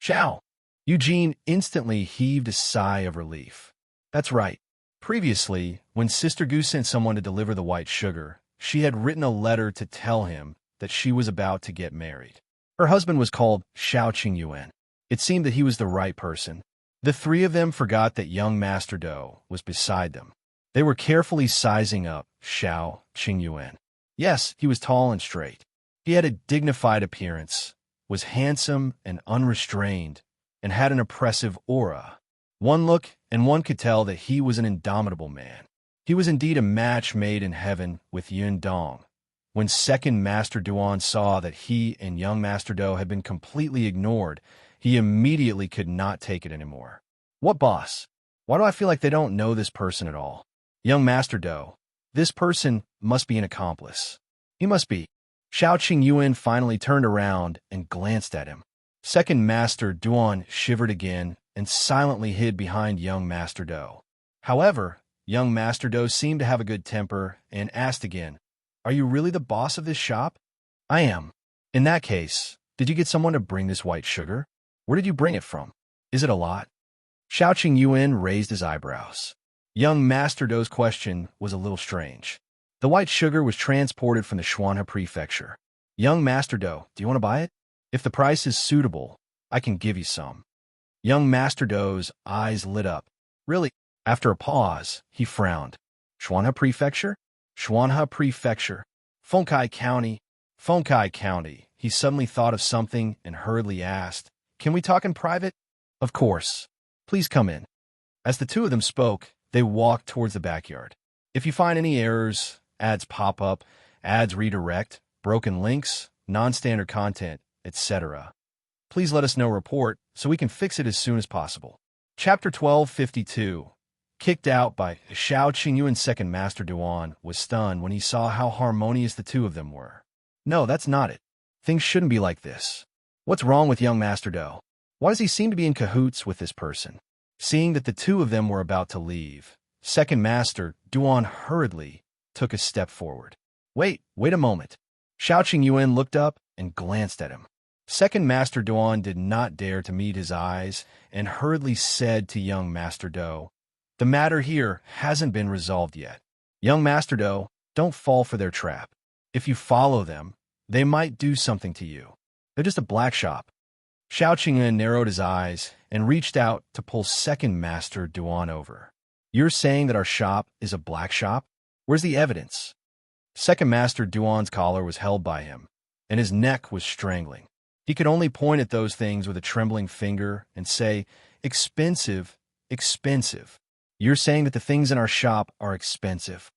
"Xiao." Eugene instantly heaved a sigh of relief. That's right. Previously, when Sister Gu sent someone to deliver the white sugar, she had written a letter to tell him that she was about to get married. Her husband was called Xiao Qingyuan. It seemed that he was the right person. The three of them forgot that young Master Do was beside them. They were carefully sizing up Xiao Qingyuan. Yes, he was tall and straight. He had a dignified appearance, was handsome and unrestrained, and had an oppressive aura. One look, and one could tell that he was an indomitable man. He was indeed a match made in heaven with Yun Dong. When Second Master Duan saw that he and young Master Do had been completely ignored, he immediately could not take it anymore. What boss? Why do I feel like they don't know this person at all? Young Master Do, this person must be an accomplice. He must be. Xiao Qingyuan finally turned around and glanced at him. Second Master Duan shivered again and silently hid behind young Master Do. However, young Master Do seemed to have a good temper and asked again, "Are you really the boss of this shop?" "I am." "In that case, did you get someone to bring this white sugar? Where did you bring it from? Is it a lot?" Xiao Qingyuan raised his eyebrows. Young Master Do's question was a little strange. The white sugar was transported from the Xuanhe Prefecture. "Young Master Do, do you want to buy it? If the price is suitable, I can give you some." Young Master Do's eyes lit up. "Really?" After a pause, he frowned. "Xuanhe Prefecture? Xuanhe Prefecture. Fengkai County. Fengkai County." He suddenly thought of something and hurriedly asked, "Can we talk in private?" "Of course. Please come in." As the two of them spoke, they walked towards the backyard. If you find any errors, ads pop up, ads redirect, broken links, non-standard content, etc., please let us know report so we can fix it as soon as possible. Chapter 1252. Kicked out by Xiao Qingyuan. Second Master Duan was stunned when he saw how harmonious the two of them were. No, that's not it. Things shouldn't be like this. What's wrong with young Master Do? Why does he seem to be in cahoots with this person? Seeing that the two of them were about to leave, Second Master Duan hurriedly took a step forward. Wait a moment." Xiao Qingyuan looked up and glanced at him. Second Master Duan did not dare to meet his eyes and hurriedly said to young Master Do, "The matter here hasn't been resolved yet. Young Master Do, don't fall for their trap. If you follow them, they might do something to you. They're just a black shop." Xiao Qingyuan narrowed his eyes and reached out to pull Second Master Duan over. "You're saying that our shop is a black shop? Where's the evidence?" Second Master Duan's collar was held by him, and his neck was strangling. He could only point at those things with a trembling finger and say, "Expensive, expensive. You're saying that the things in our shop are expensive."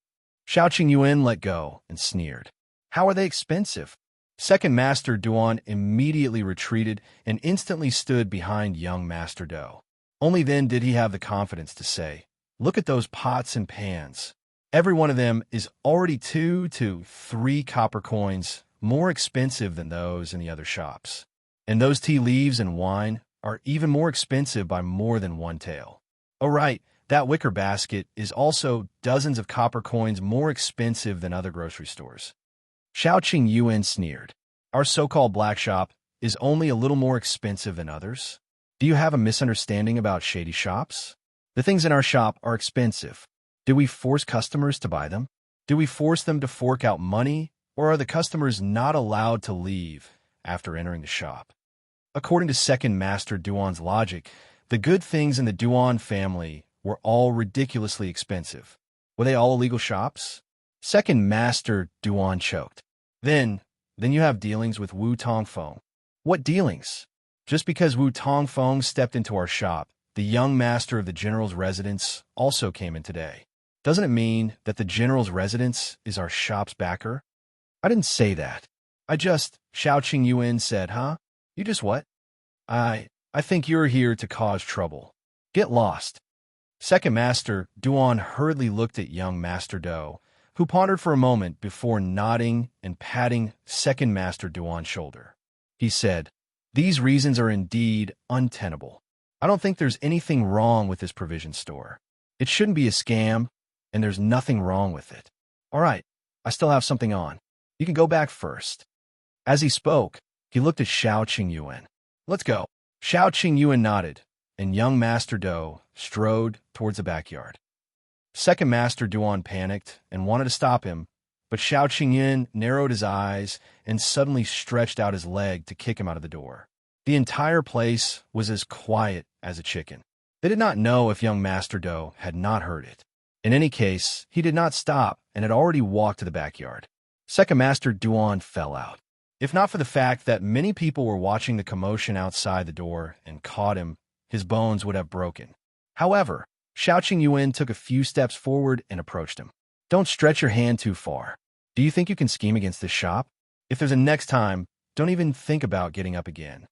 Xiao Yuan let go and sneered. "How are they expensive?" Second Master Duan immediately retreated and instantly stood behind young Master Do. Only then did he have the confidence to say, "Look at those pots and pans. Every one of them is already 2 to 3 copper coins more expensive than those in the other shops. And those tea leaves and wine are even more expensive by more than one tael. Oh right, that wicker basket is also dozens of copper coins more expensive than other grocery stores." Xiao Yuan sneered. "Our so-called black shop is only a little more expensive than others. Do you have a misunderstanding about shady shops? The things in our shop are expensive. Do we force customers to buy them? Do we force them to fork out money, or are the customers not allowed to leave after entering the shop?" According to Second Master Duan's logic, the good things in the Duan family were all ridiculously expensive. Were they all illegal shops? Second Master Duan choked. Then you have dealings with Wu Tongfeng. What dealings? Just because Wu Tongfeng stepped into our shop, the young master of the general's residence also came in today. Doesn't it mean that the general's residence is our shop's backer? I didn't say that. Xiao Yuan said, "Huh? You just what?" I think you're here to cause trouble. Get lost." Second Master Duan hurriedly looked at young Master Do, who pondered for a moment before nodding and patting Second Master Duan's shoulder. He said, "These reasons are indeed untenable. I don't think there's anything wrong with this provision store. It shouldn't be a scam, and there's nothing wrong with it. All right, I still have something on. You can go back first." As he spoke, he looked at Xiao Yuan. "Let's go." Xiao Yuan nodded, and young Master Do strode towards the backyard. Second Master Duan panicked and wanted to stop him, but Xiao Yuan narrowed his eyes and suddenly stretched out his leg to kick him out of the door. The entire place was as quiet as a chicken. They did not know if young Master Do had not heard it. In any case, he did not stop and had already walked to the backyard. Second Master Duan fell out. If not for the fact that many people were watching the commotion outside the door and caught him, his bones would have broken. However, Xiao Yuan took a few steps forward and approached him. "Don't stretch your hand too far. Do you think you can scheme against this shop? If there's a next time, don't even think about getting up again."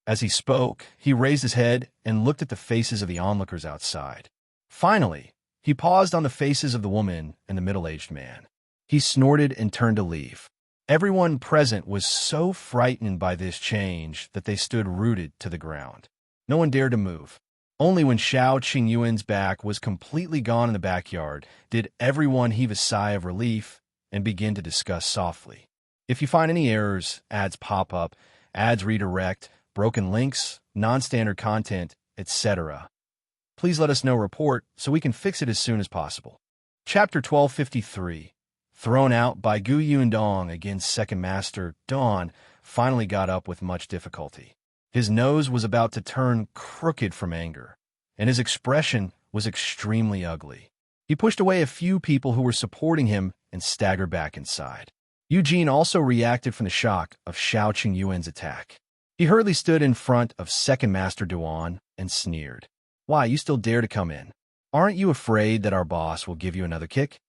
As he spoke, he raised his head and looked at the faces of the onlookers outside. Finally, he paused on the faces of the woman and the middle-aged man. He snorted and turned to leave. Everyone present was so frightened by this change that they stood rooted to the ground. No one dared to move. Only when Xiao Yuan's back was completely gone in the backyard did everyone heave a sigh of relief and begin to discuss softly. If you find any errors, ads pop up, ads redirect, broken links, non-standard content, etc., please let us know report so we can fix it as soon as possible. Chapter 1253. Thrown out by Gu Yundong against Second Master Dawn, finally got up with much difficulty. His nose was about to turn crooked from anger, and his expression was extremely ugly. He pushed away a few people who were supporting him and staggered back inside. Eugene also reacted from the shock of Xiao Yuan's attack. He hurriedly stood in front of Second Master Duan and sneered. "Why, you still dare to come in? Aren't you afraid that our boss will give you another kick?"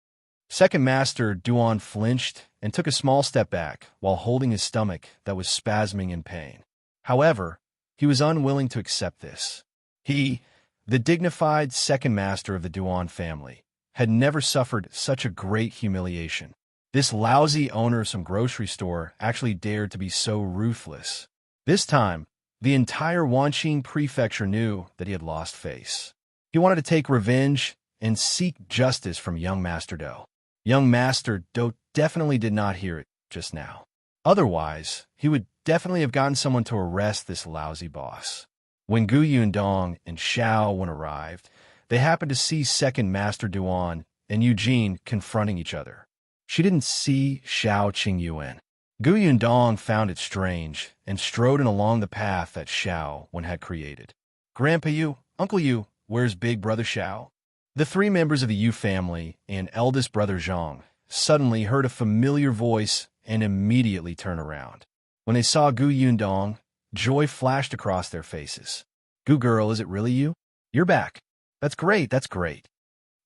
Second Master Duan flinched and took a small step back while holding his stomach that was spasming in pain. However, he was unwilling to accept this. He, the dignified second master of the Duan family, had never suffered such a great humiliation. This lousy owner of some grocery store actually dared to be so ruthless. This time, the entire Wanqing prefecture knew that he had lost face. He wanted to take revenge and seek justice from young Master Do. Young Master Do definitely did not hear it just now. Otherwise, he would definitely have gotten someone to arrest this lousy boss. When Gu Yundong and Xiao Wen arrived, they happened to see Second Master Duan and Eugene confronting each other. She didn't see Xiao Yuan. Gu Yundong found it strange and strode in along the path that Xiao Wen had created. "Grandpa Yu, Uncle Yu, where's Big Brother Xiao?" The three members of the Yu family and eldest brother Zhang suddenly heard a familiar voice and immediately turned around. When they saw Gu Yundong, Joy flashed across their faces. Goo girl, is it really you? You're back. That's great, that's great.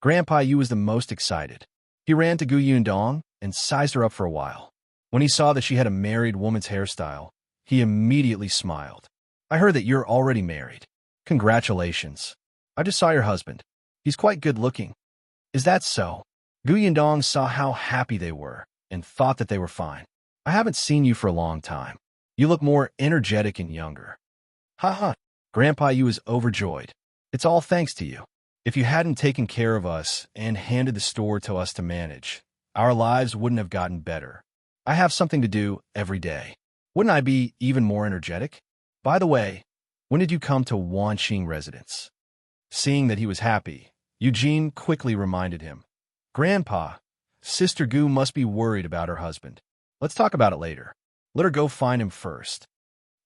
Grandpa Yu was the most excited. He ran to Gu Yundong and sized her up for a while. When he saw that she had a married woman's hairstyle, he immediately smiled. I heard that you're already married. Congratulations. I just saw your husband. He's quite good looking. Is that so? Gu Yundong saw how happy they were and thought that they were fine. I haven't seen you for a long time. You look more energetic and younger. Ha. Grandpa Yu is overjoyed. It's all thanks to you. If you hadn't taken care of us and handed the store to us to manage, our lives wouldn't have gotten better. I have something to do every day. Wouldn't I be even more energetic? By the way, when did you come to Wanqing residence? Seeing that he was happy, Eugene quickly reminded him. Grandpa, Sister Gu must be worried about her husband. Let's talk about it later. Let her go find him first.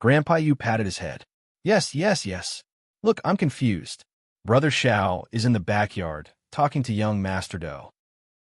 Grandpa Yu patted his head. Yes. Look, I'm confused. Brother Xiao is in the backyard, talking to young Master Do.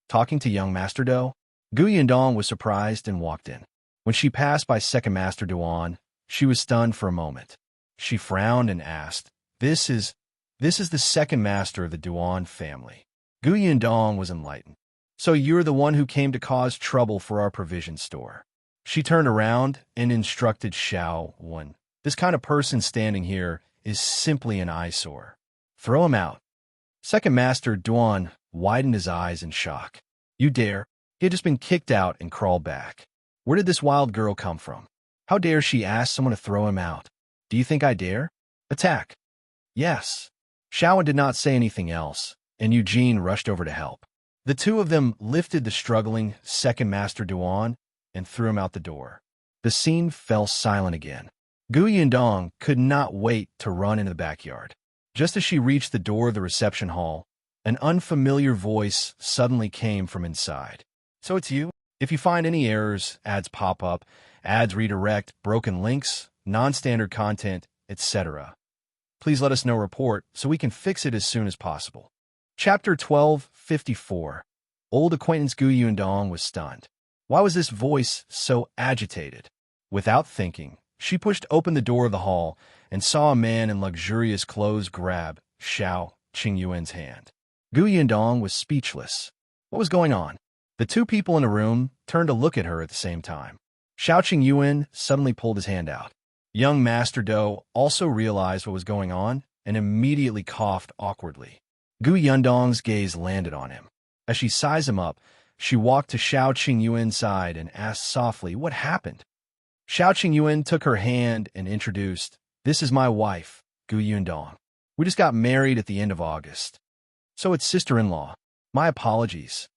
Talking to young Master Do? Gu Yundong was surprised and walked in. When she passed by Second Master Duan, she was stunned for a moment. She frowned and asked, This is the second master of the Duan family. Gu Yundong was enlightened. So you're the one who came to cause trouble for our provision store. She turned around and instructed Xiao Wen. This kind of person standing here is simply an eyesore. Throw him out. Second Master Duan widened his eyes in shock. You dare? He had just been kicked out and crawled back. Where did this wild girl come from? How dare she ask someone to throw him out? Do you think I dare? Attack. Yes. Xiao Wen did not say anything else, and Eugene rushed over to help. The two of them lifted the struggling Second Master Duan and threw him out the door. The scene fell silent again. Gu Yundong could not wait to run into the backyard. Just as she reached the door of the reception hall, an unfamiliar voice suddenly came from inside. So it's you? If you find any errors, ads pop up, ads redirect, broken links, non-standard content, etc., please let us know report so we can fix it as soon as possible. Chapter 1254. Old acquaintance Gu Yundong was stunned. Why was this voice so agitated? Without thinking, she pushed open the door of the hall and saw a man in luxurious clothes grab Xiao Qingyuan's hand. Gu Yundong was speechless. What was going on? The two people in the room turned to look at her at the same time. Xiao Qingyuan suddenly pulled his hand out. Young Master Do also realized what was going on and immediately coughed awkwardly. Gu Yundong's gaze landed on him. As she sized him up, she walked to Xiao Qingyuan's side and asked softly, what happened? Xiao Qingyuan took her hand and introduced, This is my wife, Gu Yundong. We just got married at the end of August. So it's sister-in-law. My apologies.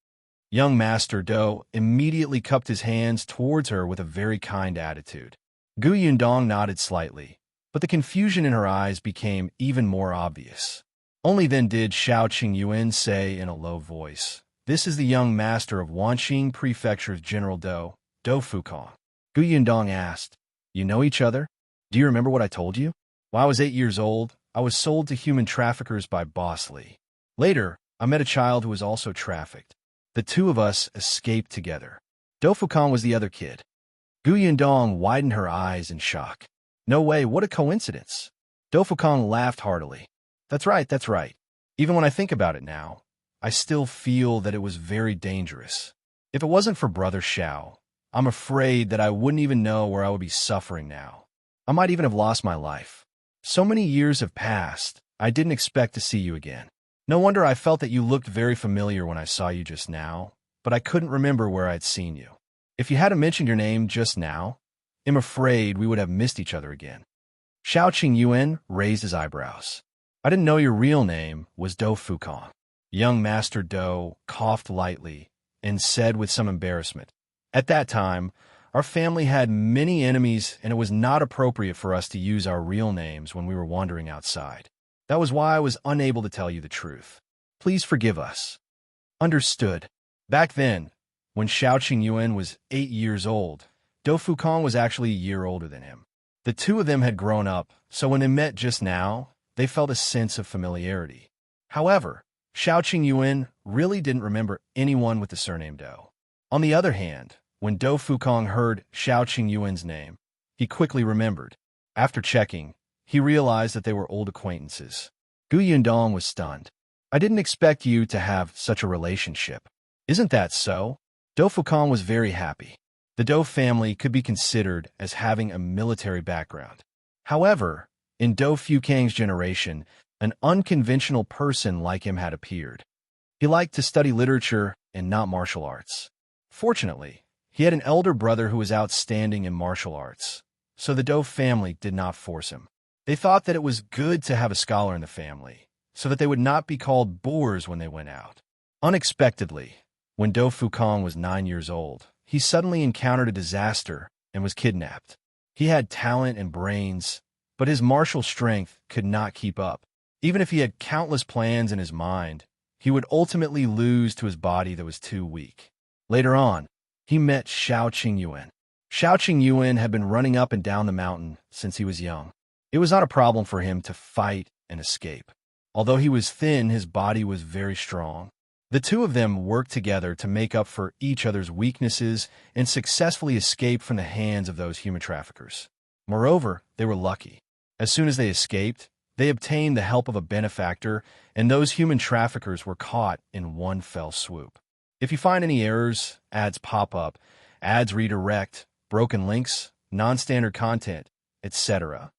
Young Master Do immediately cupped his hands towards her with a very kind attitude. Gu Yundong nodded slightly, but the confusion in her eyes became even more obvious. Only then did Xiao Qingyuan say in a low voice, This is the young master of Wanqing Prefecture's General Do Fukong. Gu Yundong asked, You know each other? Do you remember what I told you? When I was 8 years old, I was sold to human traffickers by Boss Li. Later, I met a child who was also trafficked. The two of us escaped together. Do Fukong was the other kid. Gu Yundong widened her eyes in shock. No way, what a coincidence. Do Fukong laughed heartily. That's right. Even when I think about it now, I still feel that it was very dangerous. If it wasn't for Brother Xiao, I'm afraid that I wouldn't even know where I would be suffering now. I might even have lost my life. So many years have passed, I didn't expect to see you again. No wonder I felt that you looked very familiar when I saw you just now, but I couldn't remember where I'd seen you. If you hadn't mentioned your name just now, I'm afraid we would have missed each other again. Xiao Qingyuan raised his eyebrows. I didn't know your real name was Do Fukong. Young Master Do coughed lightly and said with some embarrassment, At that time, our family had many enemies and it was not appropriate for us to use our real names when we were wandering outside. That was why I was unable to tell you the truth. Please forgive us. Understood. Back then, when Xiao Qingyuan was 8 years old, Do Fukong was actually a year older than him. The two of them had grown up, so when they met just now, they felt a sense of familiarity. However, Xiao Qingyuan really didn't remember anyone with the surname Do. On the other hand, when Do Fukong heard Xiao Qingyuan's name, he quickly remembered. After checking, he realized that they were old acquaintances. Gu Yundong was stunned. I didn't expect you to have such a relationship. Isn't that so? Do Fukong was very happy. The Do family could be considered as having a military background. However, in Do Fukang's generation, an unconventional person like him had appeared. He liked to study literature and not martial arts. Fortunately, he had an elder brother who was outstanding in martial arts, so the Do family did not force him. They thought that it was good to have a scholar in the family, so that they would not be called boors when they went out. Unexpectedly, when Do Fukong was 9 years old, he suddenly encountered a disaster and was kidnapped. He had talent and brains, but his martial strength could not keep up. Even if he had countless plans in his mind, he would ultimately lose to his body that was too weak. Later on, he met Xiao Qingyuan. Xiao Qingyuan had been running up and down the mountain since he was young. It was not a problem for him to fight and escape. Although he was thin, his body was very strong. The two of them worked together to make up for each other's weaknesses and successfully escape from the hands of those human traffickers. Moreover, they were lucky. As soon as they escaped, they obtained the help of a benefactor, and those human traffickers were caught in one fell swoop. If you find any errors, ads pop up, ads redirect, broken links, non-standard content, etc.,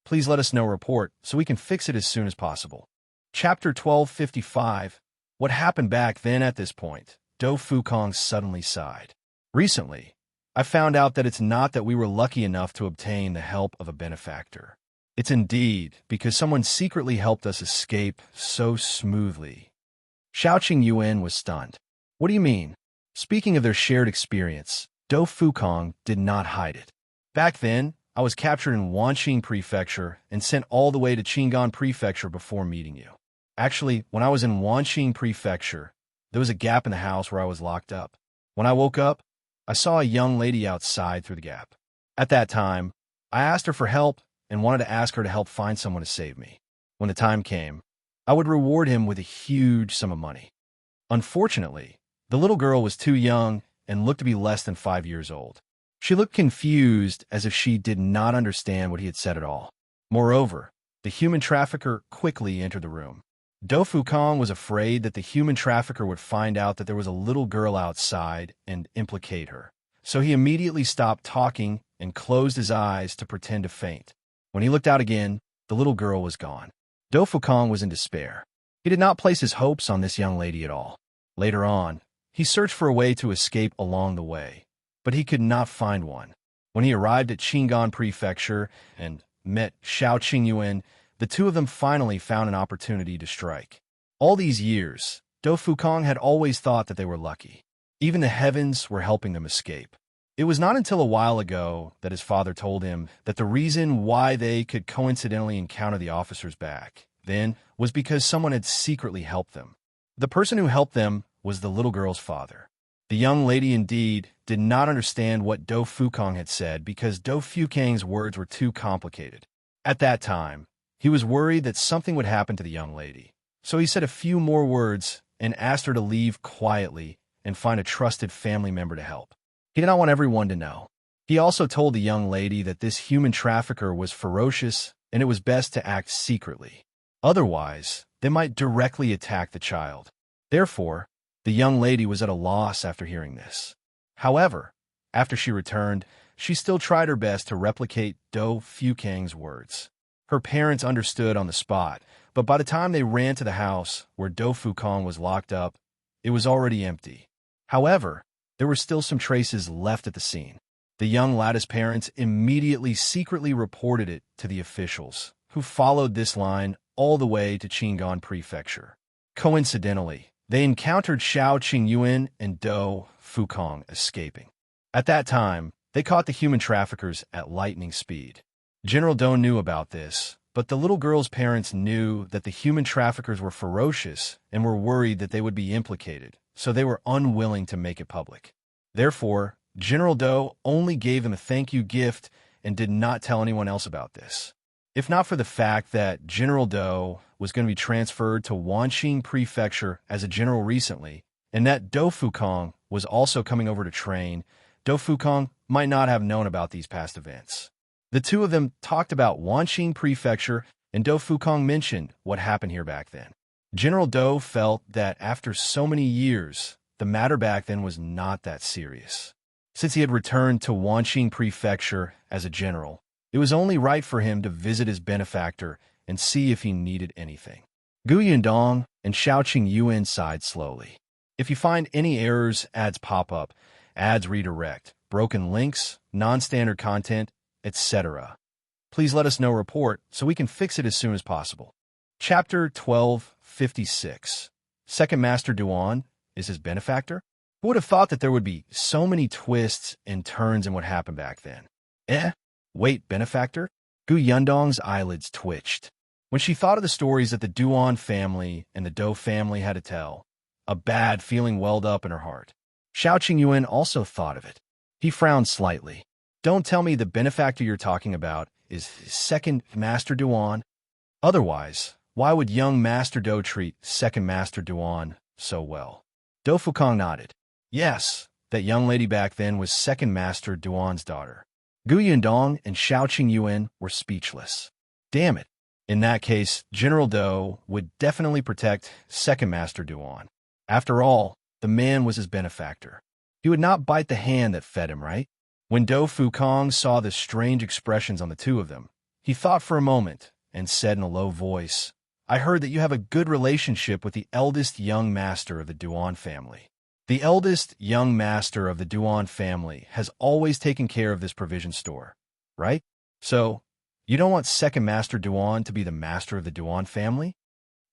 please let us know report so we can fix it as soon as possible. Chapter 1255. What happened back then at this point? Do Fukong suddenly sighed. Recently, I found out that it's not that we were lucky enough to obtain the help of a benefactor. It's indeed because someone secretly helped us escape so smoothly. Xiao Qingyuan was stunned. What do you mean? Speaking of their shared experience, Do Fukong did not hide it. Back then, I was captured in Wanqing Prefecture and sent all the way to Qingan Prefecture before meeting you. Actually, when I was in Wanqing Prefecture, there was a gap in the house where I was locked up. When I woke up, I saw a young lady outside through the gap. At that time, I asked her for help and wanted to ask her to help find someone to save me. When the time came, I would reward him with a huge sum of money. Unfortunately, the little girl was too young and looked to be less than 5 years old. She looked confused, as if she did not understand what he had said at all. Moreover, the human trafficker quickly entered the room. Do Fukong was afraid that the human trafficker would find out that there was a little girl outside and implicate her. So he immediately stopped talking and closed his eyes to pretend to faint. When he looked out again, the little girl was gone. Do Fukong was in despair. He did not place his hopes on this young lady at all. Later on, he searched for a way to escape along the way, but he could not find one. When he arrived at Qingan Prefecture and met Xiao Qingyuan, the two of them finally found an opportunity to strike. All these years, Do Fukong had always thought that they were lucky. Even the heavens were helping them escape. It was not until a while ago that his father told him that the reason why they could coincidentally encounter the officers back then was because someone had secretly helped them. The person who helped them was the little girl's father. The young lady indeed did not understand what Do Fukong had said because Do Fukang's words were too complicated. At that time, he was worried that something would happen to the young lady. So he said a few more words and asked her to leave quietly and find a trusted family member to help. He did not want everyone to know. He also told the young lady that this human trafficker was ferocious and it was best to act secretly. Otherwise, they might directly attack the child. Therefore, the young lady was at a loss after hearing this. However, after she returned, she still tried her best to replicate Do Fukang's words. Her parents understood on the spot, but by the time they ran to the house where Do Fukong was locked up, it was already empty. However, there were still some traces left at the scene. The young lad's parents immediately secretly reported it to the officials, who followed this line all the way to Qingan Prefecture. Coincidentally, they encountered Xiao Qingyuan and Do Fukong escaping. At that time, they caught the human traffickers at lightning speed. General Do knew about this, but the little girl's parents knew that the human traffickers were ferocious and were worried that they would be implicated, so they were unwilling to make it public. Therefore, General Do only gave them a thank you gift and did not tell anyone else about this. If not for the fact that General Do was going to be transferred to Wanqing Prefecture as a general recently, and that Do Fukong was also coming over to train, Do Fukong might not have known about these past events. The two of them talked about Wanqing Prefecture, and Do Fukong mentioned what happened here back then. General Do felt that after so many years, the matter back then was not that serious. Since he had returned to Wanqing Prefecture as a general, it was only right for him to visit his benefactor and see if he needed anything. Gu Yundong and Xiaoqing Yuan sighed slowly. If you find any errors, ads pop up, ads redirect, broken links, non-standard content, etc., please let us know report so we can fix it as soon as possible. Chapter 1256. Second Master Duan is his benefactor? Who would have thought that there would be so many twists and turns in what happened back then? Wait, benefactor? Gu Yundong's eyelids twitched. When she thought of the stories that the Duan family and the Do family had to tell, a bad feeling welled up in her heart. Xiaoqing Yuan also thought of it. He frowned slightly. Don't tell me the benefactor you're talking about is Second Master Duan. Otherwise, why would young Master Do treat Second Master Duan so well? Do Fukong nodded. Yes, that young lady back then was Second Master Duan's daughter. Gu Yundong and Xiaoqing Yuan were speechless. Damn it. In that case, General Do would definitely protect Second Master Duan. After all, the man was his benefactor. He would not bite the hand that fed him, right? When Do Fukong saw the strange expressions on the two of them, he thought for a moment and said in a low voice, I heard that you have a good relationship with the eldest young master of the Duan family. The eldest young master of the Duan family has always taken care of this provision store, right? So, you don't want Second Master Duan to be the master of the Duan family?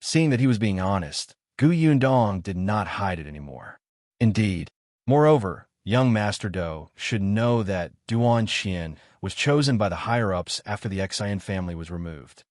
Seeing that he was being honest, Gu Yundong did not hide it anymore. Indeed. Moreover, young Master Do should know that Duan Qian was chosen by the higher-ups after the Xian family was removed.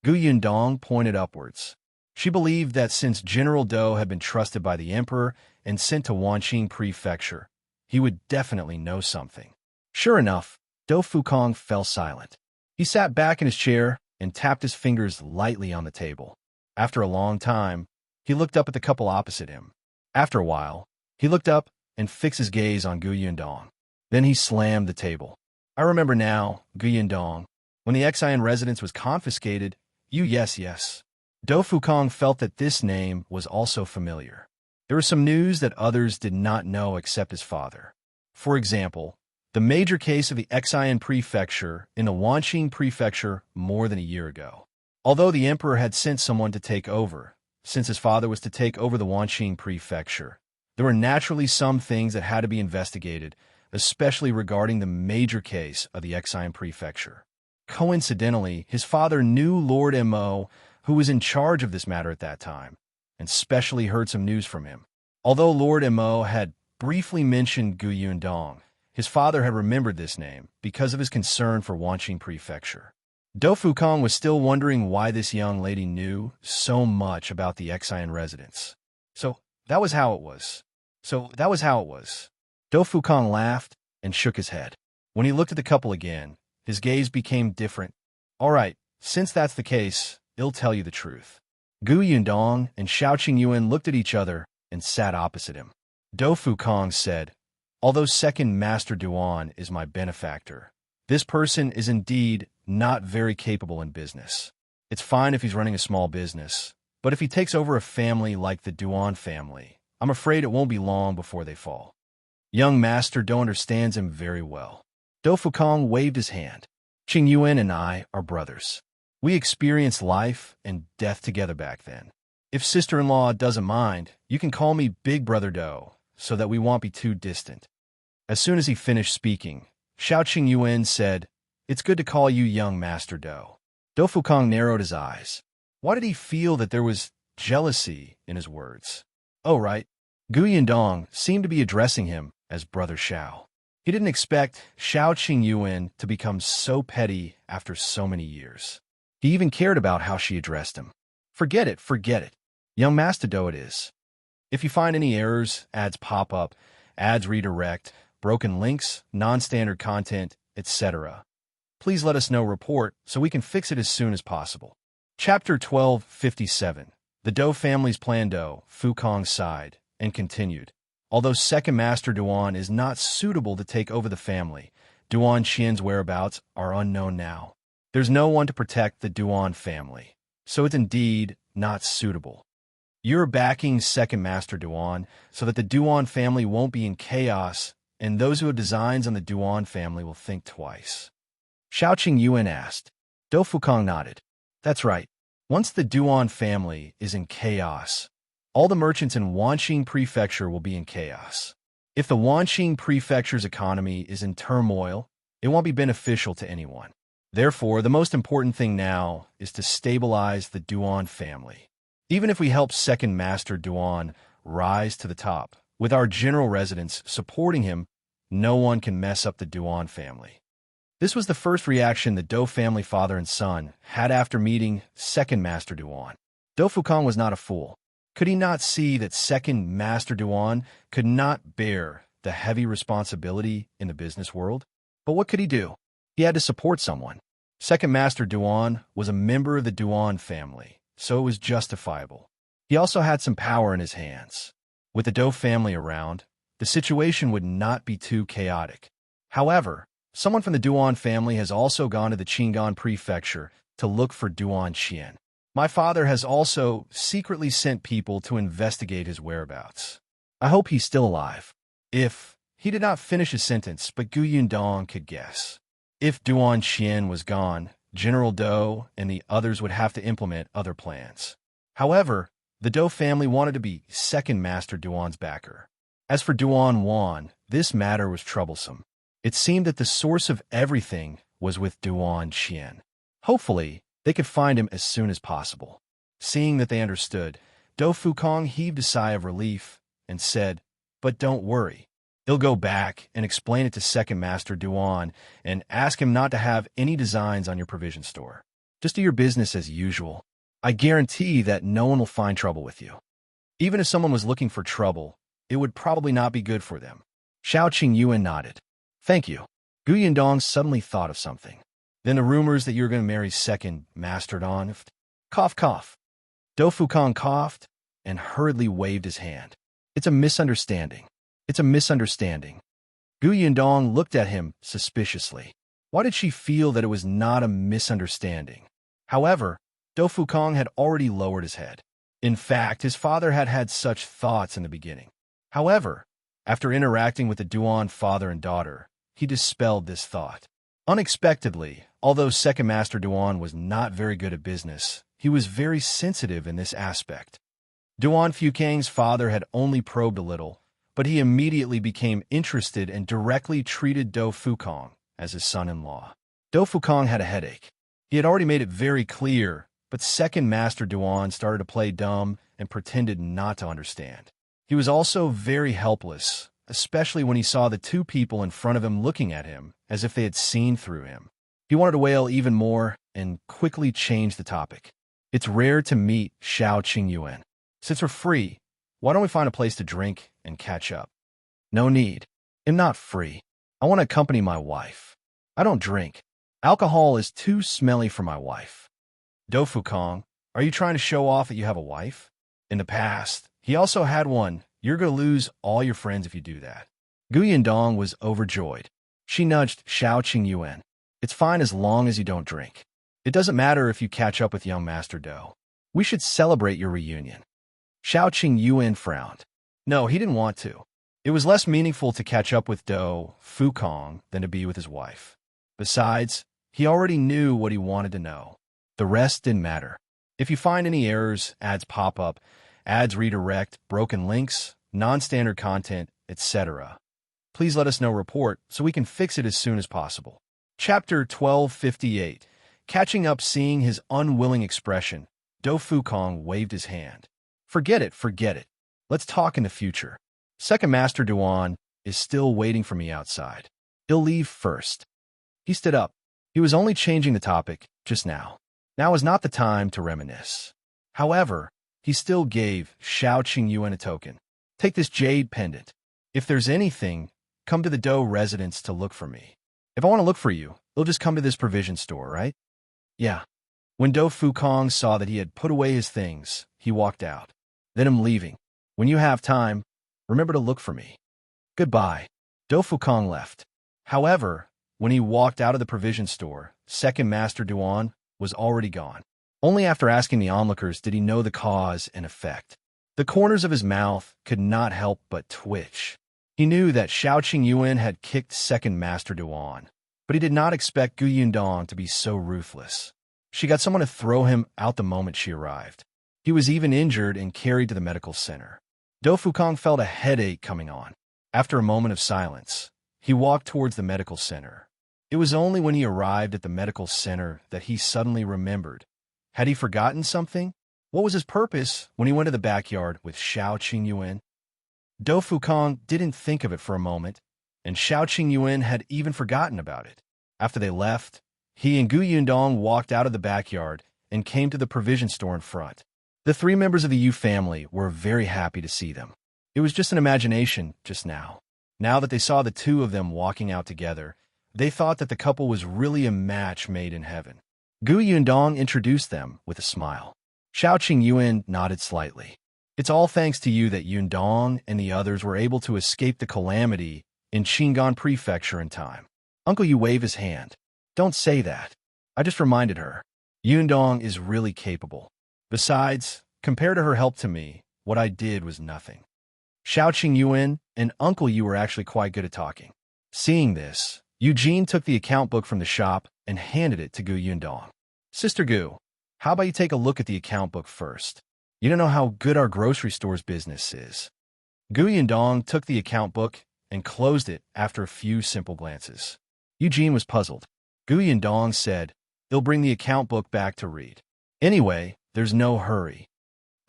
Gu Yundong pointed upwards. She believed that since General Do had been trusted by the emperor and sent to Wanqing Prefecture, he would definitely know something. Sure enough, Do Fukong fell silent. He sat back in his chair and tapped his fingers lightly on the table. After a long time, he looked up at the couple opposite him. After a while, he looked up and fixed his gaze on Gu Yundong. Then he slammed the table. I remember now, Gu Yundong. When the Xian residence was confiscated, yes. Do Fukong felt that this name was also familiar. There was some news that others did not know except his father. For example, the major case of the Xian prefecture in the Wanqing prefecture more than a year ago. Although the emperor had sent someone to take over, since his father was to take over the Wanqing prefecture, there were naturally some things that had to be investigated, especially regarding the major case of the Xian prefecture. Coincidentally, his father knew Lord Mo, who was in charge of this matter at that time, and specially heard some news from him. Although Lord Mo had briefly mentioned Gu Yundong, his father had remembered this name because of his concern for Wanqing Prefecture. Do Fukong was still wondering why this young lady knew so much about the Xian residence. So that was how it was. Do Fukong laughed and shook his head. When he looked at the couple again, his gaze became different. All right, since that's the case, I'll tell you the truth. Gu Yundong and Xiaoqing Yuan looked at each other and sat opposite him. Do Fukong said, although Second Master Duan is my benefactor, this person is indeed not very capable in business. It's fine if he's running a small business, but if he takes over a family like the Duan family, I'm afraid it won't be long before they fall. Young Master Do understands him very well. Do Fukong waved his hand. Qing Yuan and I are brothers. We experienced life and death together back then. If sister-in-law doesn't mind, you can call me Big Brother Do, so that we won't be too distant. As soon as he finished speaking, Xiaoqing Yuan said, it's good to call you young Master Do. Do Fukong narrowed his eyes. Why did he feel that there was jealousy in his words? Oh, right. Gu Yundong seemed to be addressing him as Brother Xiao. He didn't expect Xiaoqing Yuan to become so petty after so many years. He even cared about how she addressed him. Forget it. Young Master Do it is. If you find any errors, ads pop up, ads redirect, broken links, non-standard content, etc., please let us know report so we can fix it as soon as possible. Chapter 1257. The Do family's plan. Do Fukong sighed and continued. Although Second Master Duan is not suitable to take over the family, Duan Qian's whereabouts are unknown now. There's no one to protect the Duan family, so it's indeed not suitable. You're backing second Master Duan so that the Duan family won't be in chaos, and those who have designs on the Duan family will think twice. Xiaoqing Yuan asked. Dou Fukong nodded. That's right. Once the Duan family is in chaos, all the merchants in Wanqing Prefecture will be in chaos. If the Wanqing Prefecture's economy is in turmoil, it won't be beneficial to anyone. Therefore, the most important thing now is to stabilize the Duan family. Even if we help second Master Duan rise to the top, with our general residents supporting him, no one can mess up the Duan family. This was the first reaction the Dou family father and son had after meeting second Master Duan. Dou Fukong was not a fool. Could he not see that second Master Duan could not bear the heavy responsibility in the business world? But what could he do? He had to support someone. Second Master Duan was a member of the Duan family, so it was justifiable. He also had some power in his hands. With the Dou family around, the situation would not be too chaotic. However, someone from the Duan family has also gone to the Qingan Prefecture to look for Duan Qian. My father has also secretly sent people to investigate his whereabouts. I hope he's still alive. If he did not finish his sentence, but Gu Yundong could guess. If Duan Qian was gone, General Dou and the others would have to implement other plans. However, the Dou family wanted to be second Master Duan's backer. As for Duan Wan, this matter was troublesome. It seemed that the source of everything was with Duan Qian. Hopefully, they could find him as soon as possible. Seeing that they understood, Dou Fukong heaved a sigh of relief and said, But don't worry. He'll go back and explain it to second Master Duan and ask him not to have any designs on your provision store. Just do your business as usual. I guarantee that no one will find trouble with you. Even if someone was looking for trouble, it would probably not be good for them. Xiaoqing Yuan nodded. Thank you. Gu Yundong suddenly thought of something. Then the rumors that you're going to marry second Master Duan. Cough, cough. Dou Fukong coughed and hurriedly waved his hand. It's a misunderstanding. It's a misunderstanding. Gu Yundong looked at him suspiciously. Why did she feel that it was not a misunderstanding? However, Dou Fukong had already lowered his head. In fact, his father had had such thoughts in the beginning. However, after interacting with the Duan father and daughter, he dispelled this thought. Unexpectedly, although second Master Duan was not very good at business, he was very sensitive in this aspect. Duan Fukang's father had only probed a little, but he immediately became interested and directly treated Dou Fukong as his son-in-law. Dou Fukong had a headache. He had already made it very clear, but second Master Duan started to play dumb and pretended not to understand. He was also very helpless, especially when he saw the two people in front of him looking at him as if they had seen through him. He wanted to wail even more and quickly changed the topic. It's rare to meet Xiaoqing Yuan. Since we're free, why don't we find a place to drink and catch up? No need. I'm not free. I want to accompany my wife. I don't drink. Alcohol is too smelly for my wife. Dou Fukong, are you trying to show off that you have a wife? In the past, he also had one. You're going to lose all your friends if you do that. Gu Yundong was overjoyed. She nudged Xiaoqing Yuan. It's fine as long as you don't drink. It doesn't matter if you catch up with young Master Dou. We should celebrate your reunion. Xiaoqing Yuan frowned. No, he didn't want to. It was less meaningful to catch up with Dou Fukong than to be with his wife. Besides, he already knew what he wanted to know. The rest didn't matter. If you find any errors, ads pop up, ads redirect, broken links, non-standard content, etc., please let us know report so we can fix it as soon as possible. Chapter 1258. Catching up. Seeing his unwilling expression, Dou Fukong waved his hand. Forget it, forget it. Let's talk in the future. Second Master Duan is still waiting for me outside. He'll leave first. He stood up. He was only changing the topic just now. Now is not the time to reminisce. However, he still gave Xiaoqing Yuan a token. Take this jade pendant. If there's anything, come to the Dou residence to look for me. If I want to look for you, you'll just come to this provision store, right? Yeah. When Dou Fukong saw that he had put away his things, he walked out. Then I'm leaving. When you have time, remember to look for me. Goodbye. Dou Fukong left. However, when he walked out of the provision store, Second Master Duan was already gone. Only after asking the onlookers did he know the cause and effect. The corners of his mouth could not help but twitch. He knew that Xiao Qingyuan had kicked Second Master Duan, but he did not expect Gu Yundong to be so ruthless. She got someone to throw him out the moment she arrived. He was even injured and carried to the medical center. Do Fukong felt a headache coming on. After a moment of silence, he walked towards the medical center. It was only when he arrived at the medical center that he suddenly remembered. Had he forgotten something? What was his purpose when he went to the backyard with Xiao Qingyuan? Do Fukong didn't think of it for a moment, and Xiao Qingyuan had even forgotten about it. After they left, he and Gu Yundong walked out of the backyard and came to the provision store in front. The three members of the Yu family were very happy to see them. It was just an imagination just now. Now that they saw the two of them walking out together, they thought that the couple was really a match made in heaven. Gu Yundong introduced them with a smile. Xiao Qingyuan nodded slightly. It's all thanks to you that Yundong and the others were able to escape the calamity in Qingan Prefecture in time. Uncle Yu waved his hand. Don't say that. I just reminded her. Yundong is really capable. Besides, compared to her help to me, what I did was nothing. Xiao Qingyuan and Uncle Yu were actually quite good at talking. Seeing this, Eugene took the account book from the shop and handed it to Gu Yundong. Sister Gu, how about you take a look at the account book first? You don't know how good our grocery store's business is. Gu Yundong took the account book and closed it after a few simple glances. Eugene was puzzled. Gu Yundong said, "They'll bring the account book back to read. Anyway, there's no hurry."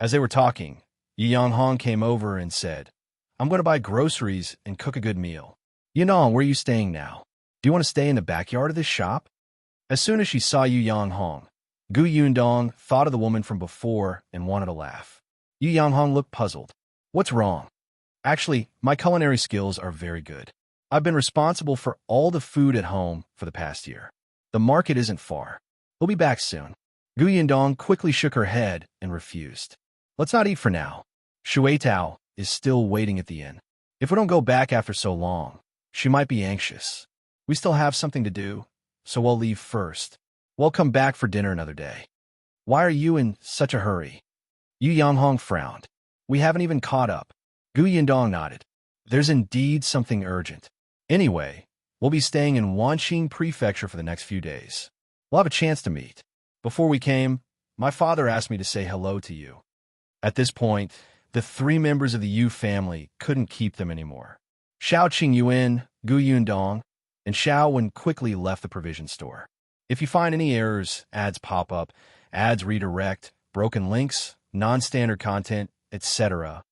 As they were talking, Yi Yanghong came over and said, "I'm going to buy groceries and cook a good meal. Yunong, where are you staying now? Do you want to stay in the backyard of this shop?" As soon as she saw Yu Yanghong, Gu Yundong thought of the woman from before and wanted to laugh. Yu Yanghong looked puzzled. "What's wrong?" "Actually, my culinary skills are very good. I've been responsible for all the food at home for the past year. The market isn't far. We'll be back soon." Gu Yundong quickly shook her head and refused. "Let's not eat for now. Shui Tao is still waiting at the inn. If we don't go back after so long, she might be anxious. We still have something to do, so we'll leave first. We'll come back for dinner another day." "Why are you in such a hurry?" Yu Yanghong frowned. "We haven't even caught up." Gu Yundong nodded. "There's indeed something urgent. Anyway, we'll be staying in Wanqing Prefecture for the next few days. We'll have a chance to meet. Before we came, my father asked me to say hello to you." At this point, the three members of the Yu family couldn't keep them anymore. Xiao Qingyuan, Gu Yundong, and Xiao Wen quickly left the provision store. If you find any errors, ads pop up, ads redirect, broken links, non-standard content, etc.,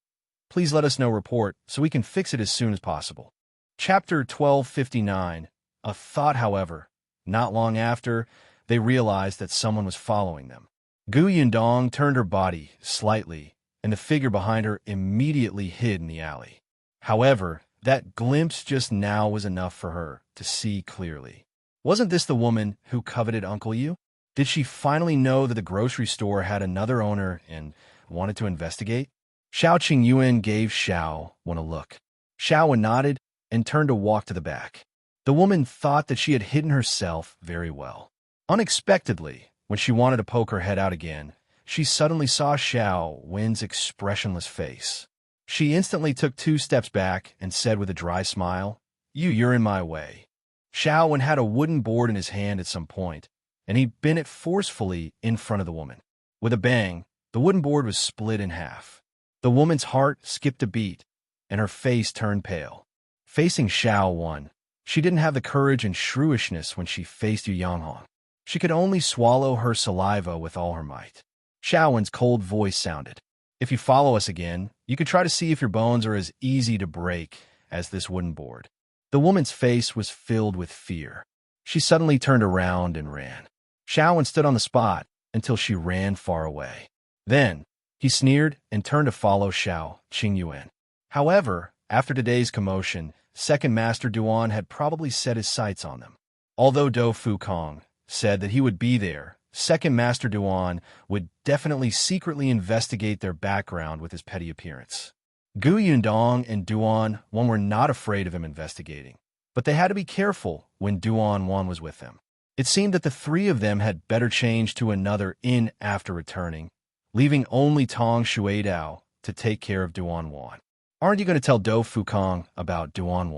please let us know report so we can fix it as soon as possible. Chapter 1259. A thought, however. Not long after, they realized that someone was following them. Gu Yundong turned her body slightly, and the figure behind her immediately hid in the alley. However, that glimpse just now was enough for her to see clearly. Wasn't this the woman who coveted Uncle Yu? Did she finally know that the grocery store had another owner and wanted to investigate? Xiao Qingyuan gave Xiao Wen a look. Xiao Wen nodded and turned to walk to the back. The woman thought that she had hidden herself very well. Unexpectedly, when she wanted to poke her head out again, she suddenly saw Xiao Wen's expressionless face. She instantly took 2 steps back and said with a dry smile, You're in my way." Xiao Wen had a wooden board in his hand at some point, and he bent it forcefully in front of the woman. With a bang, the wooden board was split in half. The woman's heart skipped a beat, and her face turned pale. Facing Xiao Wen, she didn't have the courage and shrewishness when she faced Yu Yanghong. She could only swallow her saliva with all her might. Xiao Wen's cold voice sounded. "If you follow us again, you could try to see if your bones are as easy to break as this wooden board." The woman's face was filled with fear. She suddenly turned around and ran. Xiao Wen stood on the spot until she ran far away. Then, he sneered and turned to follow Xiao Qingyuan. However, after today's commotion, Second Master Duan had probably set his sights on them. Although Do Fukong said that he would be there, Second Master Duan would definitely secretly investigate their background with his petty appearance. Gu Yundong and Duan were not afraid of him investigating, but they had to be careful when Duan was with them. It seemed that the three of them had better change to another inn after returning, leaving only Tong Shuidao to take care of Duan. Aren't you going to tell Do Fukong about Duan?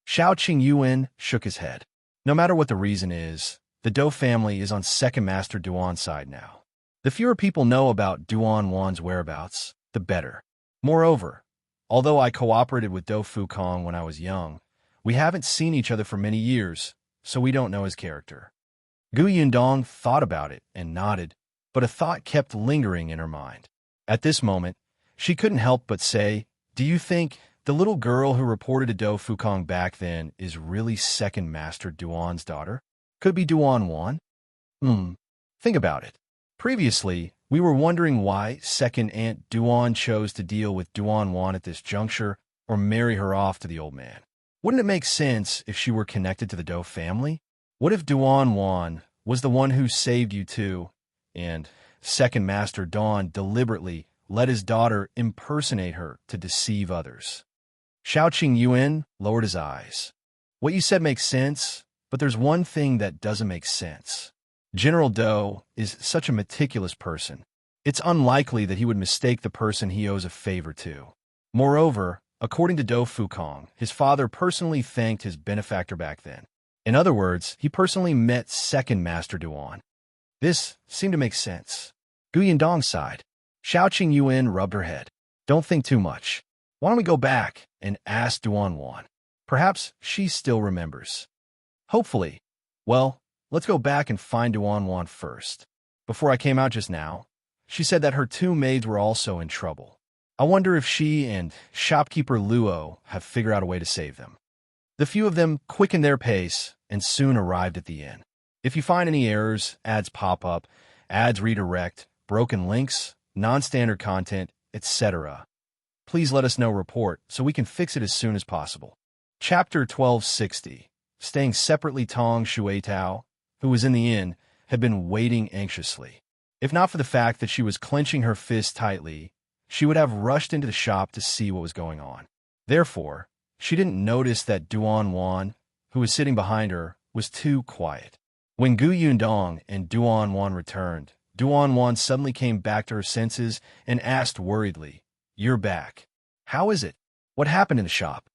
Xiao Qingyuan shook his head. No matter what the reason is, the Do family is on Second Master Duan's side now. The fewer people know about Duan's whereabouts, the better. Moreover, although I cooperated with Do Fukong when I was young, we haven't seen each other for many years, so we don't know his character. Gu Yundong thought about it and nodded, but a thought kept lingering in her mind. At this moment, she couldn't help but say, "Do you think the little girl who reported to Do Fukong back then is really Second Master Duan's daughter? Could it be Duan? Think about it. Previously, we were wondering why Second Aunt Duan chose to deal with Duan at this juncture or marry her off to the old man. Wouldn't it make sense if she were connected to the Do family? What if Duan was the one who saved you too, and Second Master Dawn deliberately let his daughter impersonate her to deceive others?" Xiao Qingyuan lowered his eyes. "What you said makes sense, but there's one thing that doesn't make sense. General Do is such a meticulous person. It's unlikely that he would mistake the person he owes a favor to. Moreover, according to Do Fukong, his father personally thanked his benefactor back then. In other words, he personally met Second Master Duan. This seemed to make sense." Gu Yindong sighed. Xiao Qingyuan rubbed her head. "Don't think too much. Why don't we go back and ask Duan? Perhaps she still remembers." "Hopefully. Well, let's go back and find Duan first. Before I came out just now, she said that her two maids were also in trouble. I wonder if she and shopkeeper Luo have figured out a way to save them." The few of them quickened their pace and soon arrived at the inn. If you find any errors, ads pop up, ads redirect, broken links, non-standard content, etc., please let us know report so we can fix it as soon as possible. Chapter 1260. Staying separately, Tong Shuitao, who was in the inn, had been waiting anxiously. If not for the fact that she was clenching her fist tightly, she would have rushed into the shop to see what was going on. Therefore, she didn't notice that Duan, who was sitting behind her, was too quiet. When Gu Yundong and Duan returned, Duan suddenly came back to her senses and asked worriedly, "You're back. How is it? What happened in the shop?"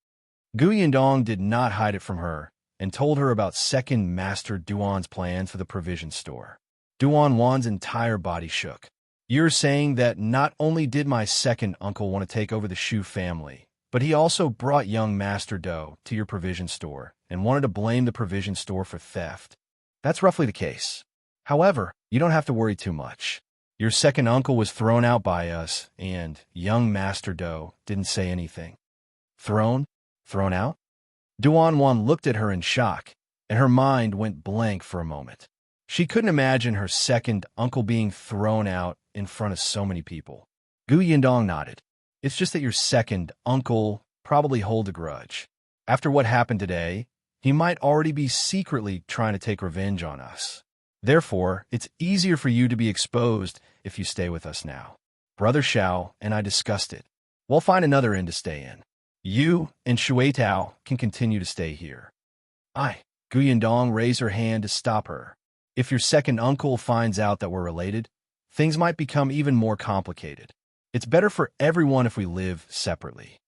Gu Yundong did not hide it from her and told her about Second Master Duan's plans for the provision store. Duan's entire body shook. "You're saying that not only did my second uncle want to take over the Shu family, but he also brought young Master Do to your provision store and wanted to blame the provision store for theft." "That's roughly the case. However, you don't have to worry too much. Your second uncle was thrown out by us, and young Master Do didn't say anything." Thrown out? Duan looked at her in shock, and her mind went blank for a moment. She couldn't imagine her second uncle being thrown out in front of so many people. Gu Yindong nodded. "It's just that your second uncle probably holds a grudge. After what happened today, he might already be secretly trying to take revenge on us. Therefore, it's easier for you to be exposed if you stay with us now. Brother Xiao and I discussed it. We'll find another inn to stay in. You and Shuitao can continue to stay here." Gu Yindong raised her hand to stop her. "If your second uncle finds out that we're related, things might become even more complicated. It's better for everyone if we live separately."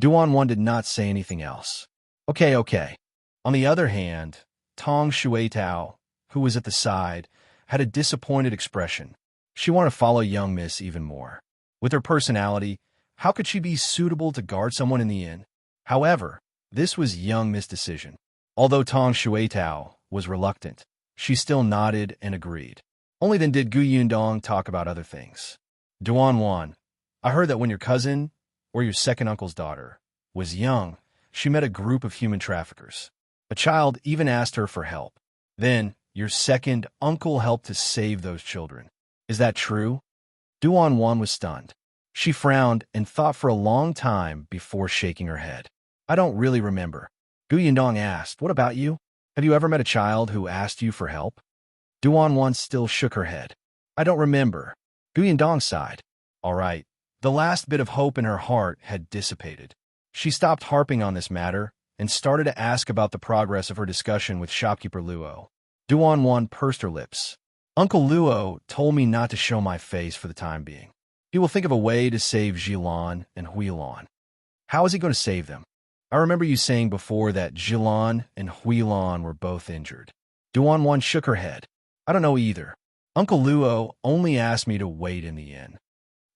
Duan did not say anything else. Okay. On the other hand, Tong Shuitao, who was at the side, had a disappointed expression. She wanted to follow young Miss even more. With her personality, how could she be suitable to guard someone in the inn? However, this was young Miss' decision. Although Tong Shuitao was reluctant, she still nodded and agreed. Only then did Gu Yundong talk about other things. "Duan, I heard that when your cousin, or your second uncle's daughter, was young, she met a group of human traffickers. A child even asked her for help. Then, your second uncle helped to save those children. Is that true?" Duan was stunned. She frowned and thought for a long time before shaking her head. "I don't really remember." Gu Yindong asked, "What about you? Have you ever met a child who asked you for help?" Duan still shook her head. "I don't remember." Gu Yindong sighed. All right. The last bit of hope in her heart had dissipated. She stopped harping on this matter and started to ask about the progress of her discussion with shopkeeper Luo. Duan pursed her lips. Uncle Luo told me not to show my face for the time being. He will think of a way to save Jilan and Huilan. How is he going to save them? I remember you saying before that Jilan and Huilan were both injured. Duan shook her head. I don't know either. Uncle Luo only asked me to wait in the inn.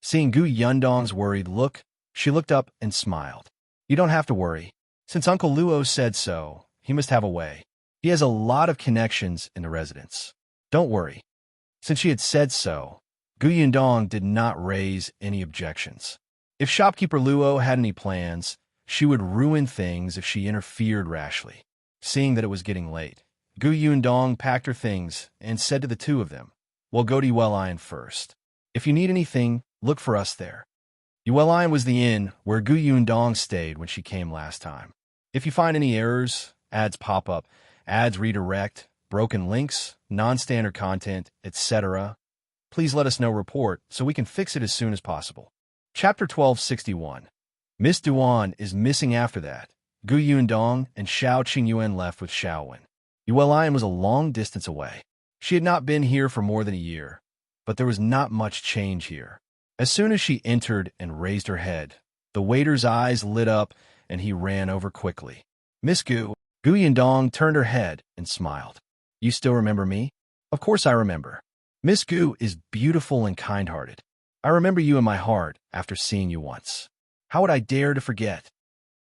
Seeing Gu Yundong's worried look, she looked up and smiled. You don't have to worry. Since Uncle Luo said so, he must have a way. He has a lot of connections in the residence. Don't worry. Since she had said so, Gu Yundong did not raise any objections. If shopkeeper Luo had any plans, she would ruin things if she interfered rashly. Seeing that it was getting late, Gu Yundong packed her things and said to the two of them, "We'll go to Yuelian first. If you need anything, look for us there." Yuelian was the inn where Gu Yundong stayed when she came last time. If you find any errors, ads pop up, ads redirect, broken links, non-standard content, etc., please let us know report so we can fix it as soon as possible. Chapter 1261. Miss Duan is missing after that. Gu Yundong and Xiao Qingyuan left with Xiaowen. Yuelian was a long distance away. She had not been here for more than a year, but there was not much change here. As soon as she entered and raised her head, the waiter's eyes lit up and he ran over quickly. Miss Gu Yundong turned her head and smiled. You still remember me? Of course I remember. Miss Gu is beautiful and kind-hearted. I remember you in my heart after seeing you once. How would I dare to forget?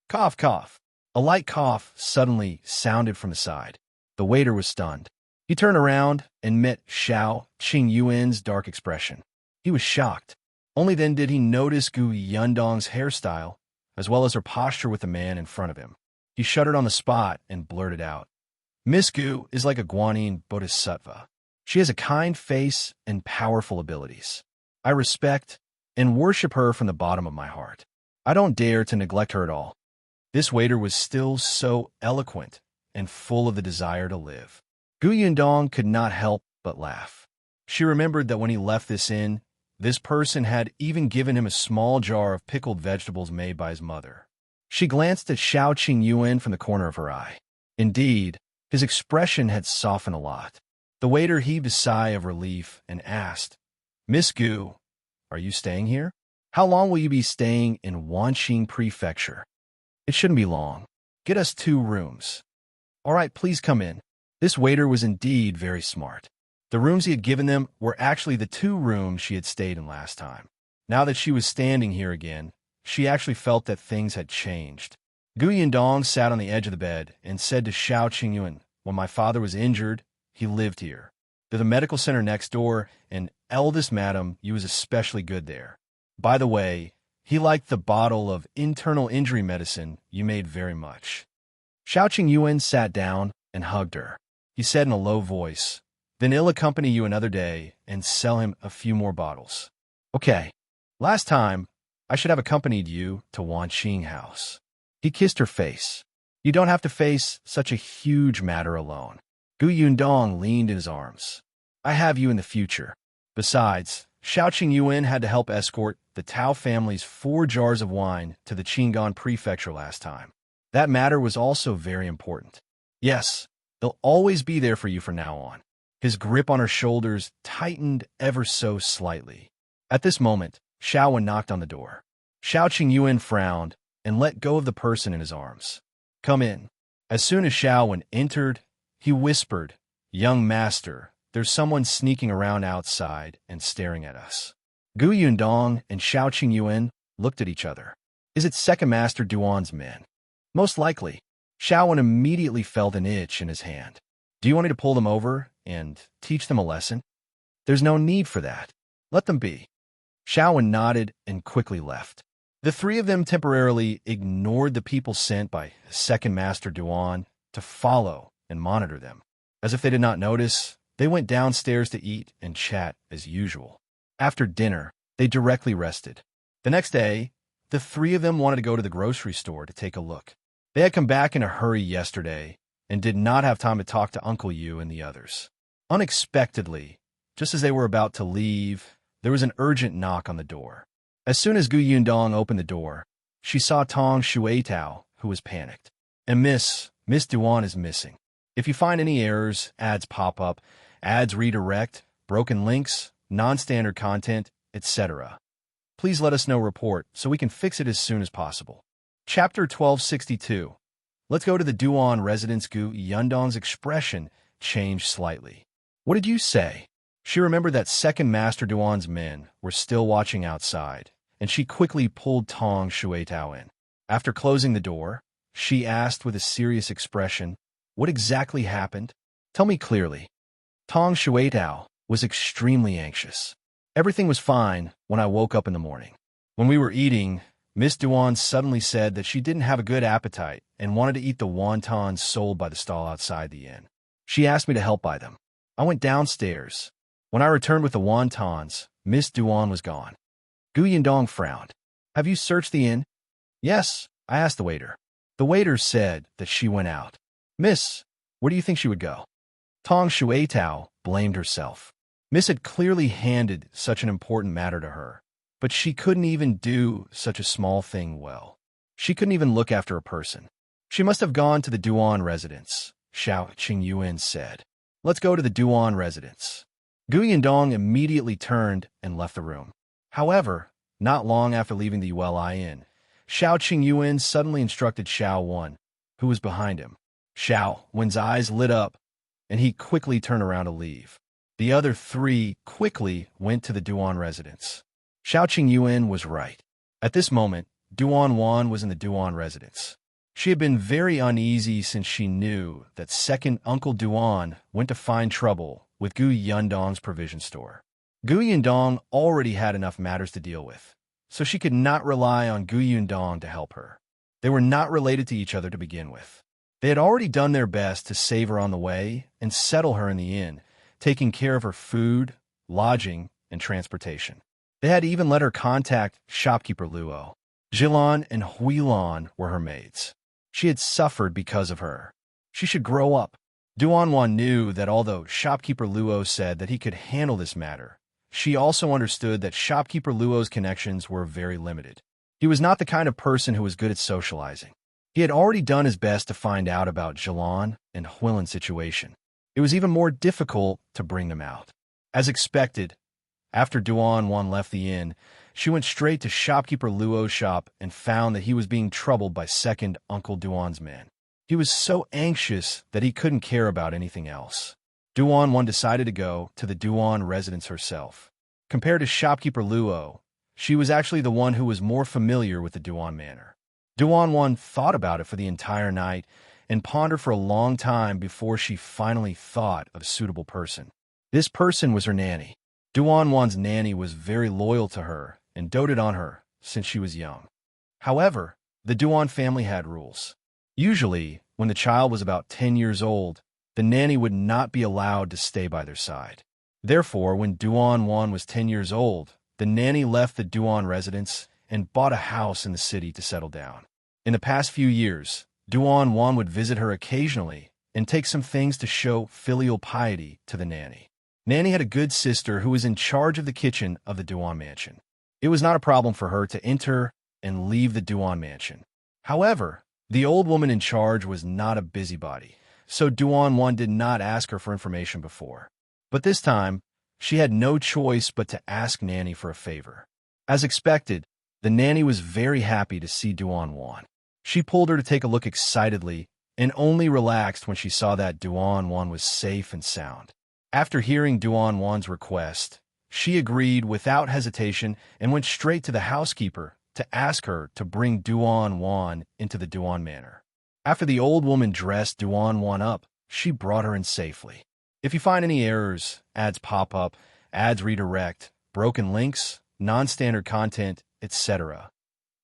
Cough, cough. A light cough suddenly sounded from the side. The waiter was stunned. He turned around and met Xiao Qingyuan's dark expression. He was shocked. Only then did he notice Gu Yundong's hairstyle, as well as her posture with the man in front of him. He shuddered on the spot and blurted out, Miss Gu is like a Guanyin bodhisattva. She has a kind face and powerful abilities. I respect and worship her from the bottom of my heart. I don't dare to neglect her at all. This waiter was still so eloquent and full of the desire to live. Gu Yundong could not help but laugh. She remembered that when he left this inn, this person had even given him a small jar of pickled vegetables made by his mother. She glanced at Xiao Qingyuan from the corner of her eye. Indeed, his expression had softened a lot. The waiter heaved a sigh of relief and asked, Miss Gu, are you staying here? How long will you be staying in Wanqing Prefecture? It shouldn't be long. Get us 2 rooms. All right, please come in. This waiter was indeed very smart. The rooms he had given them were actually the 2 rooms she had stayed in last time. Now that she was standing here again, she actually felt that things had changed. Gu Yundong sat on the edge of the bed and said to Xiao Qingyuan, when my father was injured, he lived here. There's a medical center next door, and Eldest madam, you was especially good there. By the way, he liked the bottle of internal injury medicine you made very much. Xiao Qingyuan sat down and hugged her. He said in a low voice, then he'll accompany you another day and sell him a few more bottles. Okay. Last time, I should have accompanied you to Wanqing House. He kissed her face. You don't have to face such a huge matter alone. Gu Yundong leaned in his arms. I have you in the future. Besides, Xiao Qingyuan had to help escort the Tao family's 4 jars of wine to the Qingan Prefecture last time. That matter was also very important. Yes, they'll always be there for you from now on. His grip on her shoulders tightened ever so slightly. At this moment, Xiaowen knocked on the door. Xiao Qingyuan frowned and let go of the person in his arms. Come in. As soon as Xiaowen entered, he whispered, Young master, there's someone sneaking around outside and staring at us. Gu Yundong and Xiao Qingyuan looked at each other. Is it Second Master Duan's men? Most likely. Xiaowen immediately felt an itch in his hand. Do you want me to pull them over and teach them a lesson? There's no need for that. Let them be. Xiaowen nodded and quickly left. The 3 of them temporarily ignored the people sent by Second Master Duan to follow and monitor them. As if they did not notice, they went downstairs to eat and chat as usual. After dinner, they directly rested. The next day, the 3 of them wanted to go to the grocery store to take a look. They had come back in a hurry yesterday and did not have time to talk to Uncle Yu and the others. Unexpectedly, just as they were about to leave, there was an urgent knock on the door. As soon as Gu Yundong opened the door, she saw Tong Shueitao, who was panicked. and Miss Duan is missing. If you find any errors, ads pop up, ads redirect, broken links, non-standard content, etc., please let us know report so we can fix it as soon as possible. Chapter 1262. Let's go to the Duan residence. Gu Yundong's expression changed slightly. What did you say? She remembered that second Master Duan's men were still watching outside, and she quickly pulled Tong Shuetao in. After closing the door, she asked with a serious expression, "What exactly happened? Tell me clearly." Tong Shuetao was extremely anxious. Everything was fine when I woke up in the morning. When we were eating, Miss Duan suddenly said that she didn't have a good appetite and wanted to eat the wontons sold by the stall outside the inn. She asked me to help buy them. I went downstairs. When I returned with the wontons, Miss Duan was gone. Gu Yindong frowned. "Have you searched the inn?" "Yes," I asked the waiter. The waiter said that she went out. "Miss, where do you think she would go?" Tong Shuetao blamed herself. Miss had clearly handed such an important matter to her, but she couldn't even do such a small thing well. She couldn't even look after a person. She must have gone to the Duan residence, Xiao Qingyuan said. "Let's go to the Duan residence." Gu Yindong immediately turned and left the room. However, not long after leaving the Uli Inn, Xiao Qingyuan suddenly instructed Xiao Wen, who was behind him. Xiao Wen's eyes lit up, and he quickly turned around to leave. The other three quickly went to the Duan residence. Xiao Qingyuan was right. At this moment, Duan Wan was in the Duan residence. She had been very uneasy since she knew that second Uncle Duan went to find trouble with Gu Yundong's provision store. Gu Yundong already had enough matters to deal with, so she could not rely on Gu Yundong to help her. They were not related to each other to begin with. They had already done their best to save her on the way and settle her in the inn, taking care of her food, lodging, and transportation. They had even let her contact shopkeeper Luo. Jilan and Huilan were her maids. She had suffered because of her. She should grow up. Duan Wan knew that although shopkeeper Luo said that he could handle this matter, she also understood that shopkeeper Luo's connections were very limited. He was not the kind of person who was good at socializing. He had already done his best to find out about Jilan and Huilan's situation. It was even more difficult to bring them out. As expected, after Duan Wan left the inn, she went straight to shopkeeper Luo's shop and found that he was being troubled by second Uncle Duan's men. He was so anxious that he couldn't care about anything else. Duan Wan decided to go to the Duan residence herself. Compared to shopkeeper Luo, she was actually the one who was more familiar with the Duan manor. Duan Wan thought about it for the entire night and pondered for a long time before she finally thought of a suitable person. This person was her nanny. Duan Wan's nanny was very loyal to her and doted on her since she was young. However, the Duan family had rules. Usually, when the child was about 10 years old, the nanny would not be allowed to stay by their side. Therefore, when Duan Wan was 10 years old, the nanny left the Duan residence and bought a house in the city to settle down. In the past few years, Duan Wan would visit her occasionally and take some things to show filial piety to the nanny. Nanny had a good sister who was in charge of the kitchen of the Duan mansion. It was not a problem for her to enter and leave the Duan mansion. However, the old woman in charge was not a busybody, so Duan Wan did not ask her for information before. But this time, she had no choice but to ask Nanny for a favor. As expected, the nanny was very happy to see Duan Wan. She pulled her to take a look excitedly and only relaxed when she saw that Duan Wan was safe and sound. After hearing Duan Wan's request, she agreed without hesitation and went straight to the housekeeper to ask her to bring Duan Wan into the Duan manor. After the old woman dressed Duan Wan up, she brought her in safely. If you find any errors, ads pop up, ads redirect, broken links, non-standard content, etc.,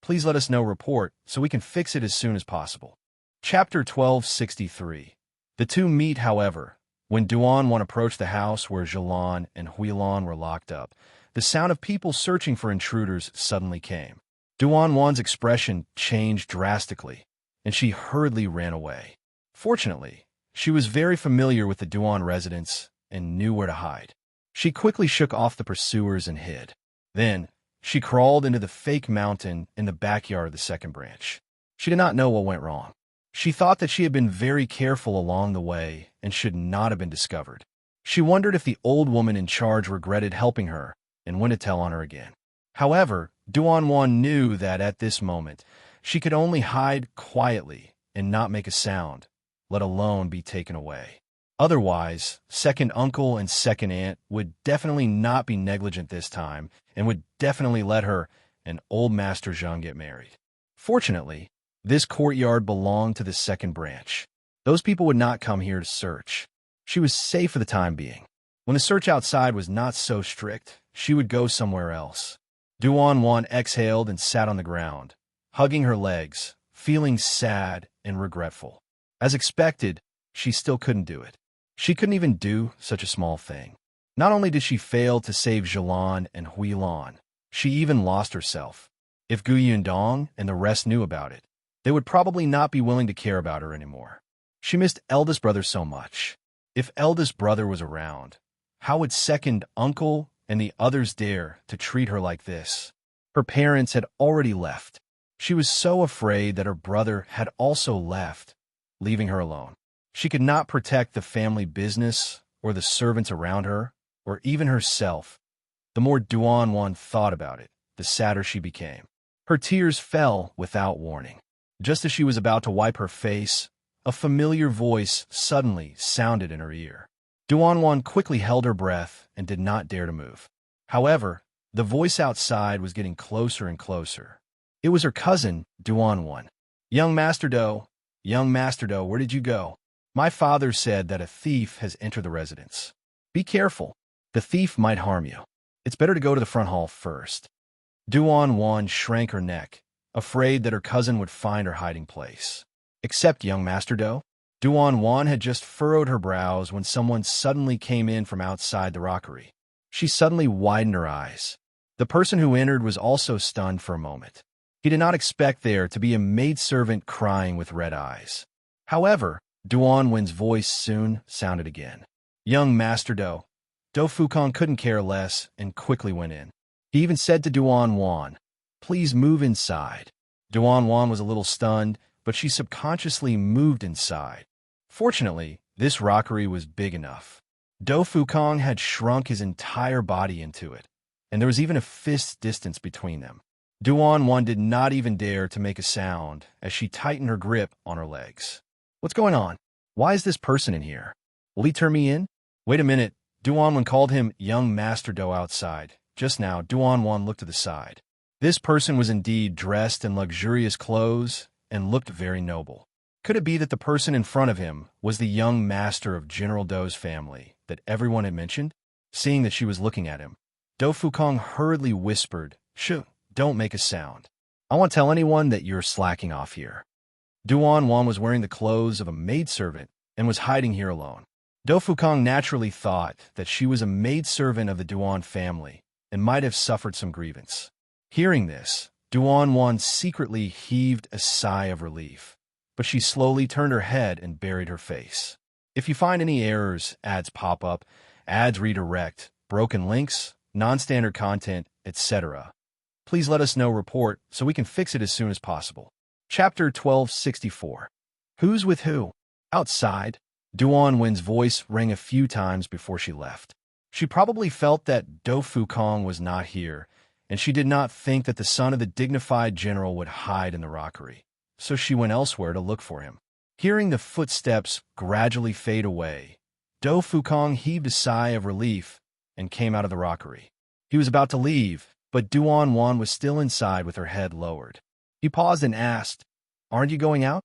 please let us know report so we can fix it as soon as possible. Chapter 1263. The two meet, however. When Duan Wan approached the house where Jilan and Huilan were locked up, the sound of people searching for intruders suddenly came. Duan Wan's expression changed drastically, and she hurriedly ran away. Fortunately, she was very familiar with the Duan residence and knew where to hide. She quickly shook off the pursuers and hid. Then, she crawled into the fake mountain in the backyard of the second branch. She did not know what went wrong. She thought that she had been very careful along the way and should not have been discovered. She wondered if the old woman in charge regretted helping her and when to tell on her again. However, Duan knew that at this moment, she could only hide quietly and not make a sound, let alone be taken away. Otherwise, second uncle and second aunt would definitely not be negligent this time and would definitely let her and old Master Zhang get married. Fortunately, this courtyard belonged to the second branch. Those people would not come here to search. She was safe for the time being. When the search outside was not so strict, she would go somewhere else. Duan exhaled and sat on the ground, hugging her legs, feeling sad and regretful. As expected, she still couldn't do it. She couldn't even do such a small thing. Not only did she fail to save Zhilan and Huilan, she even lost herself. If Gu Yundong and the rest knew about it, they would probably not be willing to care about her anymore. She missed eldest brother so much. If eldest brother was around, how would second uncle and the others dare to treat her like this? Her parents had already left. She was so afraid that her brother had also left, leaving her alone. She could not protect the family business or the servants around her, or even herself. The more Duan thought about it, the sadder she became. Her tears fell without warning. Just as she was about to wipe her face, a familiar voice suddenly sounded in her ear. Duan quickly held her breath and did not dare to move. However, the voice outside was getting closer and closer. It was her cousin, Duan. Young Master Do, where did you go? My father said that a thief has entered the residence. Be careful. The thief might harm you. It's better to go to the front hall first. Duan shrank her neck, afraid that her cousin would find her hiding place. Except young Master Do. Duan had just furrowed her brows when someone suddenly came in from outside the rockery. She suddenly widened her eyes. The person who entered was also stunned for a moment. He did not expect there to be a maidservant crying with red eyes. However, Duan's voice soon sounded again. Young Master Do. Do Fukong couldn't care less and quickly went in. He even said to Duan, please move inside. Duan was a little stunned, but she subconsciously moved inside. Fortunately, this rockery was big enough. Do Fukong had shrunk his entire body into it, and there was even a fist's distance between them. Duan did not even dare to make a sound as she tightened her grip on her legs. What's going on? Why is this person in here? Will he turn me in? Wait a minute. Duan called him young Master Do outside. Just now, Duan looked to the side. This person was indeed dressed in luxurious clothes and looked very noble. Could it be that the person in front of him was the young master of General Do's family that everyone had mentioned? Seeing that she was looking at him, Do Fukong hurriedly whispered, Shh, don't make a sound. I won't tell anyone that you're slacking off here. Duan was wearing the clothes of a maidservant and was hiding here alone. Do Fukong naturally thought that she was a maidservant of the Duan family and might have suffered some grievance. Hearing this, Duan secretly heaved a sigh of relief, but she slowly turned her head and buried her face. If you find any errors, ads pop up, ads redirect, broken links, non-standard content, etc., please let us know report so we can fix it as soon as possible. Chapter 1264. Who's with who? Outside, Duan's voice rang a few times before she left. She probably felt that Do Fukong was not here, and she did not think that the son of the dignified general would hide in the rockery, so she went elsewhere to look for him. Hearing the footsteps gradually fade away, Do Fukong heaved a sigh of relief and came out of the rockery. He was about to leave, but Duan was still inside with her head lowered. He paused and asked, Aren't you going out?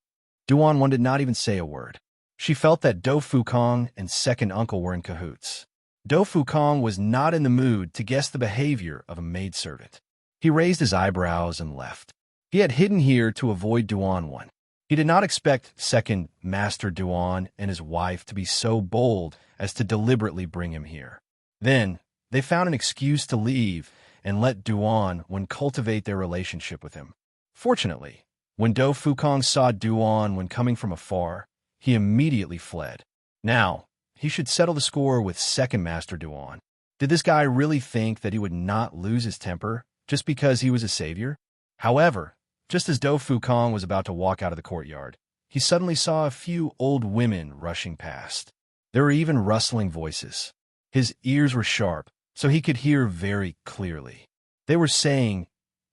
Duan did not even say a word. She felt that Do Fukong and second uncle were in cahoots. Do Fukong was not in the mood to guess the behavior of a maidservant. He raised his eyebrows and left. He had hidden here to avoid Duan. He did not expect second Master Duan and his wife to be so bold as to deliberately bring him here. Then, they found an excuse to leave and let Duan cultivate their relationship with him. Fortunately, when Do Fukong saw Duan when coming from afar, he immediately fled. Now, he should settle the score with second Master Duan. Did this guy really think that he would not lose his temper just because he was a savior? However, just as Do Fukong was about to walk out of the courtyard, he suddenly saw a few old women rushing past. There were even rustling voices. His ears were sharp, so he could hear very clearly. They were saying,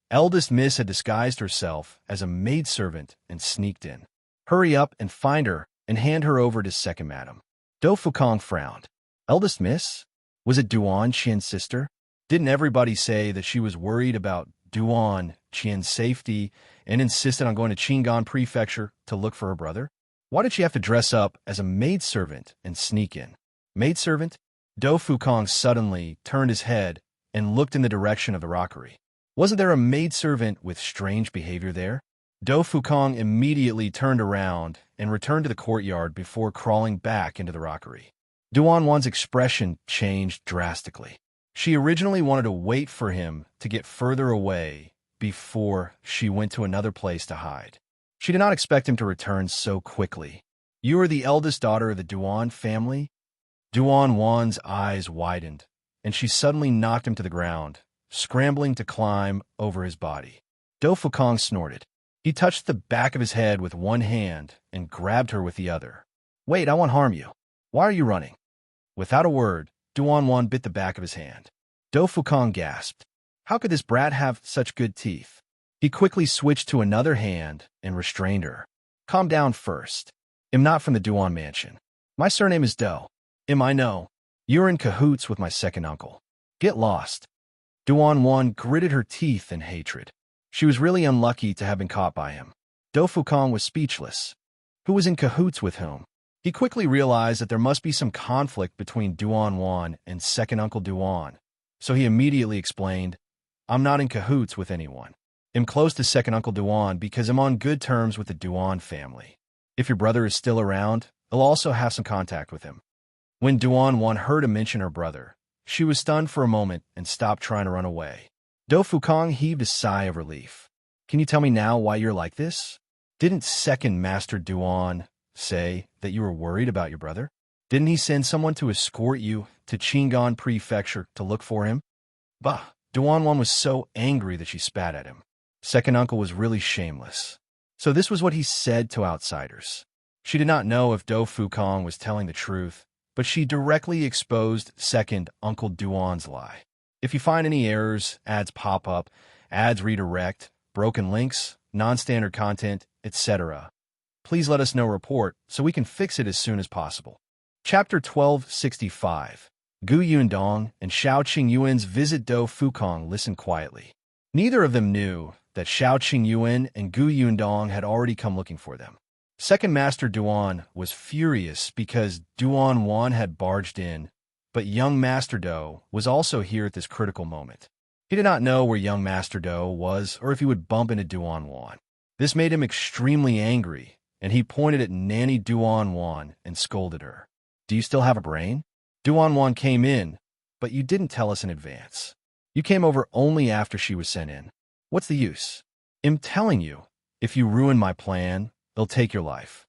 Eldest Miss had disguised herself as a maidservant and sneaked in. Hurry up and find her and hand her over to second madam. Do Fukong frowned. Eldest Miss? Was it Duan Qian's sister? Didn't everybody say that she was worried about Duan Qian's safety and insisted on going to Qingan Prefecture to look for her brother? Why did she have to dress up as a maidservant and sneak in? Maidservant? Do Fukong suddenly turned his head and looked in the direction of the rockery. Wasn't there a maidservant with strange behavior there? Do Fukong immediately turned around and returned to the courtyard before crawling back into the rockery. Duan Wan's expression changed drastically. She originally wanted to wait for him to get further away before she went to another place to hide. She did not expect him to return so quickly. You are the eldest daughter of the Duan family? Duan Wan's eyes widened, and she suddenly knocked him to the ground, scrambling to climb over his body. Do Fukong snorted. He touched the back of his head with one hand and grabbed her with the other. Wait, I won't harm you. Why are you running? Without a word, Duan Wan bit the back of his hand. Do Fukong gasped. How could this brat have such good teeth? He quickly switched to another hand and restrained her. Calm down first. I'm not from the Duan mansion. My surname is Do. I know. You're in cahoots with my second uncle. Get lost. Duan Wan gritted her teeth in hatred. She was really unlucky to have been caught by him. Do Fukong was speechless. Who was in cahoots with whom? He quickly realized that there must be some conflict between Duan Wan and second uncle Duan, so he immediately explained, I'm not in cahoots with anyone. I'm close to second uncle Duan because I'm on good terms with the Duan family. If your brother is still around, I'll also have some contact with him. When Duan Wan heard him mention her brother, she was stunned for a moment and stopped trying to run away. Do Fukong heaved a sigh of relief. Can you tell me now why you're like this? Didn't second Master Duan say that you were worried about your brother? Didn't he send someone to escort you to Qingan Prefecture to look for him? Bah! Duan Wan was so angry that she spat at him. Second uncle was really shameless. So this was what he said to outsiders. She did not know if Do Fukong was telling the truth, but she directly exposed second uncle Duan's lie. If you find any errors, ads pop up, ads redirect, broken links, non-standard content, etc., please let us know report so we can fix it as soon as possible. Chapter 1265. Gu Yundong and Xiao Qingyuan's visit. Do Fukong listened quietly. Neither of them knew that Xiao Qingyuan and Gu Yundong had already come looking for them. Second Master Duan was furious because Duan Wan had barged in, but young Master Do was also here at this critical moment. He did not know where young Master Do was or if he would bump into Duan Wan. This made him extremely angry, and he pointed at Nanny Duan Wan and scolded her. Do you still have a brain? Duan Wan came in, but you didn't tell us in advance. You came over only after she was sent in. What's the use? I'm telling you, if you ruin my plan, they'll take your life.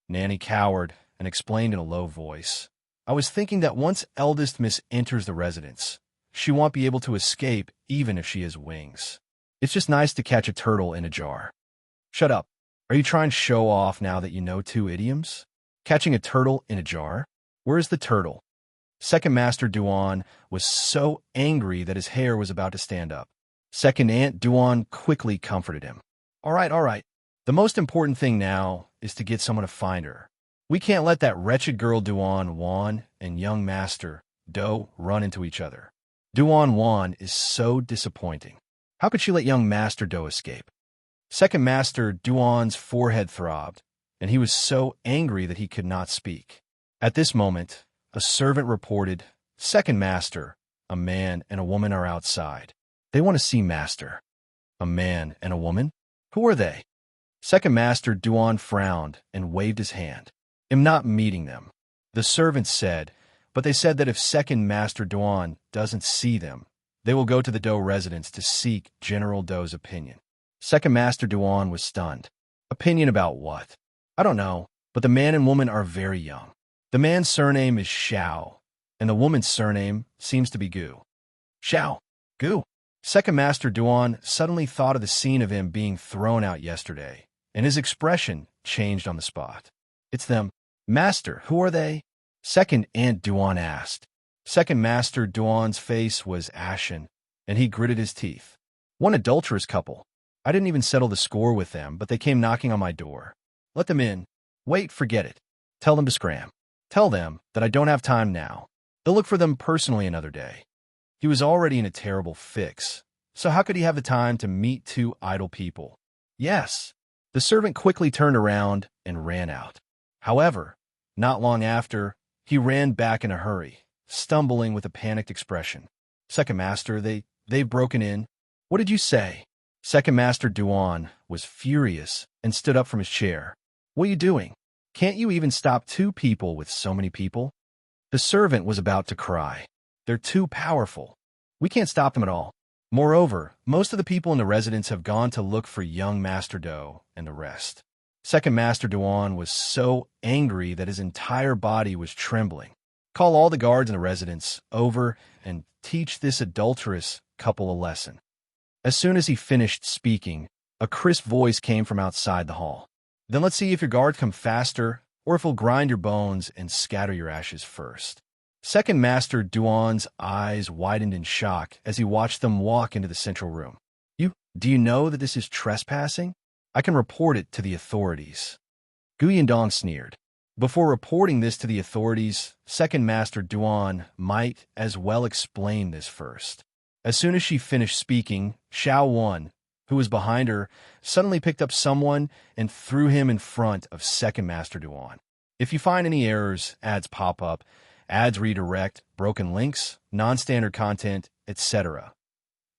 Nanny cowered and explained in a low voice. I was thinking that once Eldest Miss enters the residence, she won't be able to escape even if she has wings. It's just nice to catch a turtle in a jar. Shut up. Are you trying to show off now that you know 2 idioms? Catching a turtle in a jar? Where's the turtle? Second Master Duan was so angry that his hair was about to stand up. Second Aunt Duan quickly comforted him. All right. The most important thing now is to get someone to find her. We can't let that wretched girl Duan Wan and young Master Do run into each other. Duan Wan is so disappointing. How could she let young Master Do escape? Second Master Duan's forehead throbbed, and he was so angry that he could not speak. At this moment, a servant reported, Second Master, a man and a woman are outside. They want to see Master. A man and a woman? Who are they? Second Master Duan frowned and waved his hand. I'm not meeting them. The servant said, but they said that if Second Master Duan doesn't see them, they will go to the Do residence to seek General Do's opinion. Second Master Duan was stunned. Opinion about what? I don't know, but the man and woman are very young. The man's surname is Xiao, and the woman's surname seems to be Gu. Xiao, Gu. Second Master Duan suddenly thought of the scene of him being thrown out yesterday, and his expression changed on the spot. It's them. Master, who are they? Second Aunt Duan asked. Second Master Duan's face was ashen, and he gritted his teeth. One adulterous couple. I didn't even settle the score with them, but they came knocking on my door. Let them in. Wait, forget it. Tell them to scram. Tell them that I don't have time now. They'll look for them personally another day. He was already in a terrible fix, so how could he have the time to meet two idle people? Yes. The servant quickly turned around and ran out. However, not long after, he ran back in a hurry, stumbling with a panicked expression. Second Master, they've broken in. What did you say? Second Master Duan was furious and stood up from his chair. What are you doing? Can't you even stop two people with so many people? The servant was about to cry. They're too powerful. We can't stop them at all. Moreover, most of the people in the residence have gone to look for young Master Do and the rest. Second Master Duan was so angry that his entire body was trembling. Call all the guards in the residence over and teach this adulterous couple a lesson. As soon as he finished speaking, a crisp voice came from outside the hall. Then let's see if your guards come faster, or if he'll grind your bones and scatter your ashes first. Second Master Duan's eyes widened in shock as he watched them walk into the central room. Do you know that this is trespassing? I can report it to the authorities. Gu Yindong sneered. Before reporting this to the authorities, Second Master Duan might as well explain this first. As soon as she finished speaking, Xiao Wan, who was behind her, suddenly picked up someone and threw him in front of Second Master Duan. If you find any errors, ads pop up, ads redirect, broken links, non-standard content, etc.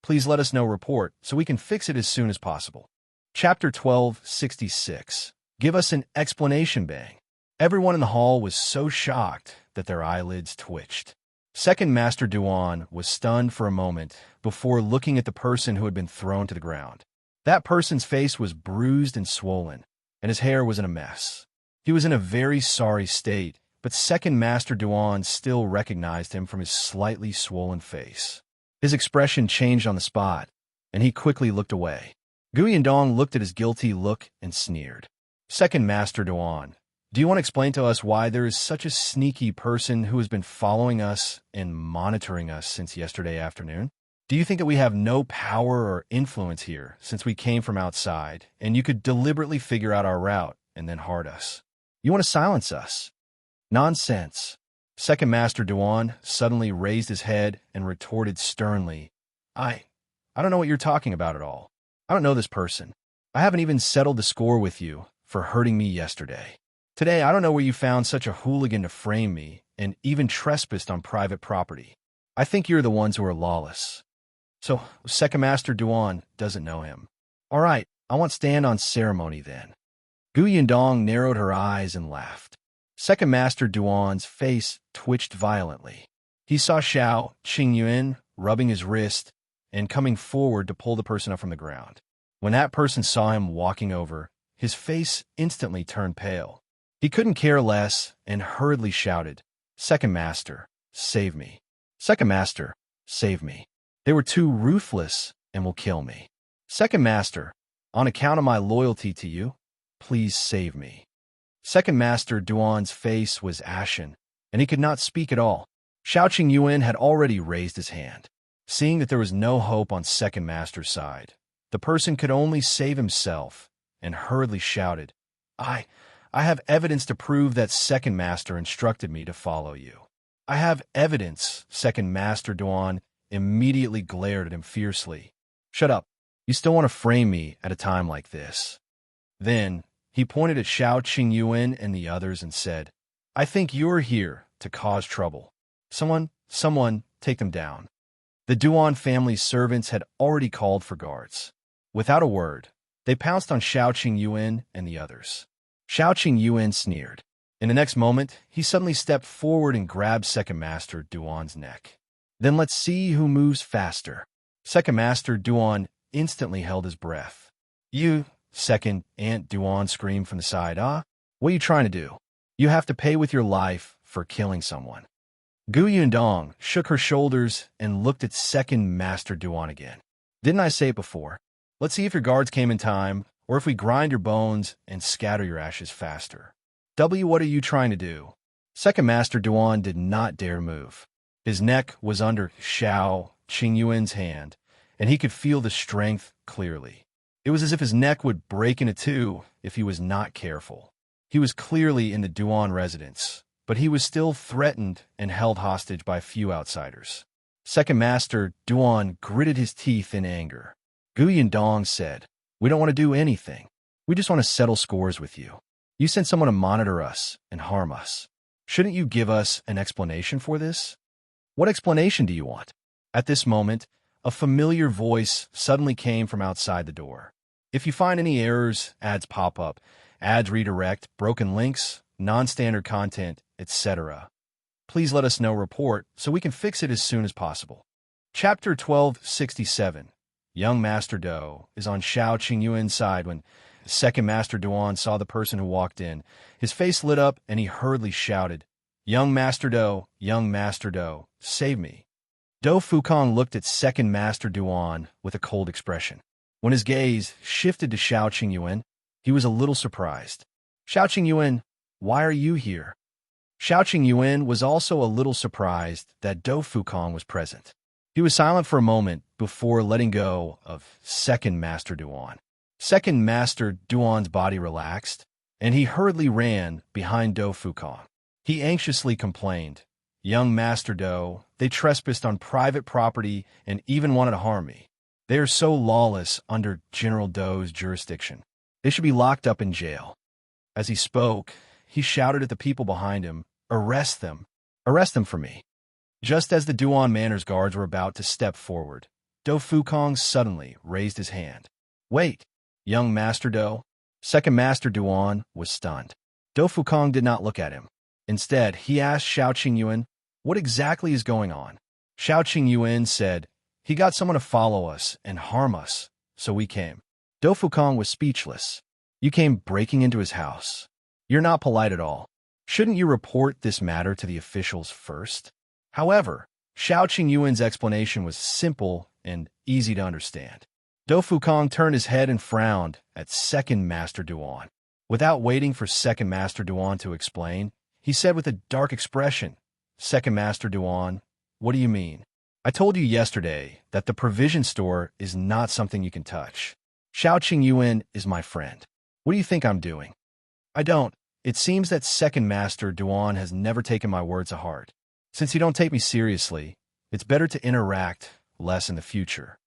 Please let us know report so we can fix it as soon as possible. Chapter 1266. Give us an explanation, bang. Everyone in the hall was so shocked that their eyelids twitched. Second Master Duan was stunned for a moment before looking at the person who had been thrown to the ground. That person's face was bruised and swollen, and his hair was in a mess. He was in a very sorry state, but Second Master Duan still recognized him from his slightly swollen face. His expression changed on the spot, and he quickly looked away. Gu Yindong looked at his guilty look and sneered. Second Master Duan, do you want to explain to us why there is such a sneaky person who has been following us and monitoring us since yesterday afternoon? Do you think that we have no power or influence here since we came from outside, and you could deliberately figure out our route and then hard us? You want to silence us? Nonsense. Second Master Duan suddenly raised his head and retorted sternly, I don't know what you're talking about at all. I don't know this person. I haven't even settled the score with you for hurting me yesterday. Today, I don't know where you found such a hooligan to frame me and even trespassed on private property. I think you're the ones who are lawless. So, Second Master Duan doesn't know him. All right, I want stand on ceremony then. Gu Yindong narrowed her eyes and laughed. Second Master Duan's face twitched violently. He saw Xiao Qingyuan rubbing his wrist and coming forward to pull the person up from the ground. When that person saw him walking over, his face instantly turned pale. He couldn't care less and hurriedly shouted, Second Master, save me. Second Master, save me. They were too ruthless and will kill me. Second Master, on account of my loyalty to you, please save me. Second Master Duan's face was ashen, and he could not speak at all. Xiao Qingyuan had already raised his hand. Seeing that there was no hope on Second Master's side, the person could only save himself and hurriedly shouted, I have evidence to prove that Second Master instructed me to follow you. I have evidence. Second Master Duan immediately glared at him fiercely. Shut up. You still want to frame me at a time like this. Then he pointed at Xiao Qingyuan and the others and said, I think you're here to cause trouble. Someone, take them down. The Duan family's servants had already called for guards. Without a word, they pounced on Xiao Qingyuan and the others. Xiao Qingyuan sneered. In the next moment, he suddenly stepped forward and grabbed Second Master Duan's neck. Then let's see who moves faster. Second Master Duan instantly held his breath. You, Second Aunt Duan screamed from the side. What are you trying to do? You have to pay with your life for killing someone. Gu Yundong shook her shoulders and looked at Second Master Duan again. Didn't I say it before? Let's see if your guards came in time, or if we grind your bones and scatter your ashes faster. W, what are you trying to do? Second Master Duan did not dare move. His neck was under Xiao Qingyuan's hand, and he could feel the strength clearly. It was as if his neck would break into two if he was not careful. He was clearly in the Duan residence, but he was still threatened and held hostage by a few outsiders. Second Master Duan gritted his teeth in anger. Gu Yindong said, "We don't want to do anything. We just want to settle scores with you. You sent someone to monitor us and harm us. Shouldn't you give us an explanation for this?" "What explanation do you want?" At this moment, a familiar voice suddenly came from outside the door. "If you find any errors, ads pop up, ads redirect, broken links, non-standard content, etc. Please let us know report so we can fix it as soon as possible." Chapter 1267. Young Master Do is on Xiao Qingyuan's side when Second Master Duan saw the person who walked in. His face lit up and he hurriedly shouted, Young Master Do, save me." Do Fukong looked at Second Master Duan with a cold expression. When his gaze shifted to Xiao Qingyuan, he was a little surprised. "Xiao Qingyuan, why are you here?" Xiao Qingyuan was also a little surprised that Do Fukong was present. He was silent for a moment before letting go of Second Master Duan. Second Master Duan's body relaxed, and he hurriedly ran behind Do Fukong. He anxiously complained, "Young Master Do, they trespassed on private property and even wanted to harm me. They are so lawless under General Do's jurisdiction. They should be locked up in jail." As he spoke, he shouted at the people behind him, "Arrest them! Arrest them for me!" Just as the Duan Manor's guards were about to step forward, Do Fukong suddenly raised his hand. "Wait, young Master Do." Second Master Duan was stunned. Do Fukong did not look at him. Instead, he asked Xiao Qingyuan, "What exactly is going on?" Xiao Qingyuan said, "He got someone to follow us and harm us, so we came." Do Fukong was speechless. "You came breaking into his house. You're not polite at all. Shouldn't you report this matter to the officials first?" However, Xiao Qingyuan's explanation was simple and easy to understand. Do Fukong turned his head and frowned at Second Master Duan. Without waiting for Second Master Duan to explain, he said with a dark expression, "Second Master Duan, what do you mean? I told you yesterday that the provision store is not something you can touch. Xiao Qingyuan is my friend. What do you think I'm doing?" "I don't. It seems that Second Master Duan has never taken my words to heart. Since you don't take me seriously, it's better to interact less in the future."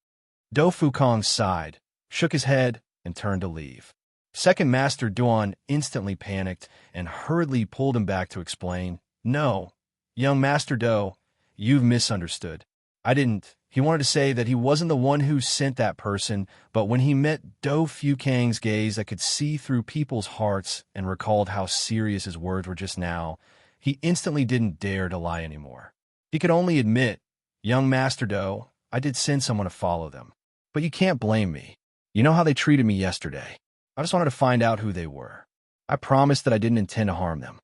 Do Fukong sighed, shook his head, and turned to leave. Second Master Duan instantly panicked and hurriedly pulled him back to explain, "No, young Master Do, you've misunderstood. I didn't." He wanted to say that he wasn't the one who sent that person, but when he met Do Fukang's gaze that could see through people's hearts and recalled how serious his words were just now, he instantly didn't dare to lie anymore. He could only admit, "Young Master Do, I did send someone to follow them. But you can't blame me. You know how they treated me yesterday. I just wanted to find out who they were. I promised that I didn't intend to harm them."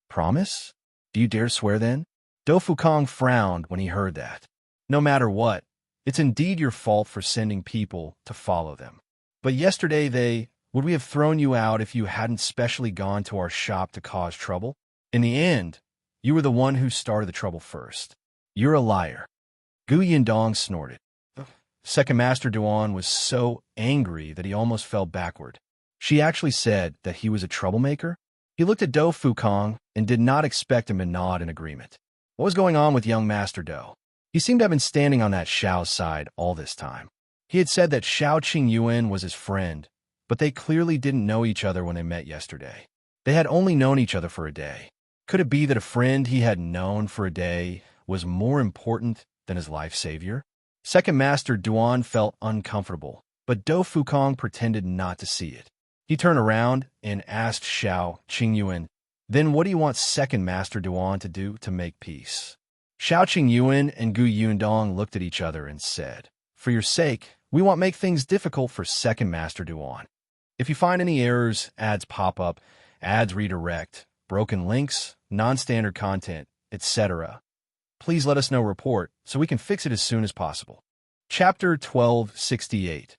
"Promise? Do you dare swear then?" Do Fukong frowned when he heard that. "No matter what, it's indeed your fault for sending people to follow them. But yesterday would we have thrown you out if you hadn't specially gone to our shop to cause trouble? In the end, you were the one who started the trouble first. You're a liar." Gu Yindong snorted. Second Master Duan was so angry that he almost fell backward. She actually said that he was a troublemaker? He looked at Do Fukong and did not expect him to nod in agreement. What was going on with young Master Do? He seemed to have been standing on that Xiao's side all this time. He had said that Xiao Qingyuan was his friend, but they clearly didn't know each other when they met yesterday. They had only known each other for a day. Could it be that a friend he had known for a day was more important than his life savior? Second Master Duan felt uncomfortable, but Do Fukong pretended not to see it. He turned around and asked Xiao Qingyuan, "Then what do you want Second Master Duan to do to make peace?" Xiao Qingyuan and Gu Yundong looked at each other and said, "For your sake, we won't make things difficult for Second Master Duan. If you find any errors, ads pop up, ads redirect, broken links, non-standard content, etc. Please let us know report so we can fix it as soon as possible." Chapter 1268.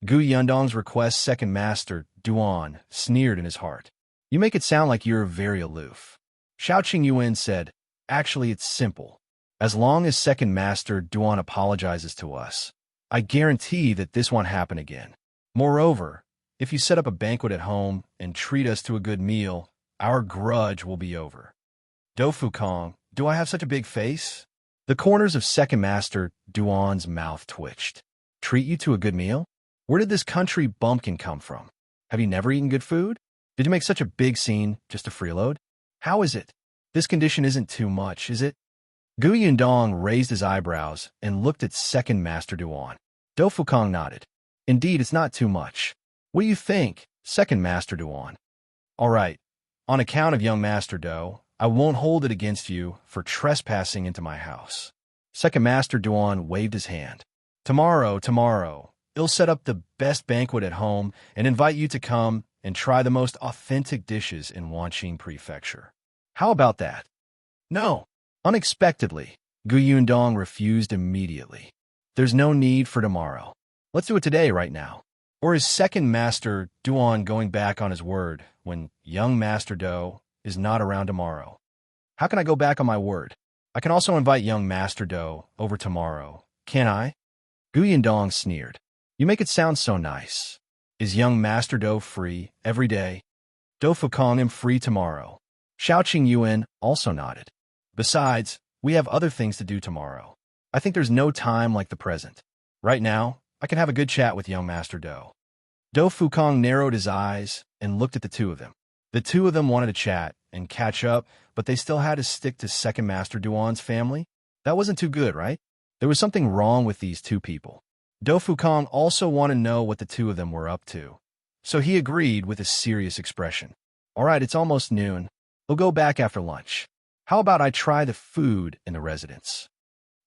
Gu Yundong's request second master, Duan, sneered in his heart. You make it sound like you're very aloof. Xiao Qingyuan said, actually it's simple. As long as second master Duan apologizes to us, I guarantee that this won't happen again. Moreover, if you set up a banquet at home and treat us to a good meal, our grudge will be over. Dofu Kong, do I have such a big face? The corners of second master Duan's mouth twitched. Treat you to a good meal? Where did this country bumpkin come from? Have you never eaten good food? Did you make such a big scene just to freeload? How is it? This condition isn't too much, is it? Gu Yundong raised his eyebrows and looked at second master Duan. Dofu Kong nodded. Indeed, it's not too much. What do you think, second master Duan? All right, on account of young master Do, I won't hold it against you for trespassing into my house. Second master Duan waved his hand. Tomorrow, I'll set up the best banquet at home and invite you to come and try the most authentic dishes in Wanqing Prefecture. How about that? No. Unexpectedly, Gu Yundong refused immediately. There's no need for tomorrow. Let's do it today, right now. Or is second master Duan going back on his word when young master Do is not around tomorrow? How can I go back on my word? I can also invite young master Do over tomorrow, can I? Gu Yundong sneered. You make it sound so nice. Is young master Do free every day? Do Fukong am free tomorrow. Xiao Qingyuan also nodded. Besides, we have other things to do tomorrow. I think there's no time like the present. Right now, I can have a good chat with young master Do. Do Fukong narrowed his eyes and looked at the two of them. The two of them wanted to chat and catch up, but they still had to stick to second master Duan's family. That wasn't too good, right? There was something wrong with these two people. Do Fukong also wanted to know what the two of them were up to. So he agreed with a serious expression. All right, it's almost noon. We'll go back after lunch. How about I try the food in the residence?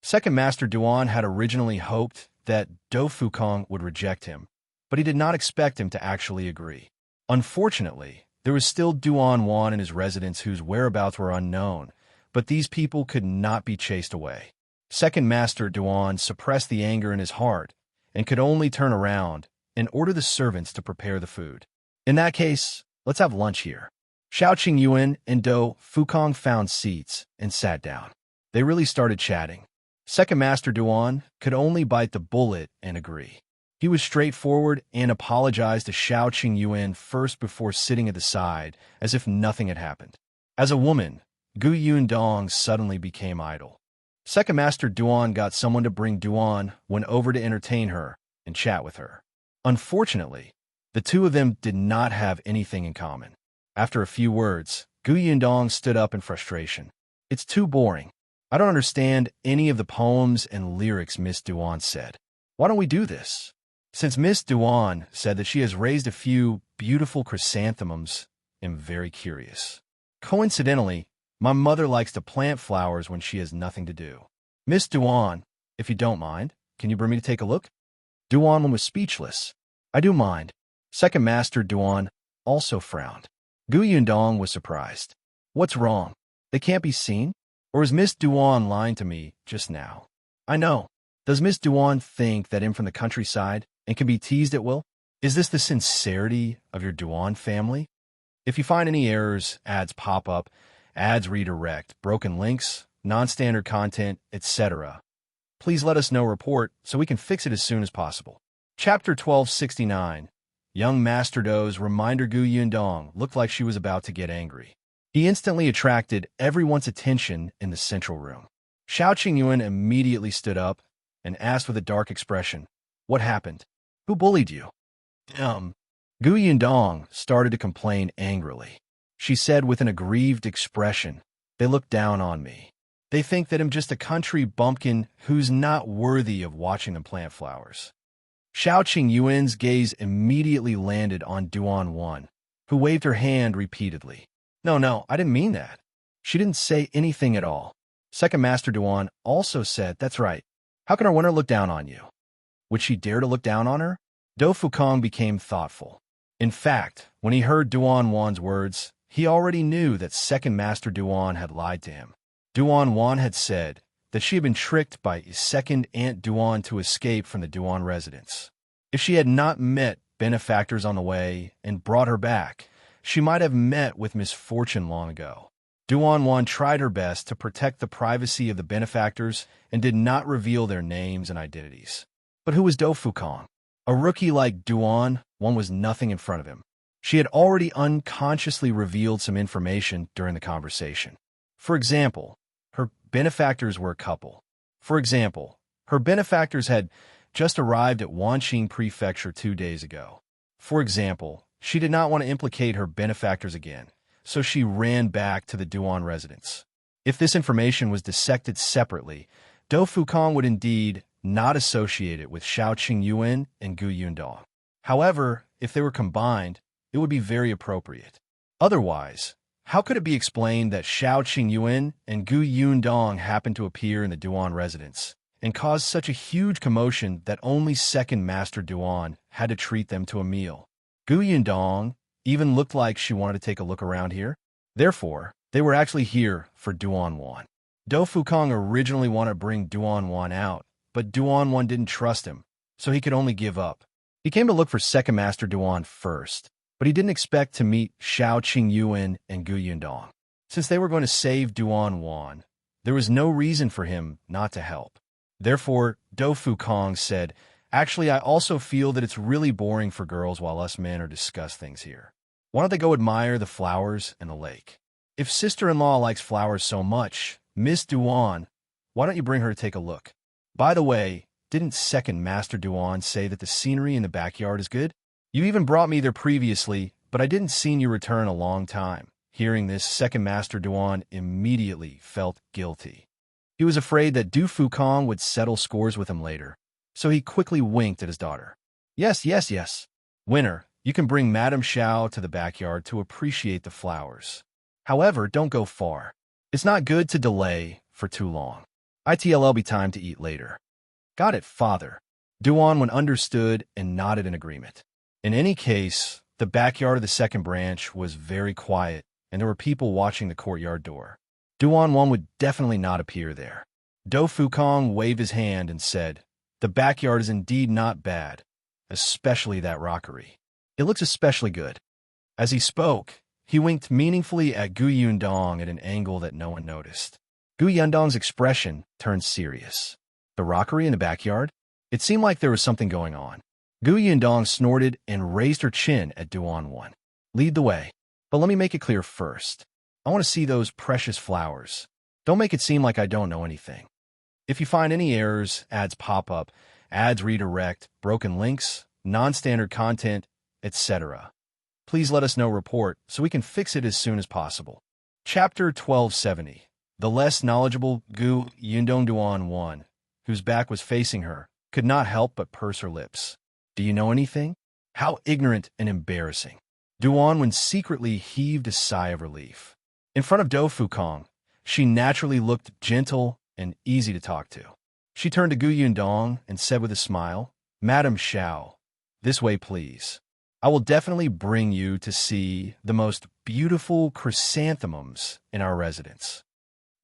Second master Duan had originally hoped that Do Fukong would reject him, but he did not expect him to actually agree. Unfortunately, there was still Duan Wan in his residence whose whereabouts were unknown, but these people could not be chased away. Second master Duan suppressed the anger in his heart and could only turn around and order the servants to prepare the food. In that case, let's have lunch here. Xiao Qingyuan and Do Fukong found seats and sat down. They really started chatting. Second master Duan could only bite the bullet and agree. He was straightforward and apologized to Xiao Qingyuan first before sitting at the side as if nothing had happened. As a woman, Gu Yundong suddenly became idle. Second master Duan got someone to bring Duan went over to entertain her and chat with her. Unfortunately, the two of them did not have anything in common. After a few words, Gu Yundong stood up in frustration. It's too boring. I don't understand any of the poems and lyrics Miss Duan said. Why don't we do this? Since Miss Duan said that she has raised a few beautiful chrysanthemums, I'm very curious. Coincidentally, my mother likes to plant flowers when she has nothing to do. Miss Duan, if you don't mind, can you bring me to take a look? Duan was speechless. I do mind. Second master Duan also frowned. Gu Yundong was surprised. What's wrong? They can't be seen? Or is Miss Duan lying to me just now? I know. Does Miss Duan think that I'm from the countryside and can be teased at will? Is this the sincerity of your Duan family? If you find any errors, ads pop up, ads redirect, broken links, non-standard content, etc., please let us know report so we can fix it as soon as possible. Chapter 1269. Young Master Do's reminder Gu Yundong looked like she was about to get angry. He instantly attracted everyone's attention in the central room. Xiao Qingyuan immediately stood up and asked with a dark expression, "What happened? Who bullied you?" Gu Yundong started to complain angrily. She said with an aggrieved expression, "They look down on me. They think that I'm just a country bumpkin who's not worthy of watching them plant flowers." Xiao Qingyuan's gaze immediately landed on Duan Wan, who waved her hand repeatedly. No, I didn't mean that. She didn't say anything at all. Second Master Duan also said, "That's right. How can our winner look down on you?" Would she dare to look down on her? Do Fukong became thoughtful. In fact, when he heard Duan Wan's words, he already knew that Second Master Duan had lied to him. Duan Wan had said that she had been tricked by his second Aunt Duan to escape from the Duan residence. If she had not met benefactors on the way and brought her back, she might have met with misfortune long ago. Duan tried her best to protect the privacy of the benefactors and did not reveal their names and identities. But who was Do Fukong? A rookie like Duan was nothing in front of him. She had already unconsciously revealed some information during the conversation. For example, her benefactors were a couple. Her benefactors had just arrived at Wanqing Prefecture 2 days ago. She did not want to implicate her benefactors again, so she ran back to the Duan residence. If this information was dissected separately, Do Fukong would indeed not associate it with Xiaoqing Yuan and Gu Yundong. However, if they were combined, it would be very appropriate. Otherwise, how could it be explained that Xiaoqing Yuan and Gu Yundong happened to appear in the Duan residence and caused such a huge commotion that only Second Master Duan had to treat them to a meal? Gu Yundong even looked like she wanted to take a look around here. Therefore, they were actually here for Duan. Do Fukong originally wanted to bring Duan out, but Duan didn't trust him, so he could only give up. He came to look for Second Master Duan first, but he didn't expect to meet Xiaoqing Yuan and Gu Yundong. Since they were going to save Duan, there was no reason for him not to help. Therefore, Do Fukong said, "Actually, I also feel that it's really boring for girls while us men are discuss things here. Why don't they go admire the flowers and the lake? If sister-in-law likes flowers so much, Miss Duan, why don't you bring her to take a look? By the way, didn't Second Master Duan say that the scenery in the backyard is good? You even brought me there previously, but I didn't see you return a long time." Hearing this, Second Master Duan immediately felt guilty. He was afraid that Du Fukong would settle scores with him later, so he quickly winked at his daughter. Yes. Winner, you can bring Madame Xiao to the backyard to appreciate the flowers. However, don't go far. It's not good to delay for too long. It'll be time to eat later. Got it, father. Duan understood and nodded in agreement. In any case, the backyard of the second branch was very quiet, and there were people watching the courtyard door. Duan would definitely not appear there. Do Fukong waved his hand and said, "The backyard is indeed not bad, especially that rockery. It looks especially good." As he spoke, he winked meaningfully at Gu Yundong at an angle that no one noticed. Gu Yundong's expression turned serious. The rockery in the backyard? It seemed like there was something going on. Gu Yundong snorted and raised her chin at Duan. "Lead the way. But let me make it clear first. I want to see those precious flowers. Don't make it seem like I don't know anything. If you find any errors, ads pop up, ads redirect, broken links, non-standard content, etc., please let us know report so we can fix it as soon as possible." Chapter 1270. The less knowledgeable Gu Yundong Duan, whose back was facing her, could not help but purse her lips. "Do you know anything? How ignorant and embarrassing." Duan secretly heaved a sigh of relief. In front of Do Fukong, she naturally looked gentle and easy to talk to. She turned to Gu Yundong and said with a smile, "Madame Xiao, this way please. I will definitely bring you to see the most beautiful chrysanthemums in our residence."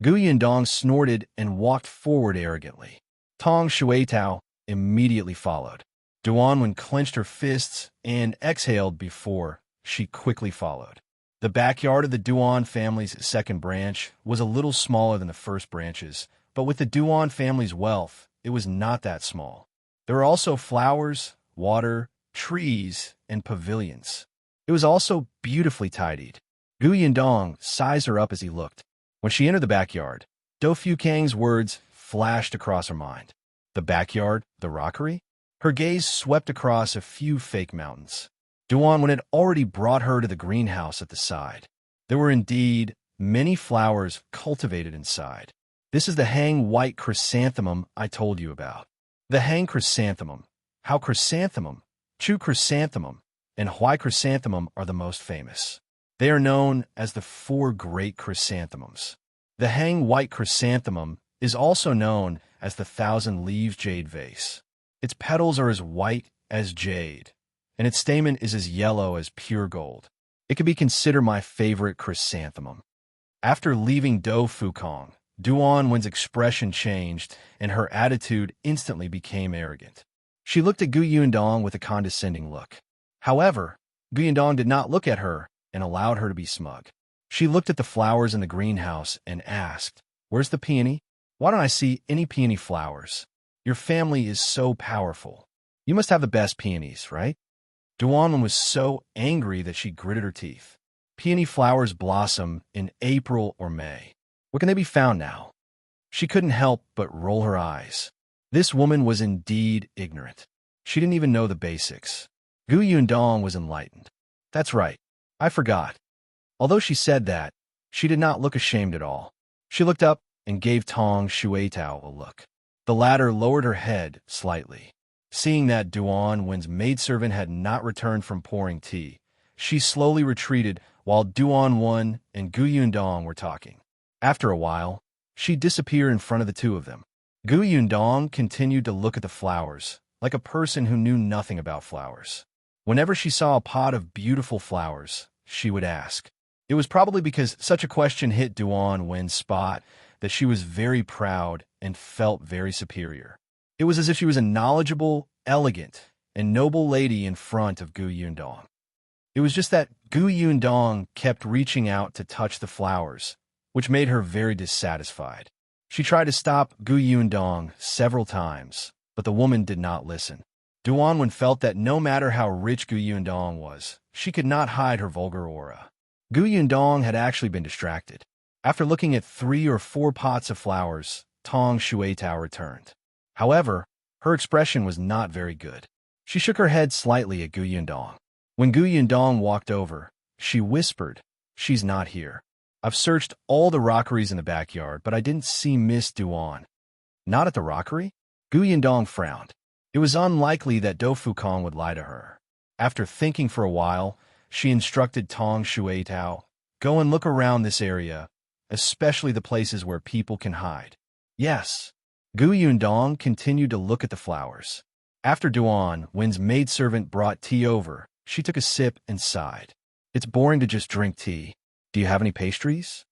Gu Yundong snorted and walked forward arrogantly. Tong Shuitao immediately followed. Duan clenched her fists and exhaled before she quickly followed. The backyard of the Duan family's second branch was a little smaller than the first branches, but with the Duan family's wealth, it was not that small. There were also flowers, water, trees, and pavilions. It was also beautifully tidied. Gu Yundong sized her up as he looked. When she entered the backyard, Do Fukang's words flashed across her mind. The backyard, the rockery? Her gaze swept across a few fake mountains. Duan had already brought her to the greenhouse at the side. There were indeed many flowers cultivated inside. This is the hang white chrysanthemum I told you about. The hang chrysanthemum, how chrysanthemum, chu chrysanthemum, and Huai chrysanthemum are the most famous. They are known as the 4 great chrysanthemums. The hang white chrysanthemum is also known as the 1,000-leaves jade vase. Its petals are as white as jade, and its stamen is as yellow as pure gold. It could be considered my favorite chrysanthemum. After leaving Do Fukong, Duan's expression changed, and her attitude instantly became arrogant. She looked at Gu Yundong with a condescending look. However, Gu Yundong did not look at her and allowed her to be smug. She looked at the flowers in the greenhouse and asked, "Where's the peony? Why don't I see any peony flowers? Your family is so powerful. You must have the best peonies, right?" Duan was so angry that she gritted her teeth. Peony flowers blossom in April or May. Where can they be found now? She couldn't help but roll her eyes. This woman was indeed ignorant. She didn't even know the basics. Gu Yundong was enlightened. "That's right. I forgot." Although she said that, she did not look ashamed at all. She looked up and gave Tong Shueitao a look. The latter lowered her head slightly. Seeing that Duan Wen's maidservant had not returned from pouring tea, she slowly retreated while Duan Wen and Gu Yundong were talking. After a while, she disappeared in front of the two of them. Gu Yundong continued to look at the flowers, like a person who knew nothing about flowers. Whenever she saw a pot of beautiful flowers, she would ask. It was probably because such a question hit Duan Wen's spot that she was very proud and felt very superior. It was as if she was a knowledgeable, elegant, and noble lady in front of Gu Yundong. It was just that Gu Yundong kept reaching out to touch the flowers, which made her very dissatisfied. She tried to stop Gu Yundong several times, but the woman did not listen. Duan Wen felt that no matter how rich Gu Yundong was, she could not hide her vulgar aura. Gu Yundong had actually been distracted. After looking at 3 or 4 pots of flowers, Tong Shueitao returned. However, her expression was not very good. She shook her head slightly at Gu Yundong. When Gu Yundong walked over, she whispered, "She's not here. I've searched all the rockeries in the backyard, but I didn't see Miss Duan." "Not at the rockery?" Gu Yundong frowned. It was unlikely that Do Fukong would lie to her. After thinking for a while, she instructed Tong Shueitao, "Go and look around this area, especially the places where people can hide." "Yes." Gu Yundong continued to look at the flowers. After Duan Wen's maidservant brought tea over, she took a sip and sighed. "It's boring to just drink tea. Do you have any pastries?"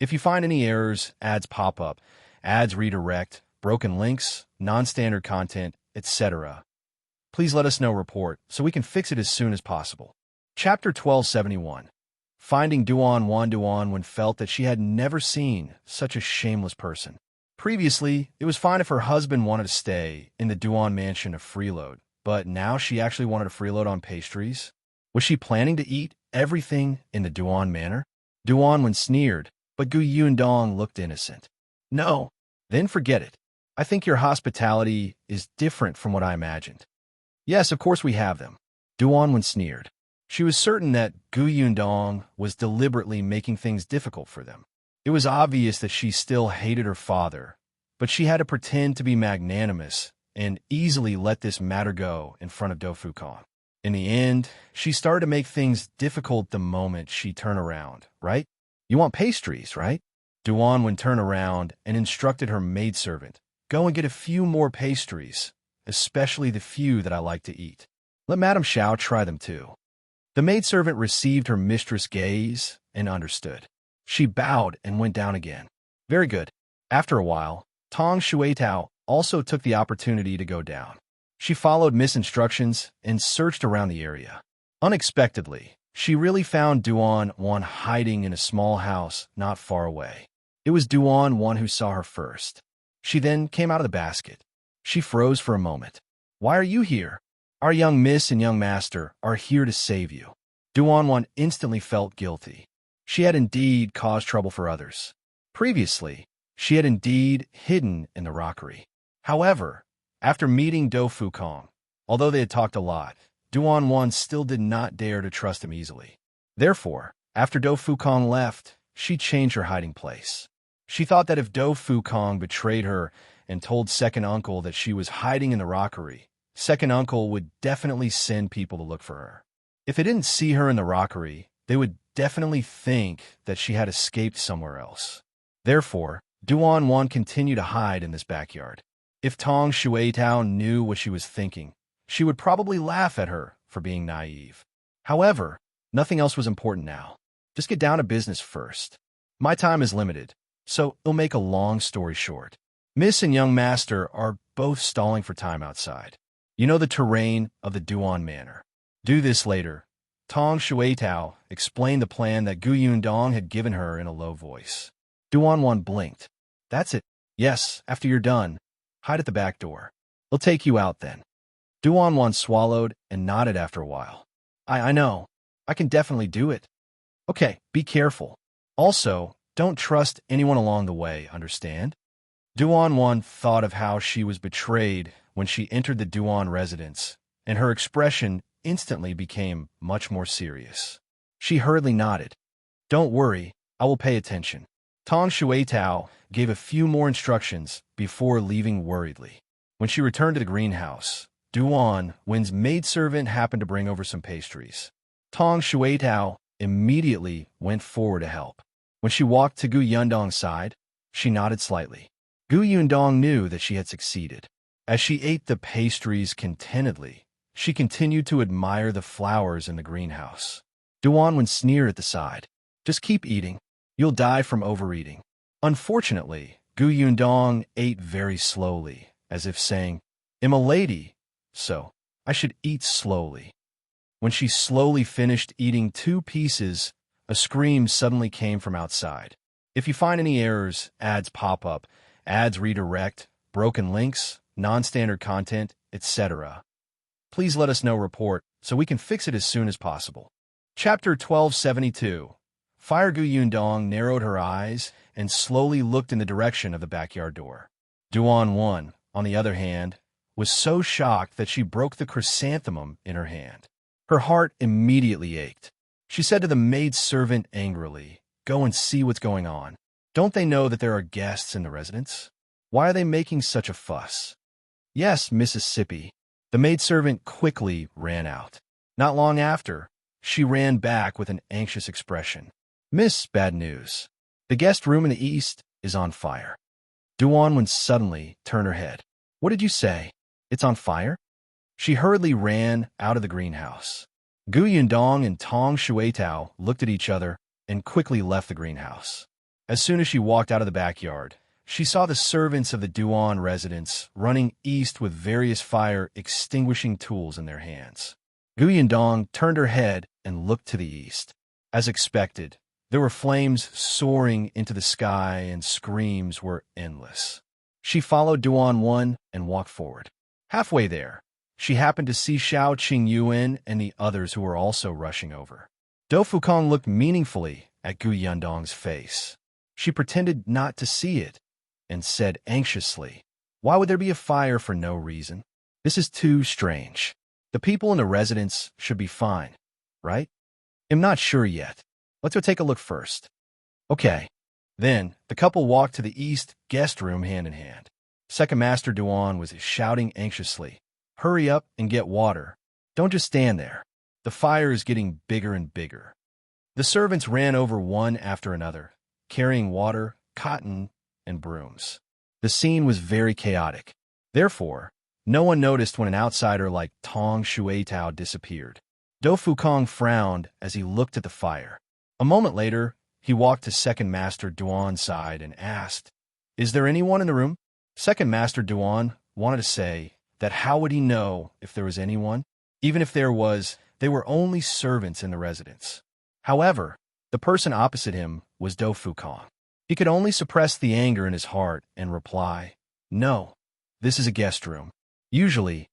If you find any errors, ads pop up, ads redirect, broken links, non-standard content, etc., please let us know report so we can fix it as soon as possible. Chapter 1271. Finding Duan Wen felt that she had never seen such a shameless person. Previously, it was fine if her husband wanted to stay in the Duan mansion to freeload, but now she actually wanted to freeload on pastries? Was she planning to eat everything in the Duan manor? Duan Wen sneered, but Gu Yundong looked innocent. "No." "Then forget it. I think your hospitality is different from what I imagined." "Yes, of course we have them." Duan Wen sneered. She was certain that Gu Yundong was deliberately making things difficult for them. It was obvious that she still hated her father, but she had to pretend to be magnanimous and easily let this matter go in front of Do Fukong. In the end, she started to make things difficult the moment she turned around, right? "You want pastries, right?" Duan Wen turned around and instructed her maidservant, "Go and get a few more pastries, especially the few that I like to eat. Let Madame Xiao try them too." The maidservant received her mistress' gaze and understood. She bowed and went down again. "Very good." After a while, Tong Shueitao also took the opportunity to go down. She followed Miss instructions and searched around the area. Unexpectedly, she really found Duan Wen hiding in a small house not far away. It was Duan Wen who saw her first. She then came out of the basket. She froze for a moment. "Why are you here?" "Our young miss and young master are here to save you." Duan Wen instantly felt guilty. She had indeed caused trouble for others. Previously, she had indeed hidden in the rockery. However, after meeting Do Fukong, although they had talked a lot, Duan Wen still did not dare to trust him easily. Therefore, after Do Fukong left, she changed her hiding place. She thought that if Do Fukong betrayed her and told second uncle that she was hiding in the rockery, second uncle would definitely send people to look for her. If they didn't see her in the rockery, they would definitely think that she had escaped somewhere else. Therefore, Duan Wen continued to hide in this backyard. If Tong Shueitao knew what she was thinking, she would probably laugh at her for being naive. However, nothing else was important now. Just get down to business first. My time is limited, so it'll make a long story short. Miss and young master are both stalling for time outside. You know the terrain of the Duan Manor. Do this later. Tong Shueitao explained the plan that Gu Yundong had given her in a low voice. Duan blinked. That's it. Yes, after you're done. Hide at the back door. They'll take you out then. Duan swallowed and nodded after a while. I know. I can definitely do it. Okay, be careful. Also, don't trust anyone along the way, understand? Duan thought of how she was betrayed when she entered the Duan residence, and her expression instantly became much more serious. She hurriedly nodded. Don't worry, I will pay attention. Tong Shueitao gave a few more instructions before leaving worriedly. When she returned to the greenhouse, Duan's maidservant happened to bring over some pastries. Tong Shueitao immediately went forward to help. When she walked to Gu Yundong's side, she nodded slightly. Gu Yundong knew that she had succeeded. As she ate the pastries contentedly, she continued to admire the flowers in the greenhouse. Duan sneered at the side. Just keep eating. You'll die from overeating. Unfortunately, Gu Yundong ate very slowly, as if saying, I'm a lady, so I should eat slowly. When she slowly finished eating 2 pieces, a scream suddenly came from outside. If you find any errors, ads pop up, ads redirect, broken links, non-standard content, etc., please let us know report so we can fix it as soon as possible. Chapter 1272. Fire Gu Yundong narrowed her eyes and slowly looked in the direction of the backyard door. Duan, on the other hand, was so shocked that she broke the chrysanthemum in her hand. Her heart immediately ached. She said to the maidservant angrily, Go and see what's going on. Don't they know that there are guests in the residence? Why are they making such a fuss? Yes, Mississippi. The maidservant quickly ran out. Not long after, she ran back with an anxious expression. Miss, bad news. The guest room in the east is on fire. Duan suddenly turned her head. What did you say? It's on fire? She hurriedly ran out of the greenhouse. Gu Yundong and Tong Shueitao looked at each other and quickly left the greenhouse. As soon as she walked out of the backyard, she saw the servants of the Duan residence running east with various fire-extinguishing tools in their hands. Gu Yundong turned her head and looked to the east. As expected, there were flames soaring into the sky and screams were endless. She followed Duan and walked forward. Halfway there, she happened to see Xiao Qingyuan and the others who were also rushing over. Dou Fukong looked meaningfully at Gu Yundong's face. She pretended not to see it and said anxiously, Why would there be a fire for no reason? This is too strange. The people in the residence should be fine, right? I'm not sure yet. Let's go take a look first. Okay. Then, the couple walked to the east guest room hand in hand. Second Master Duan was shouting anxiously, Hurry up and get water. Don't just stand there. The fire is getting bigger and bigger. The servants ran over one after another, carrying water, cotton, and brooms. The scene was very chaotic. Therefore, no one noticed when an outsider like Tong Shueitao disappeared. Dou Fukong frowned as he looked at the fire. A moment later, he walked to Second Master Duan's side and asked, Is there anyone in the room? Second Master Duan wanted to say that how would he know if there was anyone? Even if there was, they were only servants in the residence. However, the person opposite him was Dou Fukong. He could only suppress the anger in his heart and reply, No, this is a guest room. Usually,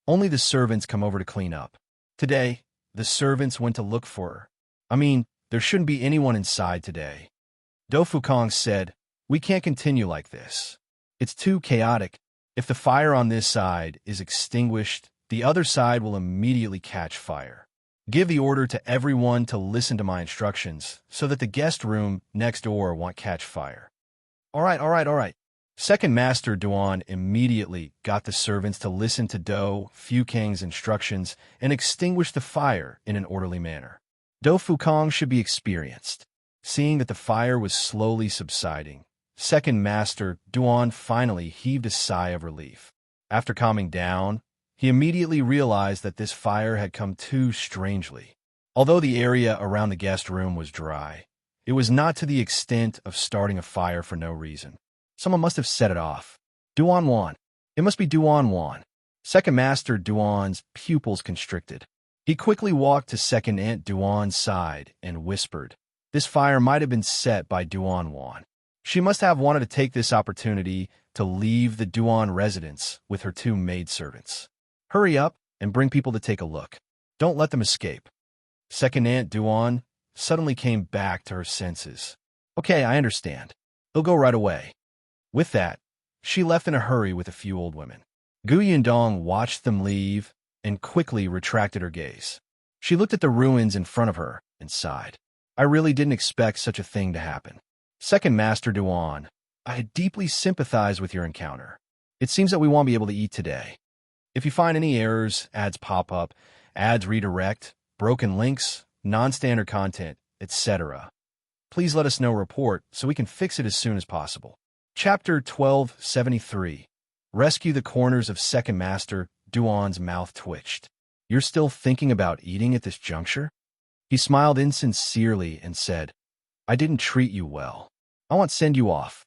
only the servants come over to clean up. Today, the servants went to look for her. There shouldn't be anyone inside today. Dou Fukong said, We can't continue like this. It's too chaotic. If the fire on this side is extinguished, the other side will immediately catch fire. Give the order to everyone to listen to my instructions so that the guest room next door won't catch fire. All right. Second Master Duan immediately got the servants to listen to Dou Fukong's instructions and extinguish the fire in an orderly manner. Dou Fukong should be experienced. Seeing that the fire was slowly subsiding, Second Master Duan finally heaved a sigh of relief. After calming down, he immediately realized that this fire had come too strangely. Although the area around the guest room was dry, it was not to the extent of starting a fire for no reason. Someone must have set it off. Duan. It must be Duan. Second Master Duan's pupils constricted. He quickly walked to Second Aunt Duan's side and whispered, "This fire might have been set by Duan Wan. She must have wanted to take this opportunity to leave the Duan residence with her two maidservants. Hurry up and bring people to take a look. Don't let them escape." Second Aunt Duan suddenly came back to her senses. "Okay, I understand. They'll go right away." With that, she left in a hurry with a few old women. Gu Yundong watched them leave and quickly retracted her gaze. She looked at the ruins in front of her and sighed. "I really didn't expect such a thing to happen. Second Master Duan, I deeply sympathize with your encounter. It seems that we won't be able to eat today. If you find any errors, ads pop up, ads redirect, broken links, non-standard content, etc., please let us know report so we can fix it as soon as possible." Chapter 1273. Rescue the corners of Second Master Duan's mouth twitched. "You're still thinking about eating at this juncture?" He smiled insincerely and said, "I didn't treat you well. I won't send you off."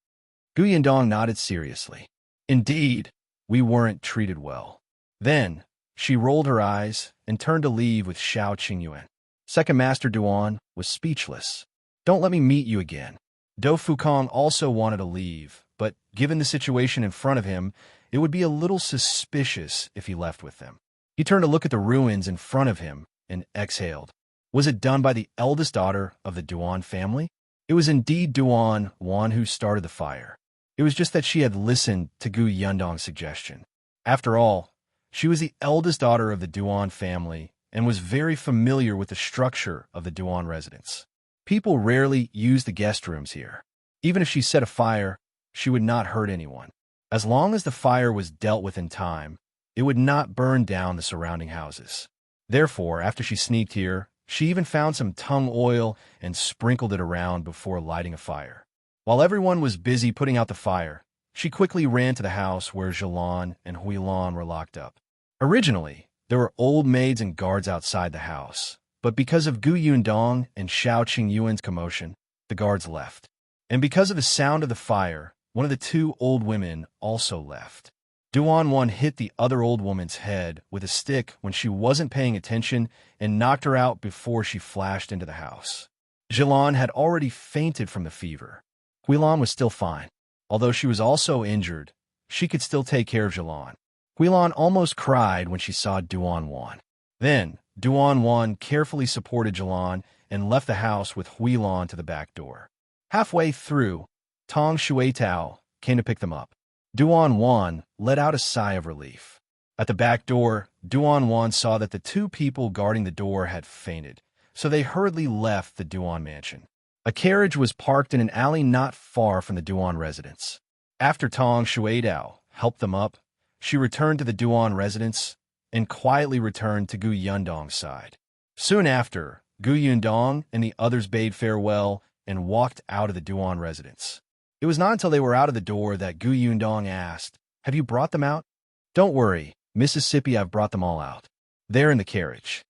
Gu Yindong nodded seriously. "Indeed, we weren't treated well." Then, she rolled her eyes and turned to leave with Xiao Qingyuan. Second Master Duan was speechless. "Don't let me meet you again." Do Fukong also wanted to leave, but given the situation in front of him, it would be a little suspicious if he left with them. He turned to look at the ruins in front of him and exhaled. Was it done by the eldest daughter of the Duan family? It was indeed Duan Wan who started the fire. It was just that she had listened to Gu Yundong's suggestion. After all, she was the eldest daughter of the Duan family and was very familiar with the structure of the Duan residence. People rarely used the guest rooms here. Even if she set a fire, she would not hurt anyone. As long as the fire was dealt with in time, it would not burn down the surrounding houses. Therefore, after she sneaked here, she even found some tung oil and sprinkled it around before lighting a fire. While everyone was busy putting out the fire, she quickly ran to the house where Zhelan and Huilan were locked up. Originally, there were old maids and guards outside the house, but because of Gu Yundong and Xiao Qingyuan's commotion, the guards left. And because of the sound of the fire, one of the two old women also left. Duan Wan hit the other old woman's head with a stick when she wasn't paying attention and knocked her out before she flashed into the house. Zhelan had already fainted from the fever. Huilan was still fine. Although she was also injured, she could still take care of Zhelan. Huilan almost cried when she saw Duan Wan. Then, Duan Wan carefully supported Zhelan and left the house with Huilan to the back door. Halfway through, Tong Shuitao came to pick them up. Duan Wan let out a sigh of relief. At the back door, Duan Wan saw that the two people guarding the door had fainted, so they hurriedly left the Duan mansion. A carriage was parked in an alley not far from the Duan residence. After Tong Shuitao helped them up, she returned to the Duan residence and quietly returned to Gu Yundong's side. Soon after, Gu Yundong and the others bade farewell and walked out of the Duan residence. It was not until they were out of the door that Gu Yundong asked, "Have you brought them out?" "Don't worry, Mississippi, I've brought them all out. They're in the carriage."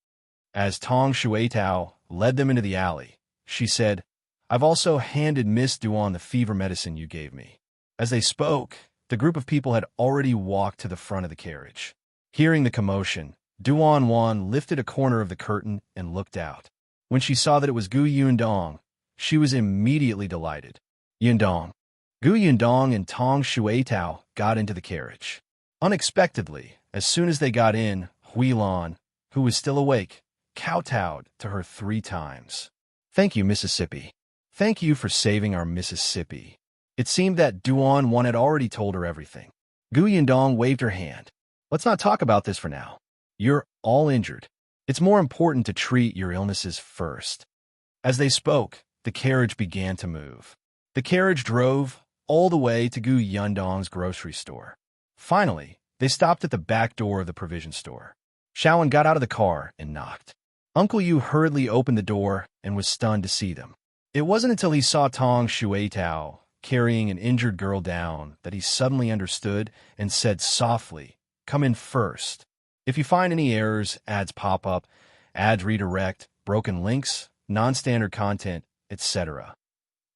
As Tong Shuitao led them into the alley, she said, "I've also handed Miss Duan the fever medicine you gave me." As they spoke, the group of people had already walked to the front of the carriage. Hearing the commotion, Duan Wan lifted a corner of the curtain and looked out. When she saw that it was Gu Yundong, she was immediately delighted. "Yundong." Gu Yundong and Tong Shuitao got into the carriage. Unexpectedly, as soon as they got in, Huilan, who was still awake, kowtowed to her 3 times. "Thank you, Mississippi. Thank you for saving our Mississippi." It seemed that Duan Wan had already told her everything. Gu Yundong waved her hand. "Let's not talk about this for now. You're all injured. It's more important to treat your illnesses first." As they spoke, the carriage began to move. The carriage drove all the way to Gu Yundong's grocery store. Finally, they stopped at the back door of the provision store. Shaoan got out of the car and knocked. Uncle Yu hurriedly opened the door and was stunned to see them. It wasn't until he saw Tong Shuitao carrying an injured girl down that he suddenly understood and said softly, "Come in first. If you find any errors, ads pop up, ads redirect, broken links, non-standard content, etc.,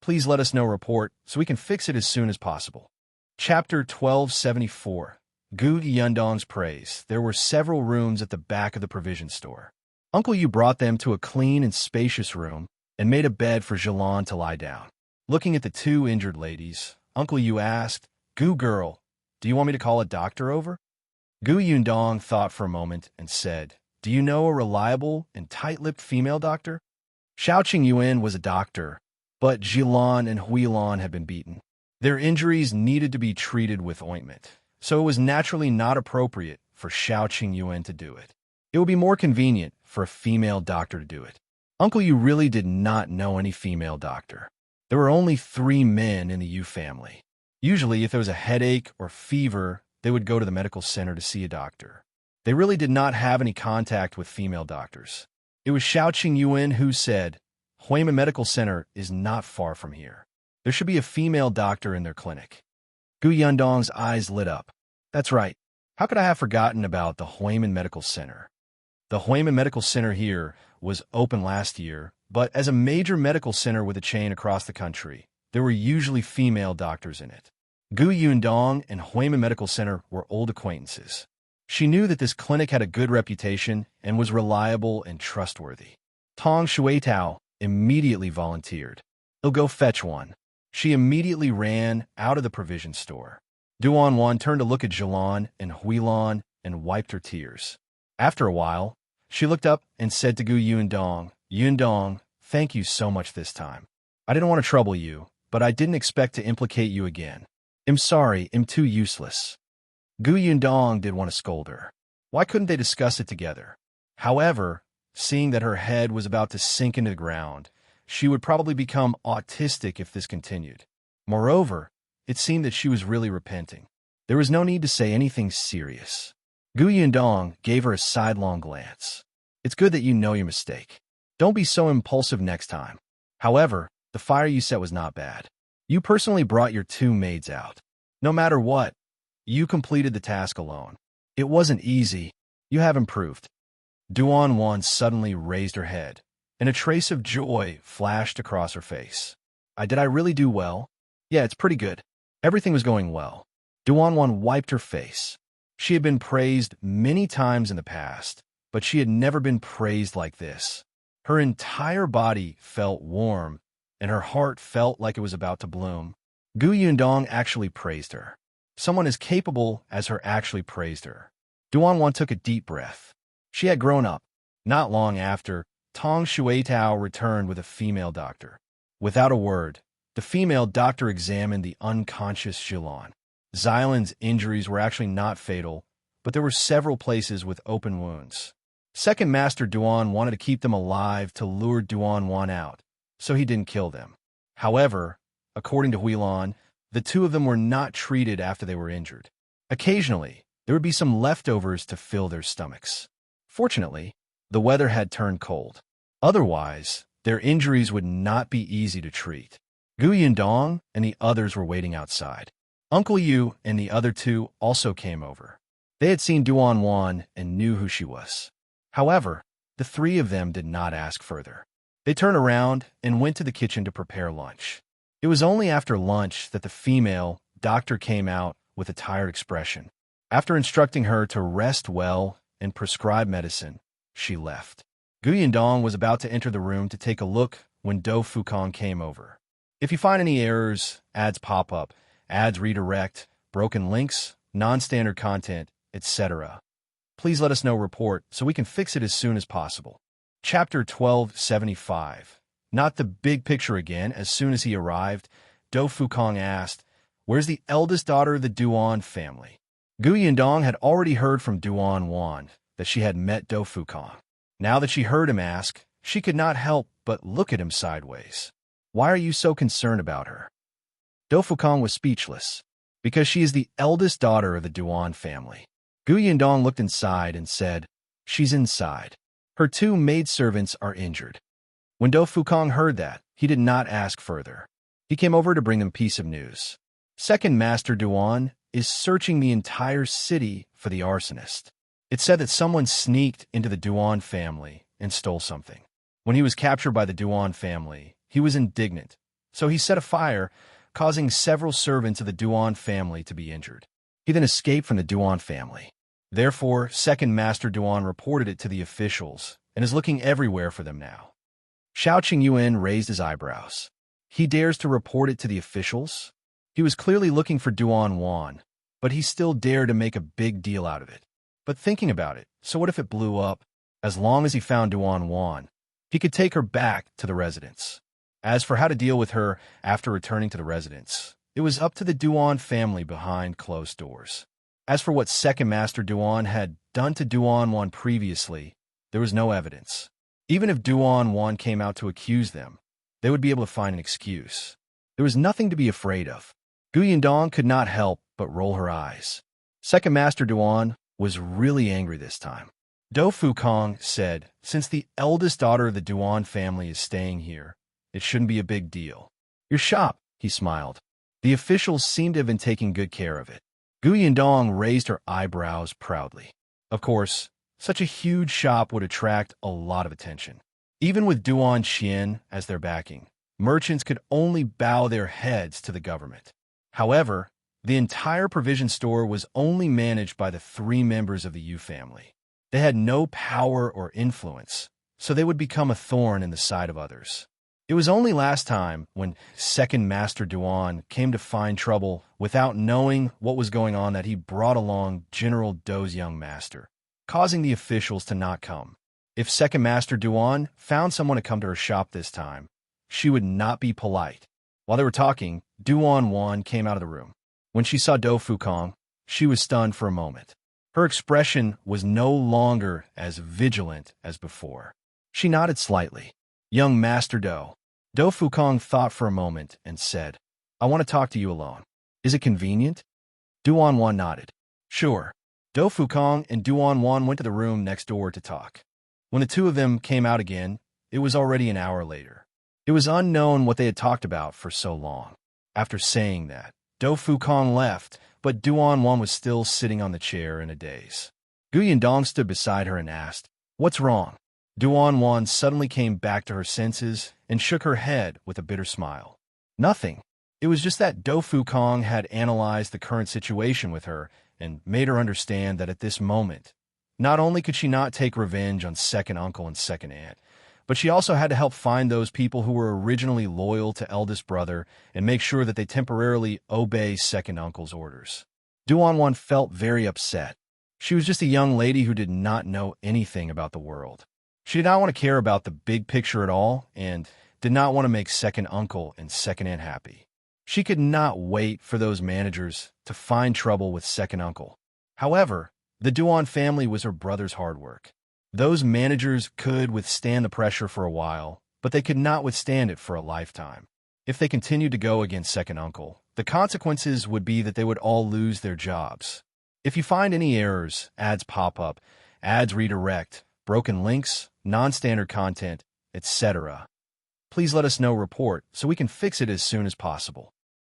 please let us know report so we can fix it as soon as possible." Chapter 1274. Gu Yundong's praise, there were several rooms at the back of the provision store. Uncle Yu brought them to a clean and spacious room and made a bed for Jilan to lie down. Looking at the two injured ladies, Uncle Yu asked, "Gu girl, do you want me to call a doctor over?" Gu Yundong thought for a moment and said, "Do you know a reliable and tight-lipped female doctor?" Xiao Qingyuan was a doctor, but Jilan and Huilan had been beaten. Their injuries needed to be treated with ointment, so it was naturally not appropriate for Xiao Qingyuan to do it. It would be more convenient for a female doctor to do it. Uncle Yu really did not know any female doctor. There were only 3 men in the Yu family. Usually, if there was a headache or fever, they would go to the medical center to see a doctor. They really did not have any contact with female doctors. It was Xiao Qingyuan who said, "Huiman Medical Center is not far from here. There should be a female doctor in their clinic." Gu Yundong's eyes lit up. "That's right. How could I have forgotten about the Huiman Medical Center?" The Huiman Medical Center here was open last year, but as a major medical center with a chain across the country, there were usually female doctors in it. Gu Yundong and Huiman Medical Center were old acquaintances. She knew that this clinic had a good reputation and was reliable and trustworthy. Tong Shuitao immediately volunteered. "He'll go fetch one." She immediately ran out of the provision store. Duan Wan turned to look at Jilan and Huilan and wiped her tears. After a while, she looked up and said to Gu Yundong, "Yundong, thank you so much this time. I didn't want to trouble you, but I didn't expect to implicate you again. I'm sorry, I'm too useless." Gu Yundong did want to scold her. Why couldn't they discuss it together? However, seeing that her head was about to sink into the ground, she would probably become autistic if this continued. Moreover, it seemed that she was really repenting. There was no need to say anything serious. Gu Yundong gave her a sidelong glance. "It's good that you know your mistake. Don't be so impulsive next time. However, the fire you set was not bad. You personally brought your 2 maids out. No matter what, you completed the task alone. It wasn't easy. You have improved." Duan Wan suddenly raised her head, and a trace of joy flashed across her face. Did I really do well?" "Yeah, it's pretty good. Everything was going well." Duan Wan wiped her face. She had been praised many times in the past, but she had never been praised like this. Her entire body felt warm, and her heart felt like it was about to bloom. Gu Yundong actually praised her. Someone as capable as her actually praised her. Duan Wan took a deep breath. She had grown up. Not long after, Tong Shuitao returned with a female doctor. Without a word, the female doctor examined the unconscious Jilan. Xilan's injuries were actually not fatal, but there were several places with open wounds. Second Master Duan wanted to keep them alive to lure Duan Wan out, so he didn't kill them. However, according to Huilan, the 2 of them were not treated after they were injured. Occasionally, there would be some leftovers to fill their stomachs. Fortunately, the weather had turned cold. Otherwise, their injuries would not be easy to treat. Gu Yundong and the others were waiting outside. Uncle Yu and the other 2 also came over. They had seen Duan Wan and knew who she was. However, the 3 of them did not ask further. They turned around and went to the kitchen to prepare lunch. It was only after lunch that the female doctor came out with a tired expression. After instructing her to rest well and prescribe medicine, she left. Gu Yundong was about to enter the room to take a look when Do Fukong came over. "If you find any errors, ads pop up, ads redirect, broken links, non-standard content, etc., please let us know report so we can fix it as soon as possible." Chapter 1275. Not the big picture again. As soon as he arrived, Do Fukong asked, "Where's the eldest daughter of the Duan family?" Gu Yundong had already heard from Duan Wan that she had met Do Fukong. Now that she heard him ask, she could not help but look at him sideways. "Why are you so concerned about her?" Do Fukong was speechless. "Because she is the eldest daughter of the Duan family." Gu Yundong looked inside and said, "She's inside. Her 2 maidservants are injured." When Do Fukong heard that, he did not ask further. He came over to bring them piece of news. Second Master Duan is searching the entire city for the arsonist. It said that someone sneaked into the Duan family and stole something. When he was captured by the Duan family, he was indignant, so he set a fire, causing several servants of the Duan family to be injured. He then escaped from the Duan family. Therefore, Second Master Duan reported it to the officials and is looking everywhere for them now. Xiao Qingyuan raised his eyebrows. He dares to report it to the officials? He was clearly looking for Duan Wan, but he still dared to make a big deal out of it. But thinking about it, so what if it blew up? As long as he found Duan Wan, he could take her back to the residence. As for how to deal with her after returning to the residence, it was up to the Duan family behind closed doors. As for what Second Master Duan had done to Duan Wan previously, there was no evidence. Even if Duan Wan came out to accuse them, they would be able to find an excuse. There was nothing to be afraid of. Gu Yindong could not help but roll her eyes. Second Master Duan was really angry this time. Do Fukong said, since the eldest daughter of the Duan family is staying here, it shouldn't be a big deal. Your shop, he smiled. The officials seemed to have been taking good care of it. Gu Yindong raised her eyebrows proudly. Of course, such a huge shop would attract a lot of attention. Even with Duan Xian as their backing, merchants could only bow their heads to the government. However, the entire provision store was only managed by the 3 members of the Yu family. They had no power or influence, so they would become a thorn in the side of others. It was only last time when Second Master Duan came to find trouble without knowing what was going on that he brought along General Do's young master, causing the officials to not come. If Second Master Duan found someone to come to her shop this time, she would not be polite. While they were talking, Duan Wan came out of the room. When she saw Do Fukong, she was stunned for a moment. Her expression was no longer as vigilant as before. She nodded slightly. Young Master Do. Do Fukong thought for a moment and said, I want to talk to you alone. Is it convenient? Duan Wan nodded. Sure. Do Fukong and Duan Wan went to the room next door to talk. When the two of them came out again, it was already an hour later. It was unknown what they had talked about for so long. After saying that, Do Fukong left, but Duan Wan was still sitting on the chair in a daze. Gu Yindong stood beside her and asked, What's wrong? Duan Wan suddenly came back to her senses and shook her head with a bitter smile. Nothing. It was just that Do Fukong had analyzed the current situation with her and made her understand that at this moment, not only could she not take revenge on second uncle and second aunt, but she also had to help find those people who were originally loyal to eldest brother and make sure that they temporarily obey second uncle's orders. Duan Wan felt very upset. She was just a young lady who did not know anything about the world. She did not want to care about the big picture at all and did not want to make second uncle and second aunt happy. She could not wait for those managers to find trouble with second uncle. However, the Duan family was her brother's hard work. Those managers could withstand the pressure for a while, but they could not withstand it for a lifetime. If they continued to go against second uncle, the consequences would be that they would all lose their jobs. If you find any errors, ads pop up, ads redirect, broken links, non-standard content, etc., please let us know report so we can fix it as soon as possible.